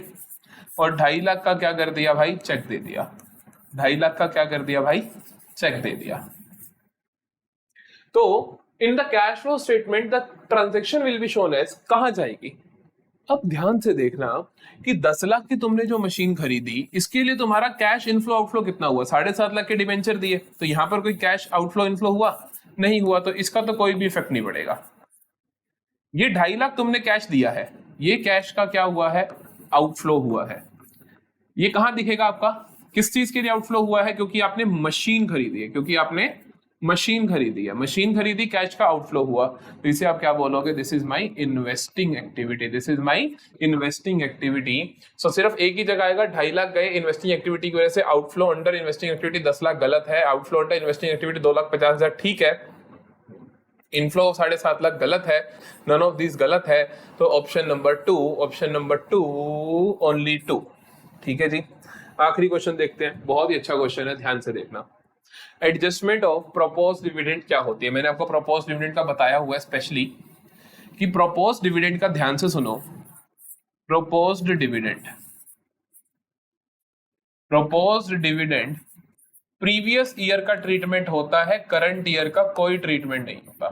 और 2.5 लाख का क्या कर दिया भाई, चेक दे दिया। 2.5 लाख का क्या कर दिया भाई, चेक दे दिया। तो in the cash flow statement the transaction will be shown as, कहां जाएगी। अब ध्यान से देखना कि 10 लाख की तुमने जो मशीन खरीदी, इसके लिए तुम्हारा कैश इनफ्लो आउटफ्लो कितना हुआ, 7.5 लाख के डिवेंचर दिए, तो यहां पर कोई कैश आउटफ्लो इनफ्लो हुआ नहीं हुआ, तो इसका तो कोई भी इफेक्ट नहीं पड़ेगा। ये 2.5 लाख तुमने कैश दिया है, ये कैश का क्या हुआ है, आउटफ्लो हुआ है। ये कहां दिखेगा आपका, किस चीज के लिए आउटफ्लो हुआ है, क्योंकि आपने मशीन खरीदी है, क्योंकि आपने मशीन खरीदी है, मशीन खरीदी, कैश का आउटफ्लो हुआ, तो इसे आप क्या बोलोगे, this is my investing activity, this is my investing activity. So सिर्फ एक ही जगह आएगा, 2.5 लाख गए इन्वेस्टिंग एक्टिविटी की वजह से, outflow under investing activity 10 lakh गलत है, आउटफ्लो अंडर इन्वेस्टिंग एक्टिविटी 2,50,000 ठीक है, इनफ्लो 7.5 लाख गलत है, नन ऑफ दिस गलत है, तो option number 2, option number 2, only 2। ठीक है जी, आखिरी क्वेश्चन देखते हैं, बहुत ही अच्छा क्वेश्चन है, ध्यान से देखना। एडजस्टमेंट ऑफ प्रोपोज डिविडेंड क्या होती है, मैंने आपको प्रोपोज डिविडेंड का बताया हुआ है स्पेशली, कि प्रोपोज डिविडेंड का ध्यान से सुनो। Proposed dividend, proposed dividend previous year का ट्रीटमेंट होता है, करंट ईयर का कोई ट्रीटमेंट नहीं होता।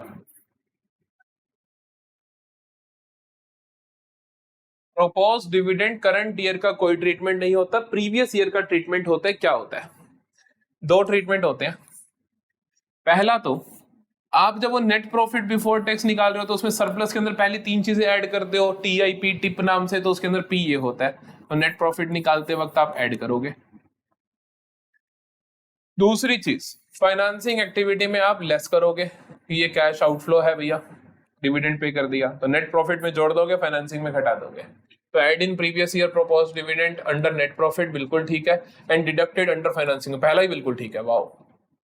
प्रोपोज्ड डिविडेंड करंट ईयर का कोई ट्रीटमेंट नहीं होता, प्रीवियस ईयर का ट्रीटमेंट होता है। क्या होता है, 2 ट्रीटमेंट होते हैं। पहला तो आप जब वो नेट प्रॉफिट बिफोर टैक्स निकाल रहे हो तो उसमें सरप्लस के अंदर पहली 3 चीजें ऐड करते हो, टीआईपी टिप नाम से, तो उसके अंदर पी ये होता है, तो नेट प्रॉफिट निकालते वक्त आप ऐड करोगे। दूसरी चीज, फाइनेंसिंग एक्टिविटी में आप लेस करोगे, ये कैश आउटफ्लो है भैया, डिविडेंड पे कर दिया, तो नेट प्रॉफिट में जोड़ दोगे, फाइनेंसिंग में घटा दोगे। तो add in previous year propose dividend under net profit, बिल्कुल ठीक है, एंड डिडक्टेड अंडर फाइनेंसिंग, पहला ही बिल्कुल ठीक है, वाओ।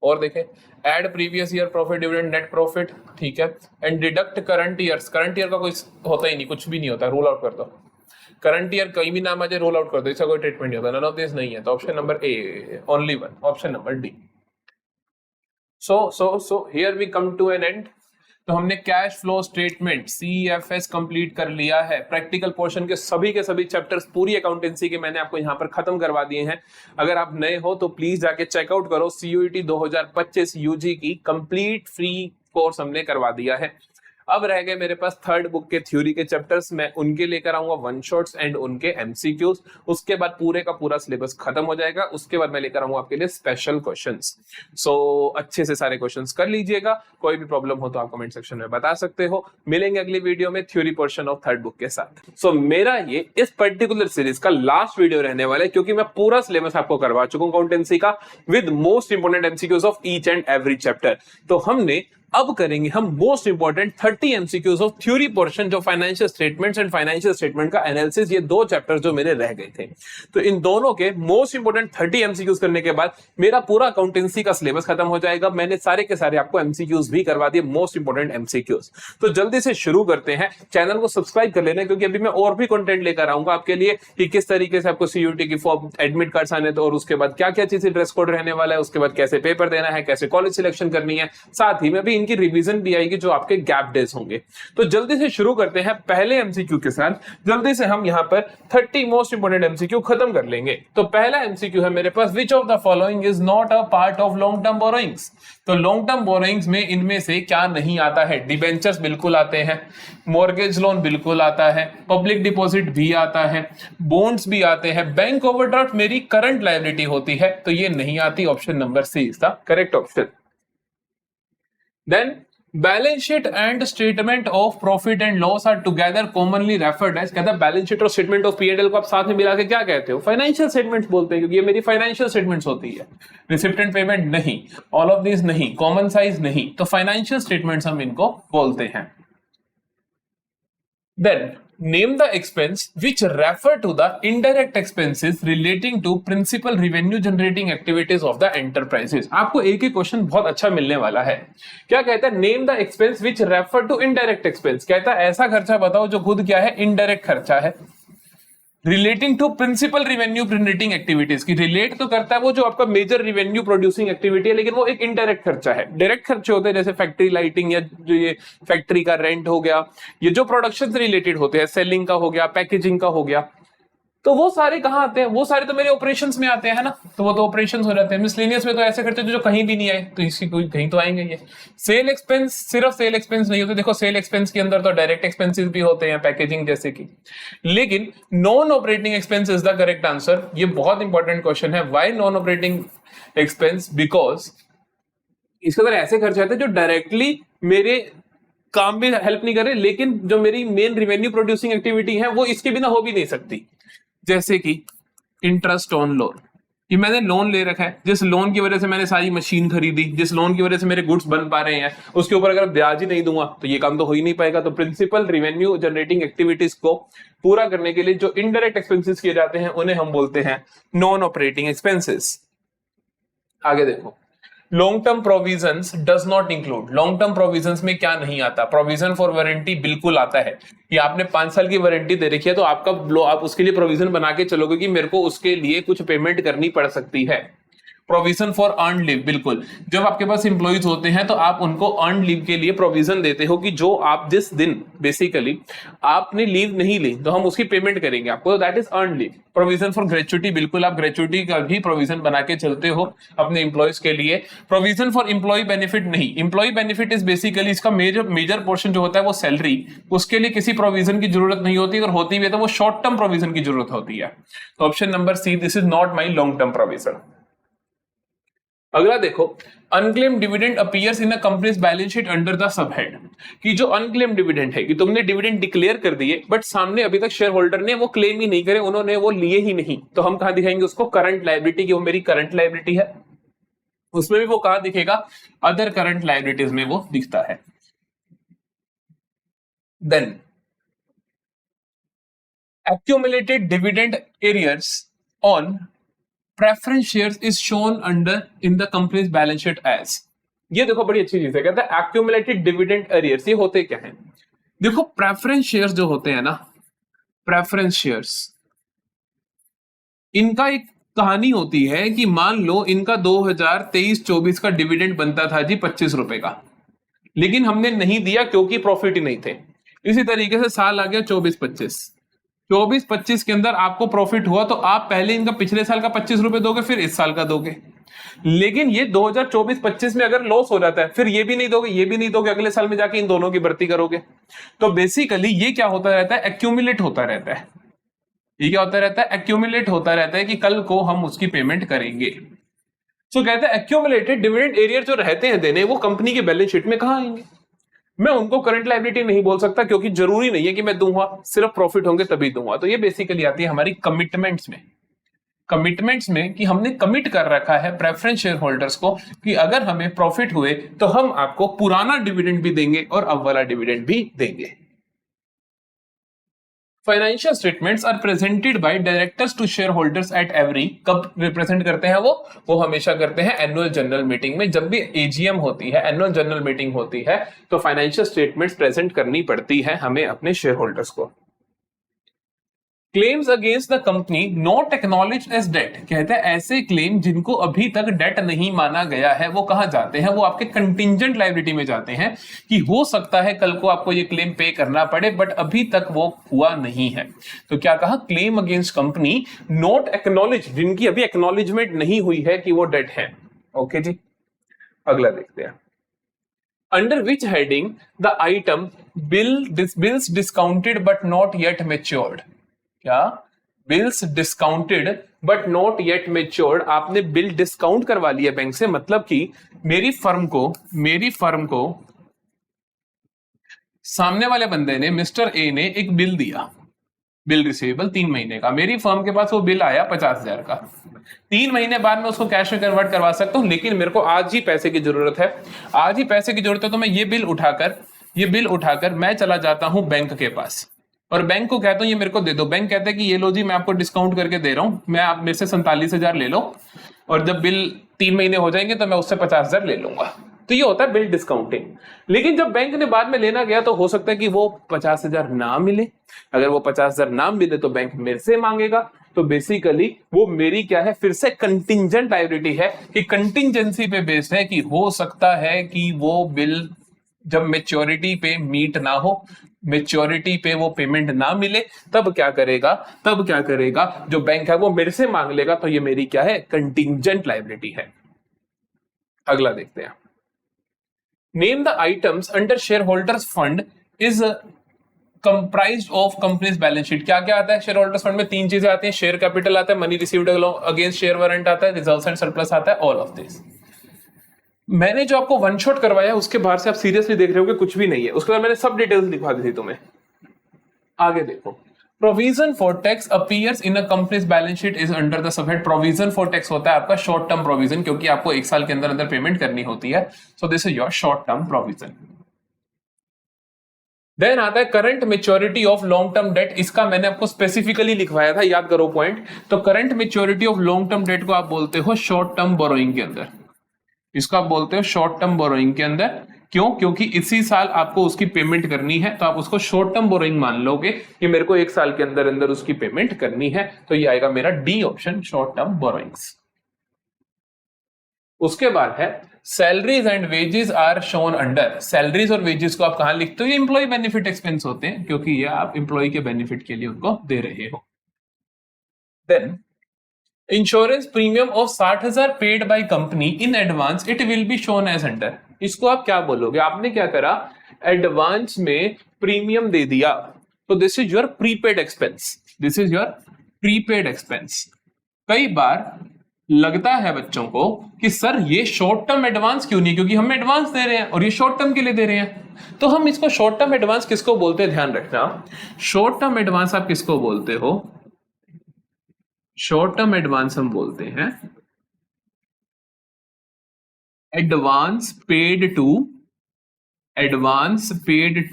और देखें, add previous year profit dividend net profit, ठीक है, and deduct current years, current year का कोई होता ही नहीं, कुछ भी नहीं होता, रूल आउट कर दो, करंट ईयर कहीं भी नाम आ जाए रूल आउट कर दो, इसका कोई ट्रीटमेंट नहीं होता, नन ऑफ दिस नहीं है, तो option number A, only 1, option number D. So here we come to an end. तो हमने cash flow statement CFS complete कर लिया है। प्रैक्टिकल पोर्शन के सभी चैप्टर्स पूरी अकाउंटेंसी के मैंने आपको यहाँ पर खत्म करवा दिए हैं। अगर आप नए हो तो प्लीज जाके चेकआउट करो। CUET 2025 UG की कंप्लीट फ्री कोर्स हमने करवा दिया है। अब रह गए मेरे पास थर्ड बुक के थ्योरी के चैप्टर्स, मैं उनके लेकर आऊंगा वन शॉट्स एंड उनके MCQs। उसके बाद पूरे का पूरा सिलेबस खत्म हो जाएगा। उसके बाद मैं लेकर आऊंगा आपके लिए स्पेशल क्वेश्चंस। सो अच्छे से सारे क्वेश्चंस कर लीजिएगा। कोई भी प्रॉब्लम हो तो आप कमेंट सेक्शन में बता सकते हो। मिलेंगे अगली वीडियो में theory portion of third book के साथ। सो मेरा ये इस पर्टिकुलर सीरीज का लास्ट वीडियो रहने वाला है, क्योंकि मैं पूरा सिलेबस आपको करवा चुका हूं अकाउंटेंसी का with most important MCQs of each and every chapter. तो हमने अब करेंगे हम most important 30 MCQs of theory portion, जो financial statements and financial statement का एनालिसिस, ये दो चैप्टर जो मेरे रह गए थे। तो इन दोनों के मोस्ट इंपोर्टेंट 30 MCQs करने के बाद मेरा पूरा अकाउंटेंसी का सिलेबस खत्म हो जाएगा। मैंने सारे के सारे आपको MCQs भी करवा दिए, मोस्ट इंपोर्टेंट MCQs। तो जल्दी से शुरू करते हैं। चैनल को सब्सक्राइब कर लेना, क्योंकि अभी मैं और भी कंटेंट लेकर आऊंगा आपके लिए कि किस तरीके से आपको CUET की फॉर्म एडमिट कार्ड्स आने, तो और उसके बाद क्या क्या चीजें ड्रेस कोड रहने वाला है, उसके बाद कैसे पेपर देना है, कैसे कॉलेज सिलेक्शन करनी है, साथ ही में भी इनकी रिवीजन भी आएगी जो आपके गैप डेज होंगे। तो जल्दी से शुरू करते हैं पहले MCQ के साथ। जल्दी से हम यहां पर 30 मोस्ट इंपोर्टेंट MCQ खत्म कर लेंगे। तो पहला MCQ है मेरे पास, which of the following is not a part of long term borrowings. तो लॉन्ग टर्म बोरोइंग्स में इनमें से क्या नहीं आता है? डिबेंचर्स बिल्कुल आते हैं, मॉर्गेज लोन बिल्कुल आता है, पब्लिक डिपॉजिट भी आता है, बॉन्ड्स भी आते हैं, बैंक ओवरड्राफ्ट मेरी करंट लायबिलिटी होती है, तो ये नहीं आती। Option number C is the correct option. Then balance sheet and statement of profit and loss are together commonly referred as. कहता है बैलेंस शीट और स्टेटमेंट ऑफ P&L को आप साथ में मिला के क्या कहते हो? फाइनेंशियल स्टेटमेंट्स बोलते हैं, क्योंकि ये मेरी फाइनेंशियल स्टेटमेंट्स होती है। रिसिप्ट एंड पेमेंट नहीं, ऑल ऑफ दिस नहीं, कॉमन साइज नहीं, तो फाइनेंशियल स्टेटमेंट्स हम इनको बोलते हैं। Then name the expense which refer to the indirect expenses relating to principal revenue generating activities of the enterprises। आपको एक ही क्वेश्चन बहुत अच्छा मिलने वाला है। क्या कहता है? Name the expense which refer to indirect expense. कहता है ऐसा खर्चा बताओ जो खुद क्या है? इनडायरेक्ट खर्चा है। Relating to principal revenue generating activities की रिलेट तो करता है वो जो आपका मेजर रिवेन्यू प्रोड्यूसिंग एक्टिविटी है, लेकिन वो एक इनडायरेक्ट खर्चा है। डायरेक्ट खर्चे होते हैं जैसे फैक्ट्री लाइटिंग, या जो ये फैक्ट्री का रेंट हो गया, ये जो प्रोडक्शन से रिलेटेड होते हैं, सेलिंग का हो गया, पैकेजिंग का हो गया, तो वो सारे कहाँ आते हैं? वो सारे तो मेरे ऑपरेशंस में आते हैं ना, तो वो तो ऑपरेशंस हो जाते हैं। मिसलेनियस में तो ऐसे खर्चे जो कहीं भी नहीं आए, तो इसकी कोई कहीं तो आएंगे। ये सेल एक्सपेंस सिर्फ सेल एक्सपेंस नहीं होते। देखो सेल एक्सपेंस के अंदर तो डायरेक्ट एक्सपेंसेस भी होते हैं, पैकेजिंग जैसे कि, लेकिन non operating expense is the correct answer. ये बहुत इंपॉर्टेंट क्वेश्चन है। Why non operating expense? Because इसके अंदर ऐसे खर्चे आते हैं जो डायरेक्टली मेरे काम में हेल्प नहीं कर रहे, लेकिन जो मेरी मेन रिवेन्यू प्रोड्यूसिंग एक्टिविटी है वो इसके बिना हो भी नहीं सकती। जैसे कि इंटरेस्ट ऑन लोन, कि मैंने लोन ले रखा है, जिस लोन की वजह से मैंने सारी मशीन खरीदी, जिस लोन की वजह से मेरे गुड्स बन पा रहे हैं, उसके ऊपर अगर ब्याज ही नहीं दूंगा तो ये काम तो हो ही नहीं पाएगा। तो प्रिंसिपल रिवेन्यू जनरेटिंग एक्टिविटीज को पूरा करने के लिए जो इनडायरेक्ट एक्सपेंसेस किए जाते हैं उन्हें हम बोलते हैं नॉन ऑपरेटिंग एक्सपेंसेस। आगे देखो, long term provisions does not include. Long term provisions में क्या नहीं आता? प्रोविजन फॉर वारंटी बिल्कुल आता है। कि आपने 5 साल की वारंटी दे रखी है, तो आपका आप उसके लिए प्रोविजन बना के चलोगे कि मेरे को उसके लिए कुछ पेमेंट करनी पड़ सकती है। प्रोविजन फॉर अर्न लीव, बिल्कुल। जब आपके पास इंप्लॉइज होते हैं तो आप उनको अर्न लीव के लिए प्रोविजन देते हो कि जो आप जिस दिन बेसिकली आपने लीव नहीं ली तो हम उसकी पेमेंट करेंगे आपको, that is earn leave. Provision for gratuity, बिल्कुल आप ग्रेचुटी का भी प्रोविजन बना के चलते हो अपने इंप्लॉइज के लिए। प्रोविजन फॉर इंप्लॉय बेनिफिट नहीं। इंप्लॉय बेनिफिट इज बेसिकली इसका मेजर पोर्शन जो होता है वो सैलरी, उसके लिए किसी प्रोविजन की जरूरत नहीं होती, अगर होती भी है तो वो शॉर्ट टर्म प्रोविजन की जरूरत होती है। तो option number C, this is not my long term provision. अगला देखो, unclaim dividend appears in a company's balance sheet under the sub head. कि जो अनक्लेम डिविडेंड है, कि तुमने डिविडेंड डिक्लेयर कर दिए बट सामने अभी तक शेयर होल्डर ने वो क्लेम ही नहीं करे, उन्होंने वो लिए ही नहीं, तो हम कहां दिखाएंगे उसको? करंट लायबिलिटी की वो मेरी करंट लायबिलिटी है। उसमें भी वो कहां दिखेगा? अदर करंट लायबिलिटीज में वो दिखता है। Then accumulated dividend arrears on preference shares is shown under in the company's balance sheet as। ये देखो बड़ी अच्छी चीज है। कहता है accumulated dividend arrears, ये होते क्या हैं? देखो प्रेफरेंस शेयर्स जो होते हैं ना, प्रेफरेंस शेयर्स, इनका एक कहानी होती है कि मान लो इनका 2023-24 का डिविडेंड बनता था जी 25 रुपए का, लेकिन हमने नहीं दिया क्योंकि प्रॉफिट ही नहीं थे। इसी तरीके से साल आ गया 24-25, 24-25 के अंदर आपको प्रॉफिट हुआ तो आप पहले इनका पिछले साल का 25 रुपए दोगे, फिर इस साल का दोगे। लेकिन ये 2024-25 में अगर लॉस हो जाता है, फिर ये भी नहीं दोगे, ये भी नहीं दोगे, अगले साल में जाके इन दोनों की भर्ती करोगे। तो बेसिकली ये क्या होता रहता है, एक्यूमुलेट होता रहता है। ये क्या होता रहता है, एक्यूमुलेट होता रहता है कि कल को हम उसकी पेमेंट करेंगे। सो कहते हैं एक्यूमुलेटेड डिविडेंड एरियर जो रहते हैं देने, वो कंपनी की बैलेंस शीट में कहां आएंगे। मैं उनको करंट लायबिलिटी नहीं बोल सकता क्योंकि जरूरी नहीं है कि मैं दूंगा, सिर्फ प्रॉफिट होंगे तभी दूंगा। तो ये बेसिकली आती है हमारी कमिटमेंट्स में। कमिटमेंट्स में कि हमने कमिट कर रखा है प्रेफरेंस शेयर होल्डर्स को कि अगर हमें प्रॉफिट हुए तो हम आपको पुराना डिविडेंड भी देंगे और अब वाला डिविडेंड भी देंगे। Financial statements are presented by directors to share holders at every, कब रिप्रेजेंट करते हैं वो हमेशा करते हैं एनुअल जनरल मीटिंग में। जब भी एजीएम होती है, एनुअल जनरल मीटिंग होती है, तो फाइनेंशियल स्टेटमेंट्स प्रेजेंट करनी पड़ती है हमें अपने शेयर होल्डर्स को। Claims against the company not acknowledged as debt, कहते हैं ऐसे क्लेम जिनको अभी तक डेट नहीं माना गया है वो कहां जाते हैं, वो आपके कंटिंजेंट लायबिलिटी में जाते हैं कि हो सकता है कल को आपको ये क्लेम पे करना पड़े बट अभी तक वो हुआ नहीं है। तो क्या कहा, claim against company not acknowledge, जिनकी अभी एक्नॉलेजमेंट नहीं हुई है कि वो डेट है। ओके जी, अगला देखते हैं। Under which heading the item bills discounted but not yet matured, क्या bills discounted but not yet matured, आपने बिल डिस्काउंट करवा लिया बैंक से, मतलब कि मेरी फर्म को सामने वाले बंदे ने, मिस्टर ए ने एक बिल दिया, बिल रिसीवेबल 3 महीने का, मेरी फर्म के पास वो बिल आया 50,000 का। 3 महीने बाद में उसको कैश में कन्वर्ट करवा सकता हूं, लेकिन मेरे को आज ही पैसे की जरूरत है, आज ही पैसे की जरूरत है। तो मैं ये बिल उठाकर मैं चला जाता हूं बैंक के पास और बैंक को कहता हूं ये मेरे को दे दो। बैंक कहता है कि ये लो जी, मैं आपको डिस्काउंट करके दे रहा हूं, मैं आप मेरे से 47,000 ले लो और जब बिल 3 महीने हो जाएंगे तो मैं उससे 50,000 ले लूंगा। तो ये होता है बिल डिस्काउंटिंग। लेकिन जब बैंक ने बाद में लेना गया तो हो सकता है कि वो 50,000 ना मिले। अगर वो 50,000 ना मिले तो बैंक मेरे से मांगेगा। तो बेसिकली वो मेरी क्या है, फिर से कंटिंजेंट लायबिलिटी है कि कंटिंजेंसी पे बेस्ड है कि हो सकता है कि वो बिल जब मेच्योरिटी पे मीट ना हो, मेच्योरिटी पे वो पेमेंट ना मिले, तब क्या करेगा जो बैंक है वो मेरे से मांग लेगा। तो ये मेरी क्या है, कंटिंजेंट लायबिलिटी है। अगला देखते हैं। Name the items under share holders fund is comprised of companies balance sheet. क्या क्या आता है शेयर होल्डर्स फंड में? 3 चीजें आती हैं, शेयर कैपिटल आता है, money received against share warrant आता है, रिजर्व्स एंड सरप्लस आता है, ऑल ऑफ दिस। मैंने जो आपको वन शॉट करवाया उसके बाहर से आप सीरियसली देख रहे हो कि कुछ भी नहीं है, उसके बाद मैंने सब डिटेल्स दिखा दी थी तुम्हें। आगे देखो, provision for tax appears in a company's balance sheet is under the subhead. Provision for tax होता है आपका शॉर्ट टर्म प्रोविजन, क्योंकि आपको 1 साल के अंदर अंदर पेमेंट करनी होती है। So this is your short term provision. Then आता है current maturity of long term debt. इसका मैंने आपको स्पेसिफिकली लिखवाया था, याद करो पॉइंट। तो current maturity of long term date को आप बोलते हो शॉर्ट टर्म बोरोइंग के अंदर, इसको आप बोलते हो शॉर्ट टर्म बोरोइंग के अंदर। क्यों? क्योंकि इसी साल आपको उसकी पेमेंट करनी है, तो आप उसको शॉर्ट टर्म बोरोइंग मान लोगे कि मेरे को 1 साल के अंदर अंदर उसकी पेमेंट करनी है। तो ये आएगा मेरा D option, short term borrowings. उसके बाद है salaries and wages are shown under. Salaries और वेजेस को आप कहां लिखते हो? ये इंप्लॉय बेनिफिट एक्सपेंस होते हैं, क्योंकि ये आप इंप्लॉय के बेनिफिट के लिए उनको दे रहे हो। Then insurance premium of 60,000 paid by company in advance, it will be shown as under. इसको आप क्या बोलोगे? आपने क्या करा, एडवांस में प्रीमियम दे दिया, तो this is your prepaid expense, this is your prepaid expense. कई बार लगता है बच्चों को कि सर ये शॉर्ट टर्म एडवांस क्यों नहीं, क्योंकि हम एडवांस दे रहे हैं और ये शॉर्ट टर्म के लिए दे रहे हैं। तो हम इसको शॉर्ट टर्म एडवांस किसको बोलते हैं, ध्यान रखना। शॉर्ट टर्म एडवांस आप किसको बोलते हो? शॉर्ट टर्म एडवांस हम बोलते हैं एडवांस पेड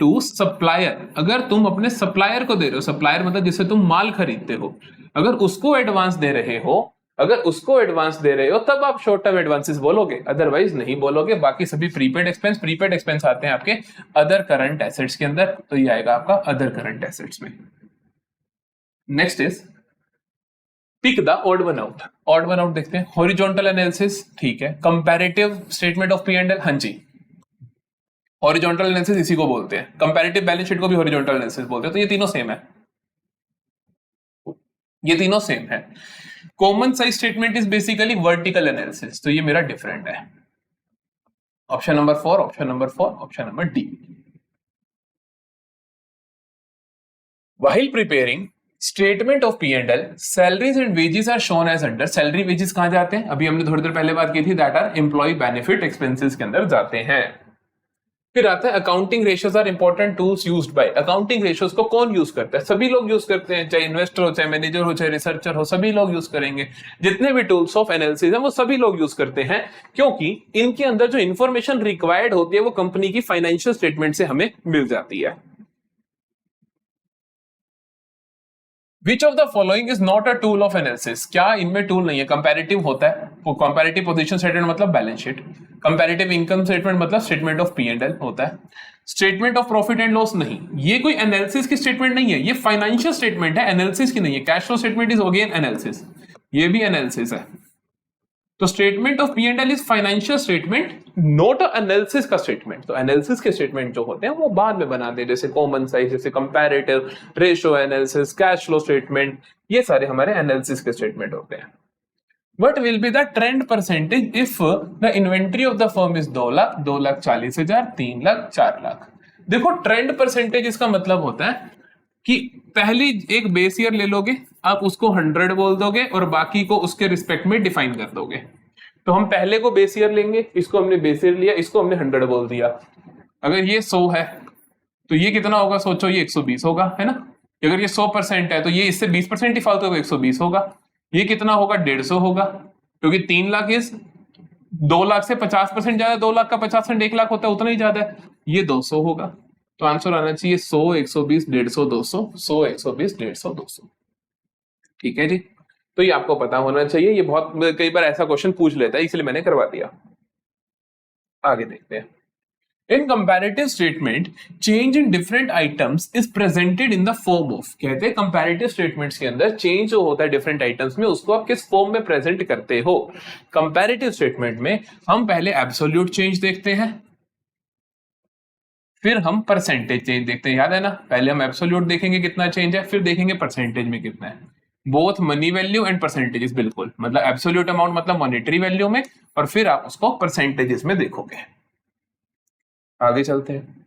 टू सप्लायर। अगर तुम अपने सप्लायर को दे रहे हो, सप्लायर मतलब जिससे तुम माल खरीदते हो, अगर उसको एडवांस दे रहे हो, तब आप शॉर्ट टर्म एडवांसेस बोलोगे, अदरवाइज नहीं बोलोगे। बाकी सभी प्रीपेड एक्सपेंस आते हैं आपके अदर करंट एसेट्स के अंदर, तो ये आएगा आपका अदर करंट एसेट्स में। Next is pick the odd one out. Odd one out देखते हैं। हॉरिजॉन्टल एनालिसिस, ठीक है। Comparative statement of P and L, हाँ जी, हॉरिजॉन्टल एनालिसिस इसी को बोलते हैं। कंपैरेटिव बैलेंस शीट को भी हॉरिजॉन्टल एनालिसिस बोलते हैं। तो ये तीनों सेम है, ये तीनों सेम है। Common size statement is basically vertical analysis, तो ये मेरा डिफरेंट है। Option number 4, option number 4, option number D. While preparing statement of P&L, salaries and wages are shown as under। Salary wages कहां जाते हैं? अभी हमने थोड़ी देर पहले बात की थी, that are employ benefit expenses के अंदर जाते हैं। फिर आता है accounting ratios are important tools used by. Accounting ratios को कौन यूज करता है? सभी लोग यूज करते हैं, चाहे इन्वेस्टर हो, चाहे मैनेजर हो, चाहे रिसर्चर हो, सभी लोग यूज करेंगे। जितने भी टूल्स ऑफ एनालिसिस हैं वो सभी लोग यूज करते हैं, क्योंकि इनके अंदर जो इंफॉर्मेशन रिक्वायर्ड होती है वो कंपनी की फाइनेंशियल स्टेटमेंट से हमें मिल जाती है। Which of the following is not a tool of analysis? क्या इनमें टूल नहीं है? कंपैरेटिव होता है, कंपैरेटिव पोजीशन स्टेटमेंट मतलब balance sheet. Comparative income statement मतलब statement of P and L होता है। Statement of profit and loss नहीं, ये कोई एनालिसिस की स्टेटमेंट नहीं है, ये फाइनेंशियल स्टेटमेंट है, एनालिसिस की नहीं है। Cash flow statement is again analysis, ये भी एनालिसिस है। तो statement of P and L is financial statement, not analysis का स्टेटमेंट। तो एनालिसिस के स्टेटमेंट जो होते हैं वो बाद में बनाते हैं, जैसे कॉमन साइज, जैसे comparative, ratio analysis, cash flow statement, ये सारे हमारे एनालिसिस के स्टेटमेंट होते हैं। What will be the trend percentage if the inventory of the firm is 2 lakh, 2,40,000, 3 lakh, 4 lakh? देखो ट्रेंड परसेंटेज इसका मतलब होता है कि पहली एक बेस ईयर ले लोगे, आप उसको 100 बोल दोगे और बाकी को उसके रिस्पेक्ट में डिफाइन कर दोगे। तो हम पहले को बेस ईयर लेंगे, इसको हमने बेस ईयर लिया, इसको हमने 100 बोल दिया। अगर ये 100 है तो ये कितना होगा? सोचो, ये 120 होगा, है ना। अगर ये 100% है तो ये इससे 20% ही फालतू होगा, 120 होगा। ये कितना होगा? 150 होगा, क्योंकि 3 लाख इस 2 लाख से 50% ज्यादा, 2 लाख का 50% 1 लाख होता है, उतना ही ज्यादा है। ये 200 होगा, तो आंसर आना चाहिए 100, 120, 150, 200, 100, 120, 150, 200। ठीक है जी, तो ये आपको पता होना चाहिए। ये बहुत कई बार ऐसा क्वेश्चन पूछ लेता है, इसलिए मैंने करवा दिया। आगे देखते हैं। In comparative statement, change in different items is presented in the form of। कहते हैं comparative statements के अंदर change जो होता है different items में, उसको आप किस फॉर्म में प्रेजेंट करते हो? comparative statement में हम पहले absolute change देखते हैं, फिर हम परसेंटेज चेंज देखते हैं। याद है ना, पहले हम एब्सोल्यूट देखेंगे कितना चेंज है, फिर देखेंगे परसेंटेज में कितना है। Both money value and percentages, बिल्कुल, मतलब एब्सोल्यूट अमाउंट मतलब मॉनेटरी वैल्यू में, और फिर आप उसको परसेंटेजेस में देखोगे। आगे चलते हैं।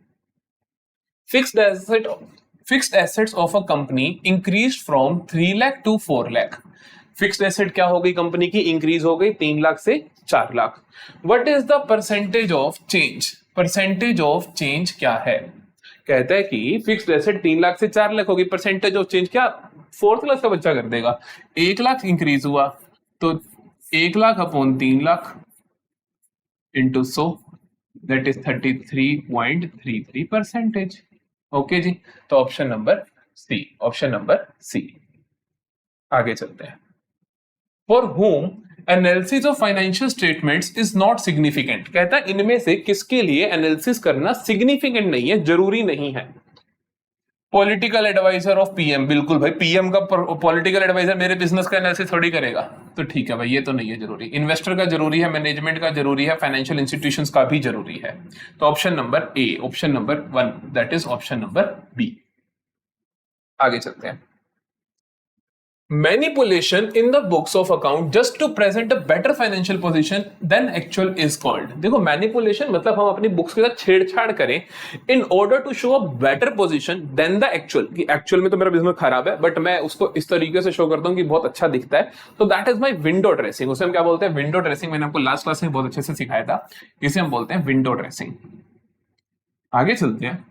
Fixed assets of a company increase from 3 lakh to 4 lakh. Fixed asset क्या हो गई? कंपनी की इंक्रीज हो गई 3 लाख से 4 lakh. What is the percentage of change? Percentage of change क्या है? कहता है कि फिक्स्ड एसेट 3 लाख से 4 लाख होगी, परसेंटेज ऑफ चेंज क्या 4th क्लास का बच्चा कर देगा? 1 लाख इंक्रीज हुआ तो 1 lakh upon 3 lakh into 100, that is 33.33%। Okay जी, तो option number C, option number C. आगे चलते हैं। For home analysis of financial statements is not significant. कहता है इनमें से किसके लिए एनालिसिस करना सिग्निफिकेंट नहीं है, जरूरी नहीं है। पॉलिटिकल एडवाइजर ऑफ पीएम, बिल्कुल भाई, पीएम का पॉलिटिकल एडवाइजर मेरे बिजनेस का एनालिसिस थोड़ी करेगा, तो ठीक है भाई, ये तो नहीं है जरूरी। इन्वेस्टर का जरूरी है, मैनेजमेंट का जरूरी है, फाइनेंशियल इंस्टीट्यूशंस का भी जरूरी है। तो option number A, option number 1, that is option number B. आगे चलते हैं। Manipulation in the books of account just to present a better financial position than actual is called. देखो, मैनिपुलेशन मतलब हम अपनी बुक्स के साथ छेड़छाड़ करें in order to show a better position than the actual. कि एक्चुअल में तो मेरा बिजनेस खराब है, बट मैं उसको इस तरीके से शो करता हूं कि बहुत अच्छा दिखता है, तो that is my window dressing. उसे हम क्या बोलते हैं? Window dressing. मैंने आपको लास्ट क्लास में बहुत अच्छे से सिखाया था, इसे हम बोलते हैं विंडो ड्रेसिंग। आगे चलते हैं।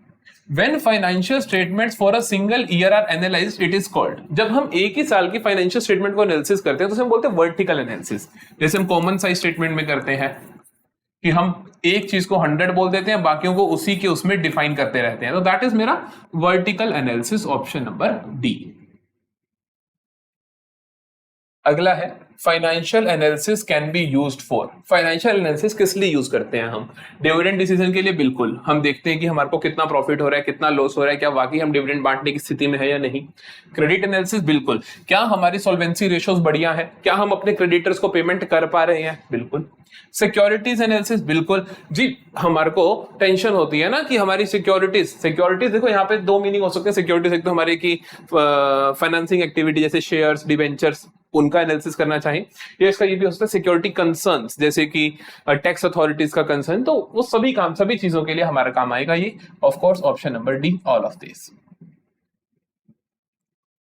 When financial statements for a single year are analyzed, it is called। जब हम एक ही साल की फाइनेंशियल स्टेटमेंट को एनालिसिस करते हैं तो उसे हम बोलते हैं वर्टिकल एनालिसिस। जैसे हम कॉमन साइज स्टेटमेंट में करते हैं कि हम एक चीज को 100 बोल देते हैं, बाकियों को उसी के उसमें डिफाइन करते रहते हैं, तो दैट इज मेरा vertical analysis, option number D. अगला है financial analysis can be used for. Financial analysis किस लिए यूज करते हैं हम? डिविडेंड डिसीजन के लिए बिल्कुल। हम देखते हैं कि हमारे को कितना प्रॉफिट हो रहा है, कितना लॉस हो रहा है, क्या वाकई हम डिविडेंड बांटने की स्थिति में है या नहीं। क्रेडिट एनालिसिस बिल्कुल, क्या हमारी सॉल्वेंसी रेशियोज बढ़िया है, क्या हम अपने क्रेडिटर्स को पेमेंट कर पा रहे हैं, बिल्कुल। सिक्योरिटीज एनालिसिस बिल्कुल जी, हमारे को टेंशन होती है ना कि हमारी सिक्योरिटीज देखो यहाँ पे दो मीनिंग हो सकते हैं सिक्योरिटीज। एक तो हमारे की फाइनेंसिंग एक्टिविटी जैसे शेयर्स, डिवेंचर्स, उनका एनालिसिस करना चाहिए, या इसका ये भी हो सकता है सिक्योरिटी कंसर्न्स जैसे कि टैक्स अथॉरिटीज का कंसर्न। तो वो सभी चीजों के लिए हमारा काम आएगा ये। Of course option number D, all of this.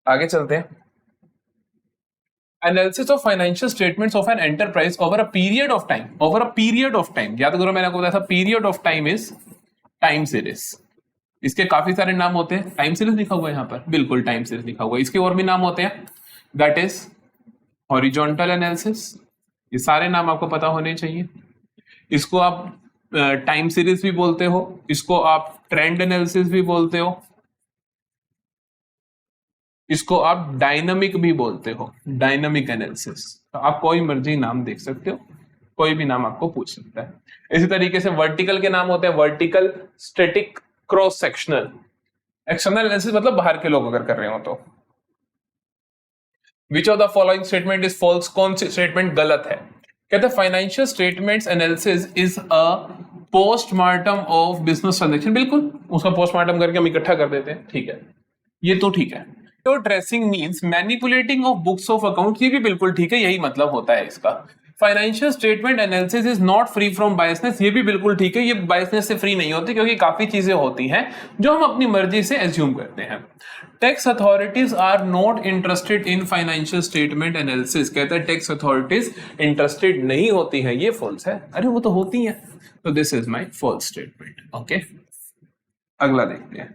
आगे चलते हैं। Analysis of financial statements of an enterprise over a period of time. Over a period of time, याद करो मैंने आपको बताया था period of time is time series. इसके काफी सारे नाम होते हैं। टाइम सीरीज लिखा हुआ है यहाँ पर, बिल्कुल टाइम सीरीज लिखा हुआ है। इसके और भी नाम होते हैं, दैट इज हॉरिजॉन्टल एनालिसिस। ये सारे नाम आपको पता होने चाहिए। इसको आप टाइम सीरीज भी बोलते हो, इसको आप ट्रेंड एनालिसिस भी बोलते हो, इसको आप डायनामिक भी बोलते हो, डायनामिक एनालिसिस। तो आप कोई मर्जी नाम देख सकते हो, कोई भी नाम आपको पूछ सकता है। इसी तरीके से वर्टिकल के नाम होते हैं, vertical, static, cross sectional. External analysis मतलब बाहर के लोग अगर कर रहे हो तो। Which of the following statement is false? कौन सी स्टेटमेंट गलत है? कहते हैं financial statements analysis is a postmortem of business transaction. बिल्कुल, उसका पोस्टमार्टम करके हम इकट्ठा कर देते हैं, ठीक है, ये तो ठीक है। तो dressing means manipulating of books of account, ये भी बिल्कुल ठीक है, यही मतलब होता है इसका। Financial statement analysis is not free from biasness, ये भी बिल्कुल ठीक है, ये बायसनेस से फ्री नहीं होती, क्योंकि काफी चीजें होती हैं जो हम अपनी मर्जी से एज्यूम करते हैं। Tax authorities are not interested in financial statement analysis. कहता है टैक्स अथॉरिटीज इंटरेस्टेड नहीं होती हैं, ये फॉल्स है। अरे वो तो होती हैं। तो this is my false statement. Okay, अगला देखते हैं।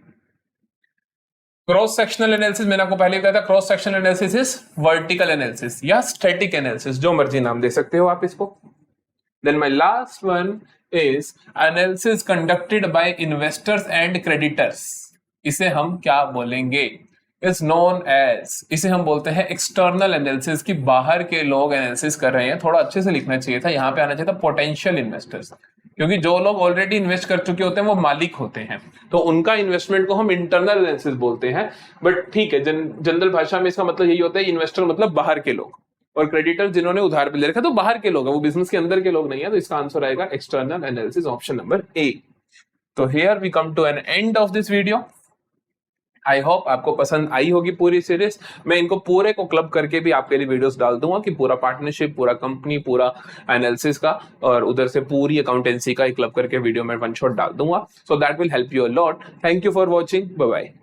क्रॉस सेक्शनल एनालिसिस, मैंने आपको पहले बताया था, cross sectional analysis is vertical analysis या स्टैटिक एनालिसिस, जो मर्जी नाम दे सकते हो आप इसको। Then my last one is analysis conducted by investors and creditors. इसे हम क्या बोलेंगे? इज नोन एज, इसे हम बोलते हैं एक्सटर्नल एनालिसिस, की बाहर के लोग एनालिसिस कर रहे हैं। थोड़ा अच्छे से लिखना चाहिए था, यहाँ पे आना चाहिए था पोटेंशियल इन्वेस्टर्स, क्योंकि जो लोग ऑलरेडी इन्वेस्ट कर चुके होते हैं वो मालिक होते हैं, तो उनका इन्वेस्टमेंट को हम इंटरनल एनालिसिस बोलते हैं। बट ठीक है, जनरल भाषा में इसका मतलब यही होता है, इन्वेस्टर मतलब बाहर के लोग, और क्रेडिटर जिन्होंने उधार पे ले रखा तो बाहर के लोग हैं, वो बिजनेस के अंदर के लोग नहीं है। तो इसका आंसर आएगा external analysis, option number A. तो here we come to an end of this video. I hope आपको पसंद आई होगी पूरी सीरीज। मैं इनको पूरे को क्लब करके भी आपके लिए वीडियोस डाल दूंगा, कि पूरा पार्टनरशिप, पूरा कंपनी, पूरा एनालिसिस का, और उधर से पूरी अकाउंटेंसी का क्लब करके वीडियो में वन शॉट डाल दूंगा। So that will help you a lot. Thank you for watching, bye bye.